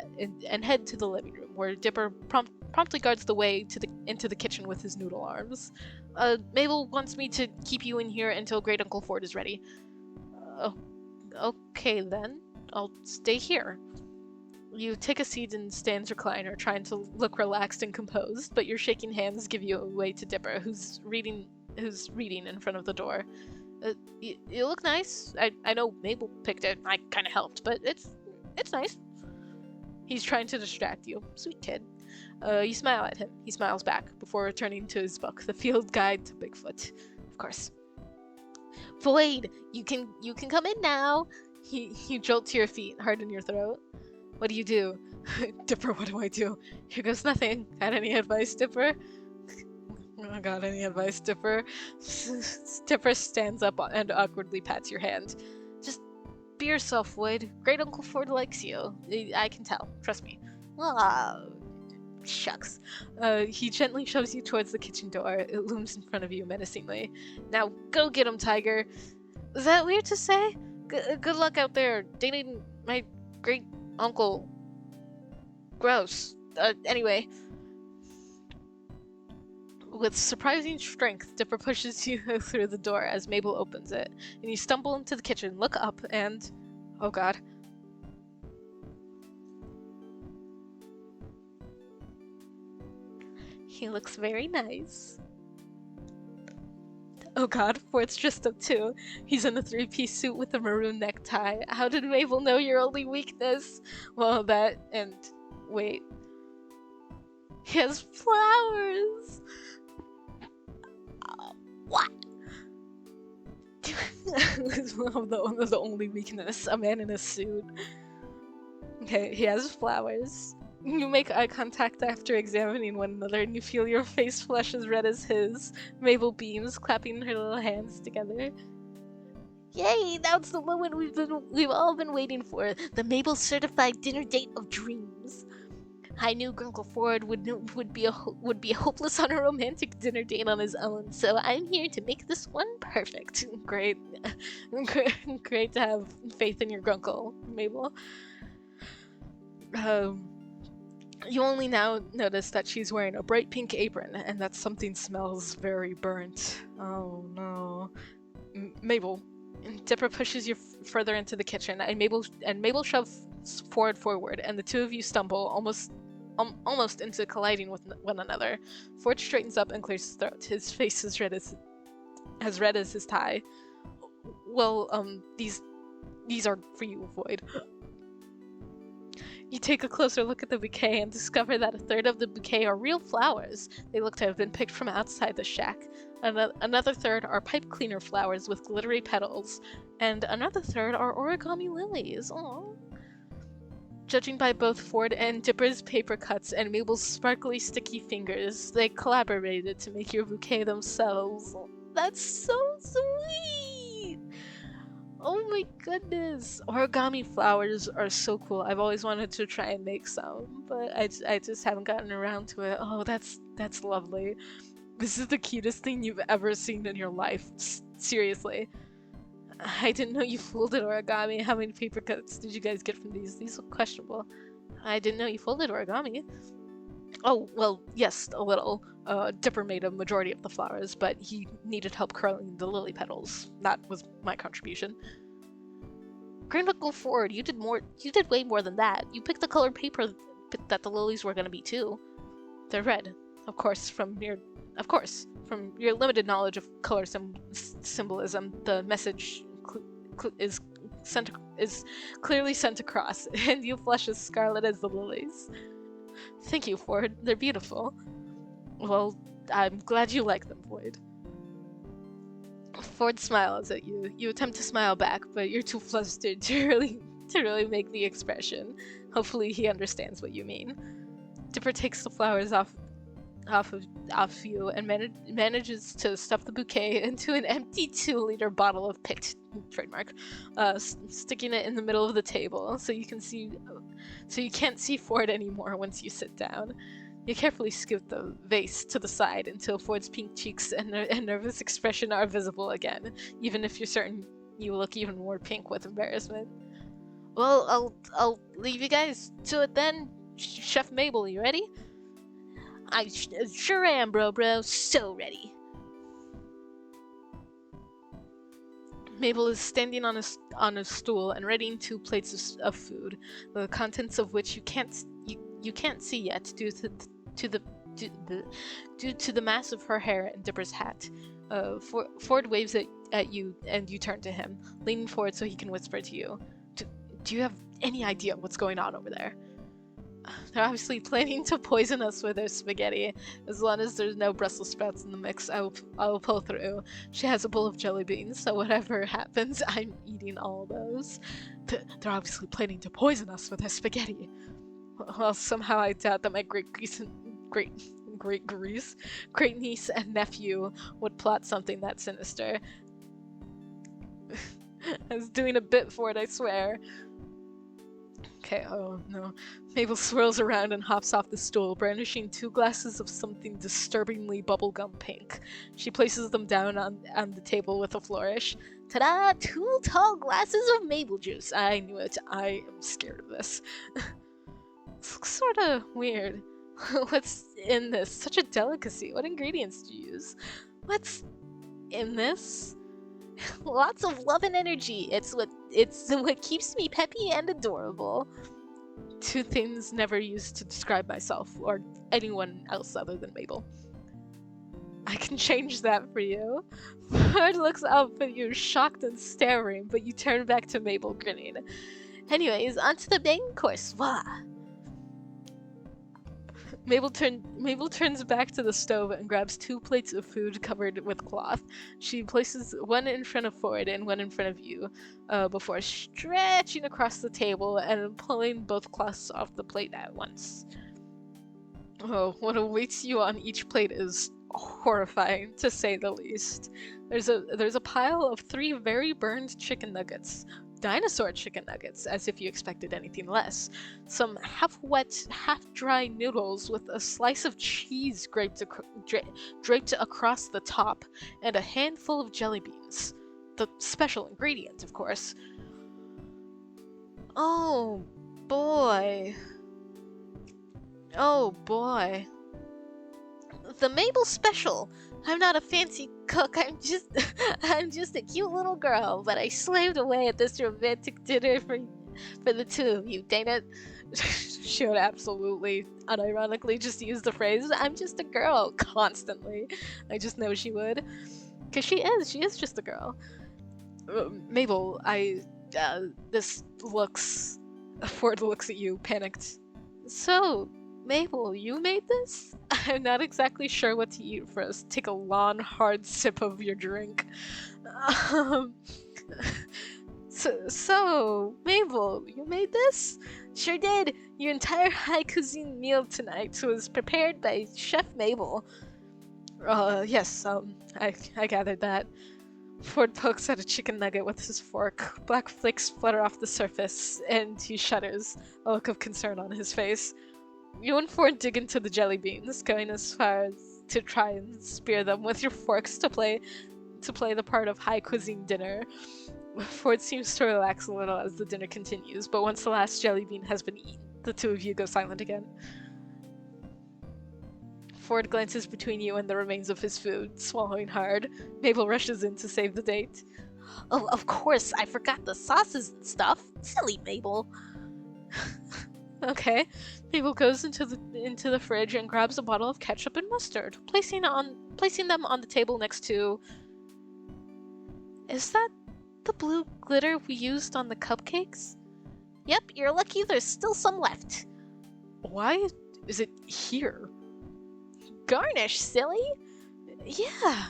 to the living room, where Dipper promptly guards the way into the kitchen with his noodle arms. Mabel wants me to keep you in here until Great Uncle Ford is ready. Okay then, I'll stay here. You take a seat in Stan's recliner, trying to look relaxed and composed, but your shaking hands give you away to Dipper, who's reading in front of the door. You look nice. I know Mabel picked it. I kind of helped, but it's nice. He's trying to distract you. Sweet kid. You smile at him. He smiles back before returning to his book, The Field Guide to Bigfoot. Of course. Void, you can come in now. You jolt to your feet, hard in your throat. What do you do? Dipper, what do I do? Here goes nothing. Got any advice, Dipper? Got any advice, Dipper? Dipper stands up and awkwardly pats your hand. Just be yourself, Wood. Great Uncle Ford likes you. I can tell. Trust me. Oh, shucks. He gently shoves you towards the kitchen door. It looms in front of you menacingly. Now go get him, Tiger. Is that weird to say? Good luck out there dating my great uncle. Gross. Anyway. With surprising strength, Dipper pushes you through the door as Mabel opens it, and you stumble into the kitchen, look up, and... oh god. He looks very nice. Oh god, Ford's dressed up too. He's in a three-piece suit with a maroon necktie. How did Mabel know your only weakness? Well, that and... wait. He has flowers! What? the only weakness. A man in a suit. Okay, he has flowers. You make eye contact after examining one another, and you feel your face flush as red as his. Mabel beams, clapping her little hands together. Yay! Now it's the moment we've all been waiting for. The Mabel certified dinner date of dreams. I knew Grunkle Ford would be hopeless on a romantic dinner date on his own, so I'm here to make this one perfect. Great. Great to have faith in your Grunkle, Mabel. You only now notice that she's wearing a bright pink apron and that something smells very burnt. Oh no. Mabel. Dipper pushes you further into the kitchen, and Mabel shoves Ford forward, and the two of you stumble, almost into colliding with one another. Ford straightens up and clears his throat. His face is as red as his tie. Well, these are for you, Void. You take a closer look at the bouquet and discover that a third of the bouquet are real flowers. They look to have been picked from outside the shack. Another third are pipe cleaner flowers with glittery petals, and another third are origami lilies. Aww. Judging by both Ford and Dipper's paper cuts and Mabel's sparkly, sticky fingers, they collaborated to make your bouquet themselves. That's so sweet! Oh my goodness! Origami flowers are so cool. I've always wanted to try and make some, but I just haven't gotten around to it. Oh, that's lovely. This is the cutest thing you've ever seen in your life. Seriously. I didn't know you folded origami. How many paper cuts did you guys get from these? These look questionable. I didn't know you folded origami. Oh, well, yes, a little. Dipper made a majority of the flowers, but he needed help curling the lily petals. That was my contribution. Grunkle Ford, you did way more than that. You picked the colored paper that the lilies were going to be too. They're red, of course, from your limited knowledge of color symbolism. The message is clearly sent across, and you flush as scarlet as the lilies. Thank you, Ford. They're beautiful. Well, I'm glad you like them, Void. Ford smiles at you. You attempt to smile back, but you're too flustered to really make the expression. Hopefully he understands what you mean. Dipper takes the flowers off you and manages to stuff the bouquet into an empty 2-liter bottle of picked trademark, sticking it in the middle of the table so you can't see Ford anymore once you sit down. You carefully scoot the vase to the side until Ford's pink cheeks and nervous expression are visible again, even if you're certain you look even more pink with embarrassment. Well, I'll leave you guys to it then. Chef Mabel, you ready? I sure am, bro. So ready. Mabel is standing on a stool and readying 2 plates of food, the contents of which you can't see yet due to the mass of her hair and Dipper's hat. Ford waves at you, and you turn to him, leaning forward so he can whisper to you. Do you have any idea what's going on over there? They're obviously planning to poison us with their spaghetti. As long as there's no Brussels sprouts in the mix, I will pull through. She has a bowl of jelly beans, so whatever happens, I'm eating all those. They're obviously planning to poison us with their spaghetti. Well, somehow I doubt that my great niece and nephew would plot something that sinister. I was doing a bit for it, I swear. Okay, oh no. Mabel swirls around and hops off the stool, brandishing 2 glasses of something disturbingly bubblegum pink. She places them down on the table with a flourish. Ta-da! 2 tall glasses of Mabel juice. I knew it. I am scared of this. This looks sorta weird. What's in this? Such a delicacy. What ingredients do you use? What's in this? Lots of love and energy. It's what keeps me peppy and adorable. 2 things never used to describe myself or anyone else other than Mabel. I can change that for you. Ford looks up at you, shocked and staring, but you turn back to Mabel, grinning. Anyways, on to the main course. Voila! Mabel turns back to the stove and grabs 2 plates of food covered with cloth. She places one in front of Ford and one in front of you, before stretching across the table and pulling both cloths off the plate at once. Oh, what awaits you on each plate is horrifying, to say the least. There's a pile of 3 very burned chicken nuggets. Dinosaur chicken nuggets, as if you expected anything less. Some half-wet, half-dry noodles with a slice of cheese draped across the top, and a handful of jelly beans. The special ingredient, of course. Oh, boy. Oh, boy. The Mabel special. I'm not a fancy cook. I'm just a cute little girl, but I slaved away at this romantic dinner for the 2 of you. Dana she would absolutely, unironically, just use the phrase, "I'm just a girl," constantly. I just know she would, because she is just a girl. Mabel, Ford looks at you, panicked. So, Mabel, you made this? I'm not exactly sure what to eat first. Take a long, hard sip of your drink. So, Mabel, you made this? Sure did. Your entire high cuisine meal tonight was prepared by Chef Mabel. Yes, I gathered that. Ford pokes at a chicken nugget with his fork. Black flakes flutter off the surface, and he shudders, a look of concern on his face. You and Ford dig into the jelly beans, going as far as to try and spear them with your forks to play the part of high cuisine dinner. Ford seems to relax a little as the dinner continues, but once the last jelly bean has been eaten, the 2 of you go silent again. Ford glances between you and the remains of his food, swallowing hard. Mabel rushes in to save the date. Oh, of course, I forgot the sauces and stuff. Silly Mabel. Okay. Mabel goes into the fridge and grabs a bottle of ketchup and mustard, placing them on the table next to... Is that the blue glitter we used on the cupcakes? Yep, you're lucky there's still some left. Why is it here? Garnish, silly. Yeah.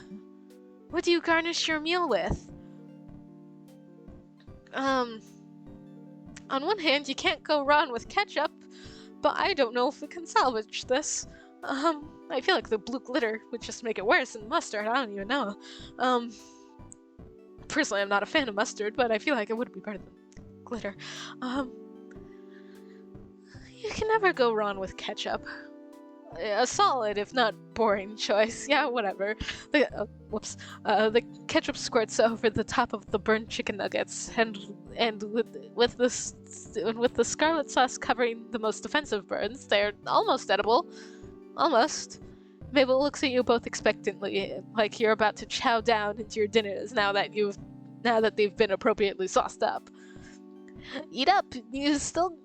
What do you garnish your meal with? On one hand, you can't go wrong with ketchup, but I don't know if we can salvage this. I feel like the blue glitter would just make it worse, and mustard, I don't even know. Personally, I'm not a fan of mustard, but I feel like it would be better than glitter. You can never go wrong with ketchup. A solid, if not boring, choice. Yeah, whatever. The ketchup squirts over the top of the burnt chicken nuggets, and with the scarlet sauce covering the most offensive burns, they're almost edible. Almost. Mabel looks at you both expectantly, like you're about to chow down into your dinners now that they've been appropriately sauced up. Eat up. You still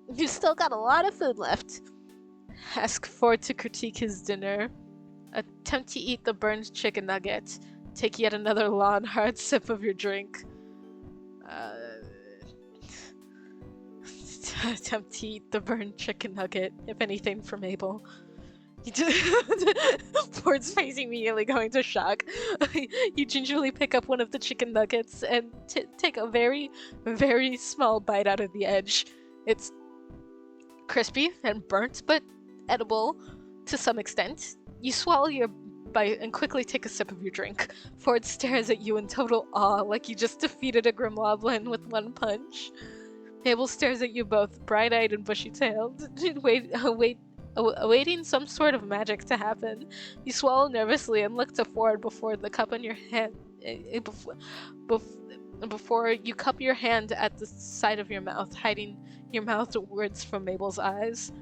got a lot of food left. Ask Ford to critique his dinner. Attempt to eat the burned chicken nugget. Take yet another long, hard sip of your drink. Attempt to eat the burned chicken nugget, if anything, for Mabel. Ford's face immediately going to shock. You gingerly pick up one of the chicken nuggets and take a very, very small bite out of the edge. It's crispy and burnt, but edible to some extent. You swallow your bite and quickly take a sip of your drink. Ford stares at you in total awe, like you just defeated a gremlin with one punch. Mabel stares at you both, bright-eyed and bushy-tailed, awaiting some sort of magic to happen. You swallow nervously and look to Ford before the cup in your hand. Before you cup your hand at the side of your mouth, hiding your mouth words from Mabel's eyes.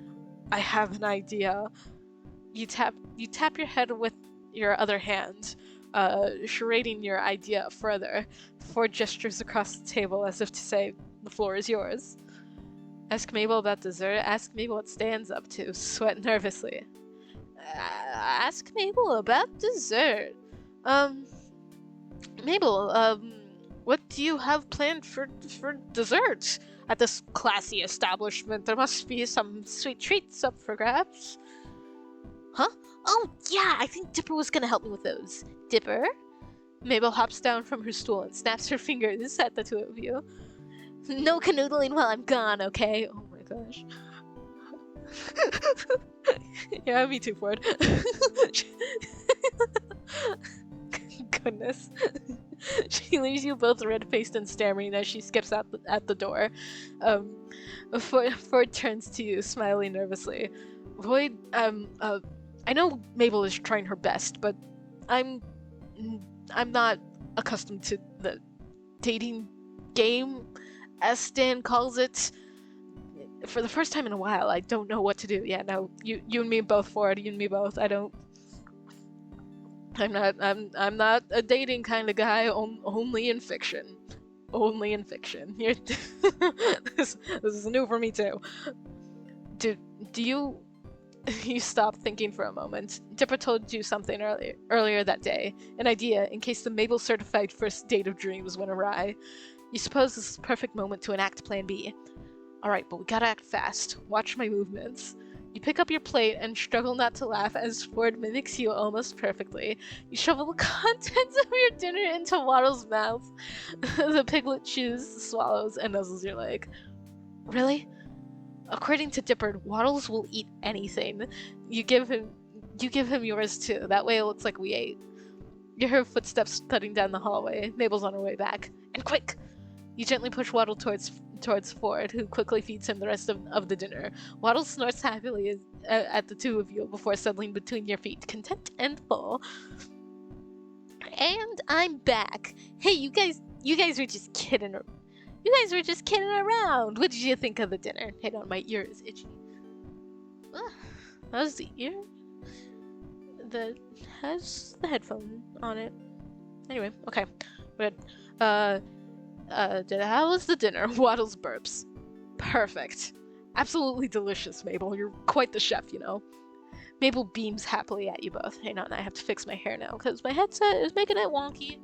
I have an idea. You tap your head with your other hand, charading your idea further. Ford gestures across the table as if to say, the floor is yours. Ask Mabel about dessert. Ask Mabel what Stan's up to. Sweat nervously. Ask Mabel about dessert. Mabel, what do you have planned for dessert? At this classy establishment, there must be some sweet treats up for grabs. Huh? Oh, yeah, I think Dipper was gonna help me with those. Dipper? Mabel hops down from her stool and snaps her fingers at the two of you. No canoodling while I'm gone, okay? Oh my gosh. Yeah, me too, Ford. Goodness. She leaves you both red-faced and staring as she skips out at the door. Ford turns to you, smiling nervously. Void, I know Mabel is trying her best, but I'm not accustomed to the dating game, as Stan calls it. For the first time in a while, I don't know what to do. Yeah, no, you and me both, Ford. You and me both. I'm not a dating kind of guy. Only in fiction. Only in fiction. This is new for me too. Do you? You stop thinking for a moment. Dipper told you something earlier that day. An idea in case the Mabel certified first date of dreams went awry. You suppose this is the perfect moment to enact Plan B. Alright, but we gotta act fast. Watch my movements. You pick up your plate and struggle not to laugh as Ford mimics you almost perfectly. You shovel the contents of your dinner into Waddle's mouth. The piglet chews, swallows, and nuzzles your leg. Really? According to Dipper, Waddles will eat anything. You give him yours too. That way it looks like we ate. You hear footsteps thudding down the hallway. Mabel's on her way back. And quick! You gently push Waddle towards Ford, who quickly feeds him the rest of the dinner. Waddle snorts happily at the two of you before settling between your feet, content and full. And I'm back. Hey, you guys were just kidding. You guys were just kidding around. What did you think of the dinner? Hang on, my ear is itchy. How's the ear? That has the headphone on it. Anyway, okay. Good. How was the dinner? Waddle's burps. Perfect. Absolutely delicious, Mabel. You're quite the chef, you know. Mabel beams happily at you both. Hang on, I have to fix my hair now, because my headset is making it wonky.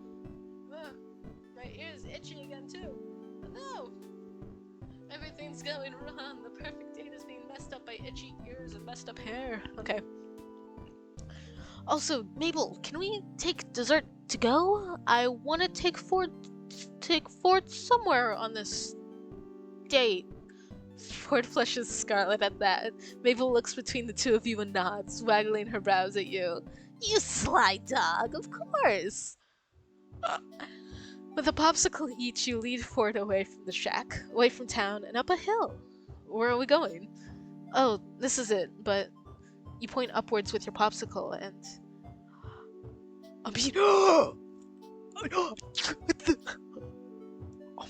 My ear is itchy again, too. No! Everything's going wrong. The perfect date is being messed up by itchy ears and messed up hair. Okay. Also, Mabel, can we take dessert to go? I want to take Ford somewhere on this date. Ford flushes scarlet at that. Mabel looks between the two of you and nods, waggling her brows at you. You sly dog, of course! With a popsicle each, you lead Ford away from the shack, away from town, and up a hill. Where are we going? Oh, this is it, but you point upwards with your popsicle, and... Oh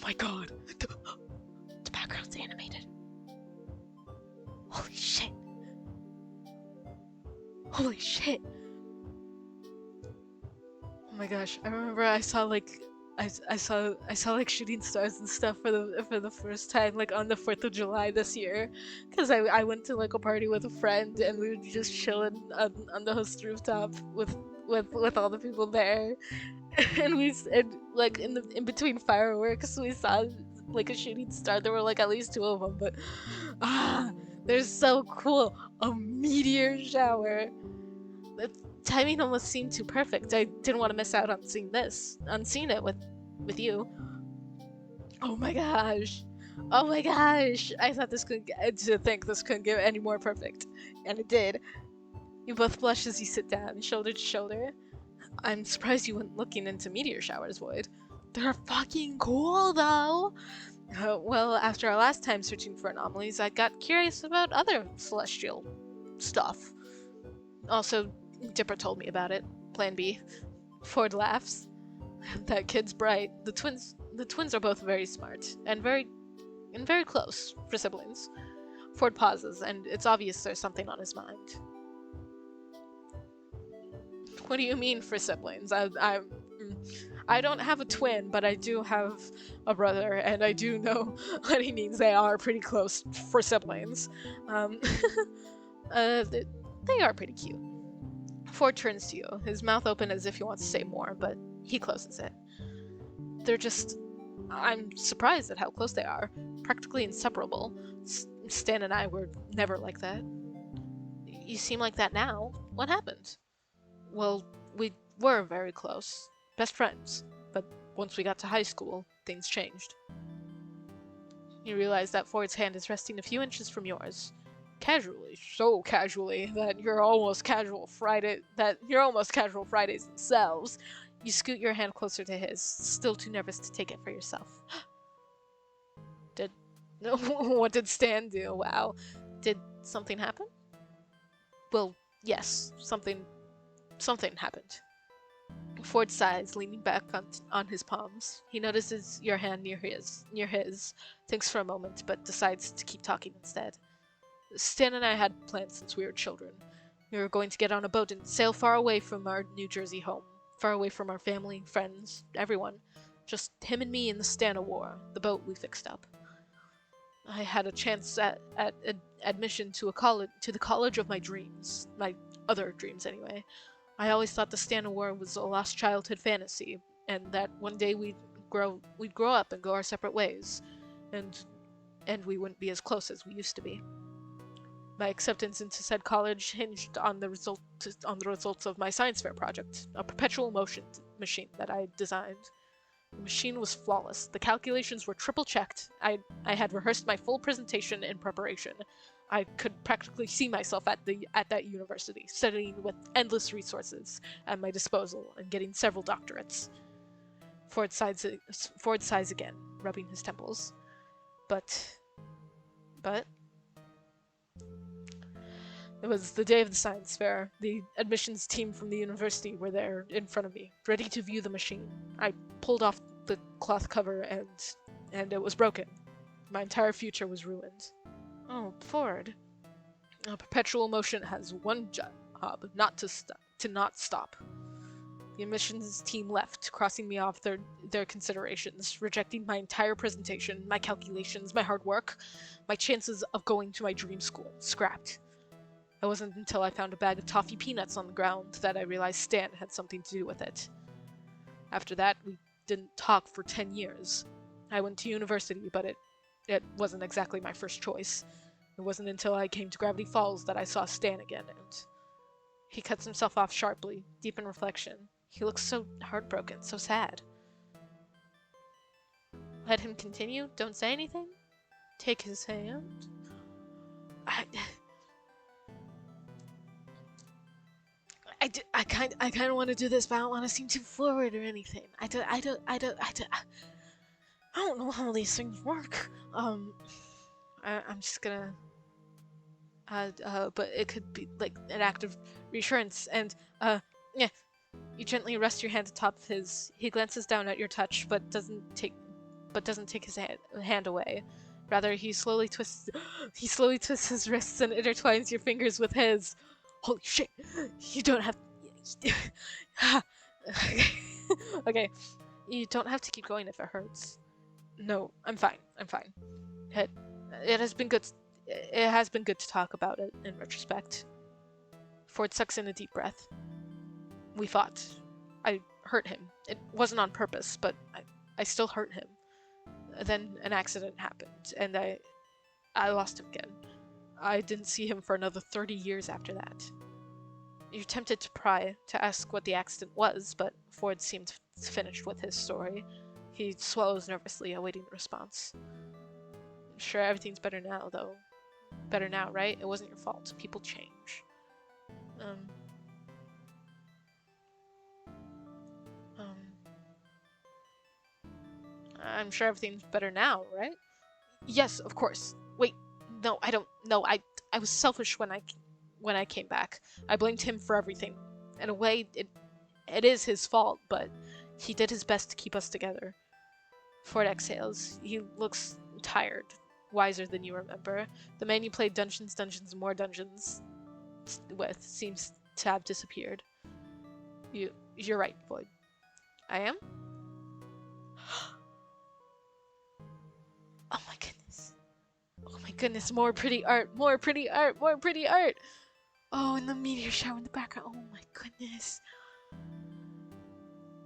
my god! The background's animated. Holy shit! Holy shit! Oh my gosh! I remember I saw like shooting stars and stuff for the first time like on the 4th of July this year, because I went to like a party with a friend and we were just chilling on the host rooftop with all the people there, and like in between fireworks we saw like a shooting star. There were like at least 2 of them, but they're so cool. A meteor shower. The timing almost seemed too perfect. I didn't want to miss out on seeing it with you. Oh my gosh. Oh my gosh. I thought this couldn't get any more perfect, and it did. You both blush as you sit down, shoulder to shoulder. I'm surprised you weren't looking into meteor showers, Void. They're fucking cool, though! Well, after our last time searching for anomalies, I got curious about other celestial stuff. Also, Dipper told me about it. Plan B. Ford laughs. That kid's bright. The twins are both very smart, and very close for siblings. Ford pauses, and it's obvious there's something on his mind. What do you mean for siblings? I don't have a twin, but I do have a brother, and I do know what he means. They are pretty close for siblings. They are pretty cute. Ford turns to you, his mouth open as if he wants to say more, but he closes it. I'm surprised at how close they are. Practically inseparable. Stan and I were never like that. You seem like that now. What happened? Well, we were very close. Best friends. But once we got to high school, things changed. You realize that Ford's hand is resting a few inches from yours. Casually, so casually that you're almost casual Fridays themselves. You scoot your hand closer to his, still too nervous to take it for yourself. Did what did Stan do? Wow. Did something happen? Well, yes, something happened. Ford sighs, leaning back on his palms. He notices your hand near his, thinks for a moment, but decides to keep talking instead. Stan and I had plans since we were children. We were going to get on a boat and sail far away from our New Jersey home, far away from our family, friends, everyone. Just him and me in the Stana War, the boat we fixed up. I had a chance at admission to the college of my dreams, my other dreams anyway. I always thought the Stana War was a lost childhood fantasy, and that one day we'd grow up and go our separate ways, and we wouldn't be as close as we used to be. My acceptance into said college hinged on the results of my science fair project, a perpetual motion machine that I designed. The machine was flawless. The calculations were triple checked. I had rehearsed my full presentation in preparation. I could practically see myself at that university, studying with endless resources at my disposal and getting several doctorates. Ford sighs again, rubbing his temples. But it was the day of the science fair. The admissions team from the university were there in front of me, ready to view the machine. I pulled off the cloth cover and it was broken. My entire future was ruined. Oh, Ford. A perpetual motion has one job, not to stop. The admissions team left, crossing me off their considerations, rejecting my entire presentation, my calculations, my hard work, my chances of going to my dream school, scrapped. It wasn't until I found a bag of toffee peanuts on the ground that I realized Stan had something to do with it. After that, we didn't talk for 10 years. I went to university, but it wasn't exactly my first choice. It wasn't until I came to Gravity Falls that I saw Stan again, and he cuts himself off sharply, deep in reflection. He looks so heartbroken, so sad. Let him continue? Don't say anything? Take his hand? I kind of want to do this, but I don't want to seem too forward or anything. I don't know how these things work. I'm just gonna. But it could be like an act of reassurance, and yeah. You gently rest your hand atop of his. He glances down at your touch, but doesn't take his hand away. Rather, he slowly twists his wrists and intertwines your fingers with his. Holy shit! You don't have. Okay, you don't have to keep going if it hurts. No, I'm fine. It has been good. It has been good to talk about it in retrospect. Ford sucks in a deep breath. We fought. I hurt him. It wasn't on purpose, but I still hurt him. Then an accident happened, and I lost him again. I didn't see him for another 30 years after that. You're tempted to pry, to ask what the accident was, but Ford seemed finished with his story. He swallows nervously, awaiting the response. I'm sure everything's better now, though. Better now, right? It wasn't your fault. People change. I'm sure everything's better now, right? Yes, of course. Wait, no, I don't. No, I was selfish when I came back. I blamed him for everything. In a way, it is his fault, but he did his best to keep us together. Ford exhales. He looks tired, wiser than you remember. The man you played Dungeons, and More Dungeons with seems to have disappeared. You're right, Floyd. I am? Oh my goodness. Oh my goodness, more pretty art. Oh, and the meteor shower in the background. Oh my goodness.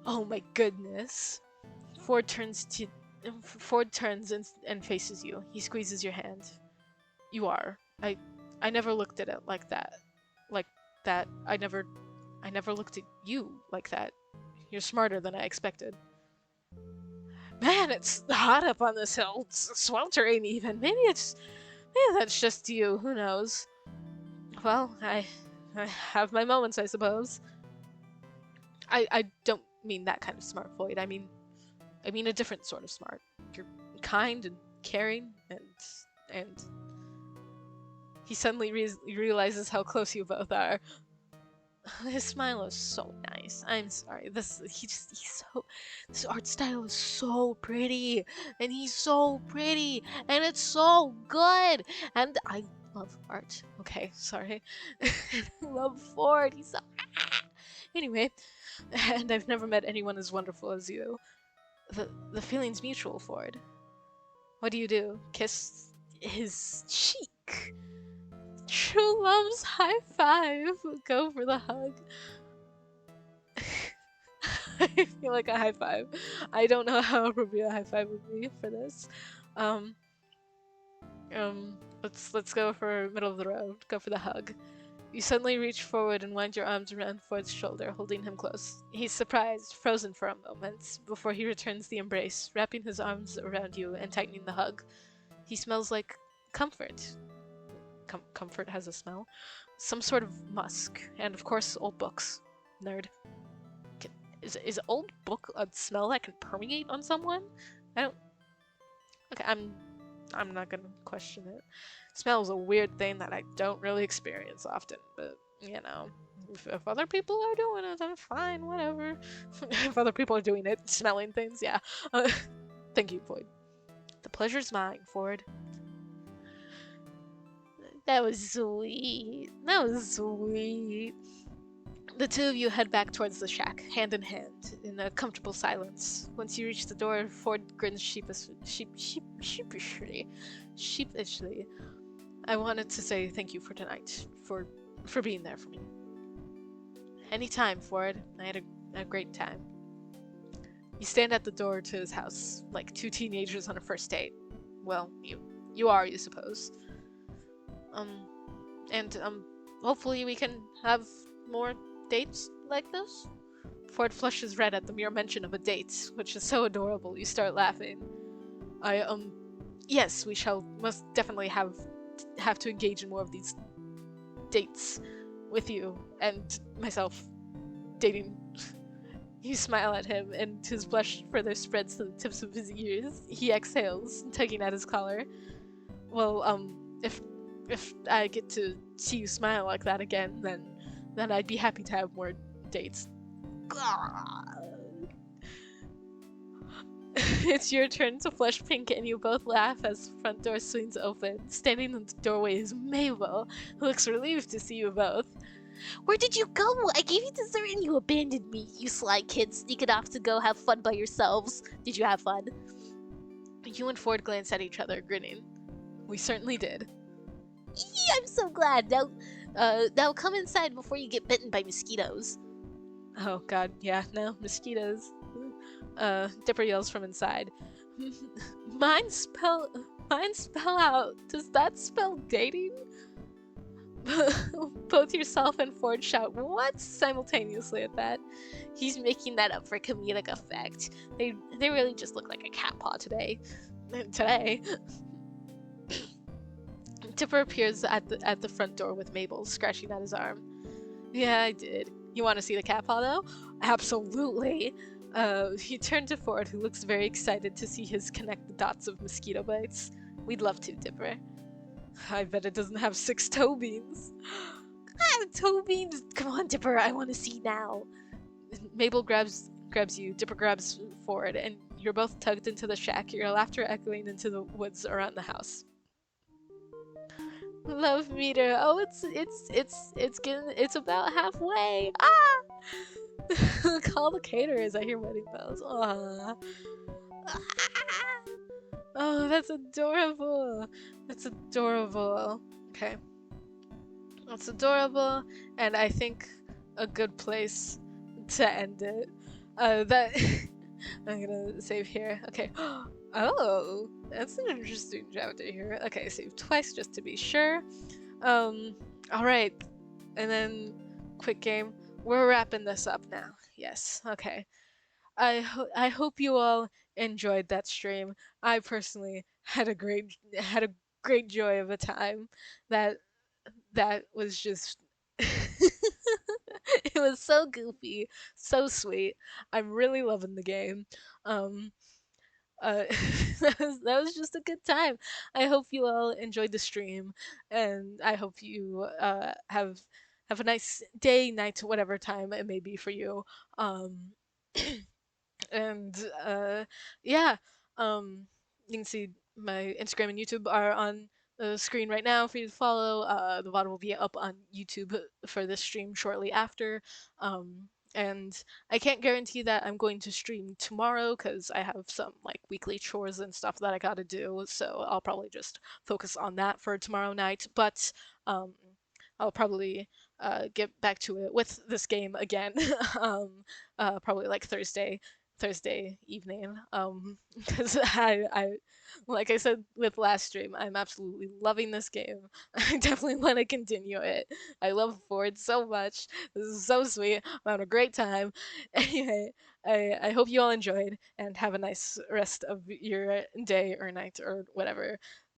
Oh my goodness. Ford turns and faces you. He squeezes your hand. You are. I never looked at it like that. Like that I never looked at you like that. You're smarter than I expected. Man, it's hot up on this hill. It's sweltering even. Maybe that's just you. Who knows? Well, I have my moments, I suppose. I don't mean that kind of smart, Floyd. I mean a different sort of smart. You're kind and caring, and he suddenly realizes how close you both are. His smile is so nice. I'm sorry. This art style is so pretty, and he's so pretty, and it's so good, and I love art. Okay, sorry. I love Ford. He's so anyway, and I've never met anyone as wonderful as you. The feeling's mutual, Ford. What do? Kiss his cheek. True love's high five. Go for the hug. I feel like a high five. I don't know how appropriate a high five would be for this. Let's go for middle of the road. Go for the hug. You suddenly reach forward and wind your arms around Ford's shoulder, holding him close. He's surprised, frozen for a moment, before he returns the embrace, wrapping his arms around you and tightening the hug. He smells like comfort. Comfort has a smell? Some sort of musk, and of course, old books. Nerd. Is old book a smell that can permeate on someone? I don't... Okay, I'm not gonna question it. Smell is a weird thing that I don't really experience often, but, you know, if other people are doing it, then fine, whatever. If other people are doing it, smelling things, yeah. Thank you, Floyd. The pleasure's mine, Ford. That was sweet. That was sweet. The two of you head back towards the shack, hand in hand, in a comfortable silence. Once you reach the door, Ford grins sheepishly. I wanted to say thank you for tonight, for being there for me. Anytime, Ford. I had a great time. You stand at the door to his house, like two teenagers on a first date. Well, you are, you suppose. Hopefully we can have more dates like this? Ford flushes red at the mere mention of a date, which is so adorable you start laughing. Yes, we shall most definitely have to engage in more of these dates with you and myself dating. You smile at him, and his blush further spreads to the tips of his ears. He exhales, tugging at his collar. Well, if I get to see you smile like that again, then I'd be happy to have more dates. It's your turn to flush pink, and you both laugh as the front door swings open. Standing in the doorway is Mabel, who looks relieved to see you both. Where did you go? I gave you dessert and you abandoned me, you sly kids, sneaking off to go have fun by yourselves. Did you have fun? You and Ford glance at each other, grinning. We certainly did. I'm so glad. Now come inside before you get bitten by mosquitoes. Oh god, yeah, no, mosquitoes. Dipper yells from inside. Mine spell out. Does that spell dating? Both yourself and Ford shout what simultaneously at that. He's making that up for comedic effect. They really just look like a cat paw today. Dipper appears at the front door with Mabel, scratching at his arm. Yeah, I did. You want to see the cat paw, though? Absolutely. He turned to Ford, who looks very excited to see his connect the dots of mosquito bites. We'd love to, Dipper. I bet it doesn't have 6 toe beans. Toe beans? Come on, Dipper, I want to see now. Mabel grabs you, Dipper grabs Ford, and you're both tugged into the shack, your laughter echoing into the woods around the house. Love meter. Oh, it's about halfway. Ah! Call the caterers. I hear wedding bells. Aww. Oh, that's adorable. That's adorable. Okay. That's adorable, and I think a good place to end it. That I'm gonna save here. Okay. Oh, that's an interesting chapter here. Okay, save twice just to be sure. Alright. And then quick game. We're wrapping this up now. Yes. Okay. I hope you all enjoyed that stream. I personally had a great joy of a time. That that was just it was so goofy, so sweet. I'm really loving the game. Um uh, that was just a good time. I hope you all enjoyed the stream, and I hope you have a nice day, night, whatever time it may be for you. Um, and yeah, um, you can see my Instagram and YouTube are on the screen right now for you to follow. The VOD will be up on YouTube for this stream shortly after. And I can't guarantee that I'm going to stream tomorrow because I have some like weekly chores and stuff that I gotta do. So I'll probably just focus on that for tomorrow night. But um, I'll probably get back to it with this game again. Probably like Thursday evening. Because like I said with last stream, I'm absolutely loving this game. I definitely want to continue it. I love Ford so much. This is so sweet. I'm having a great time. Anyway, I hope you all enjoyed and have a nice rest of your day or night or whatever.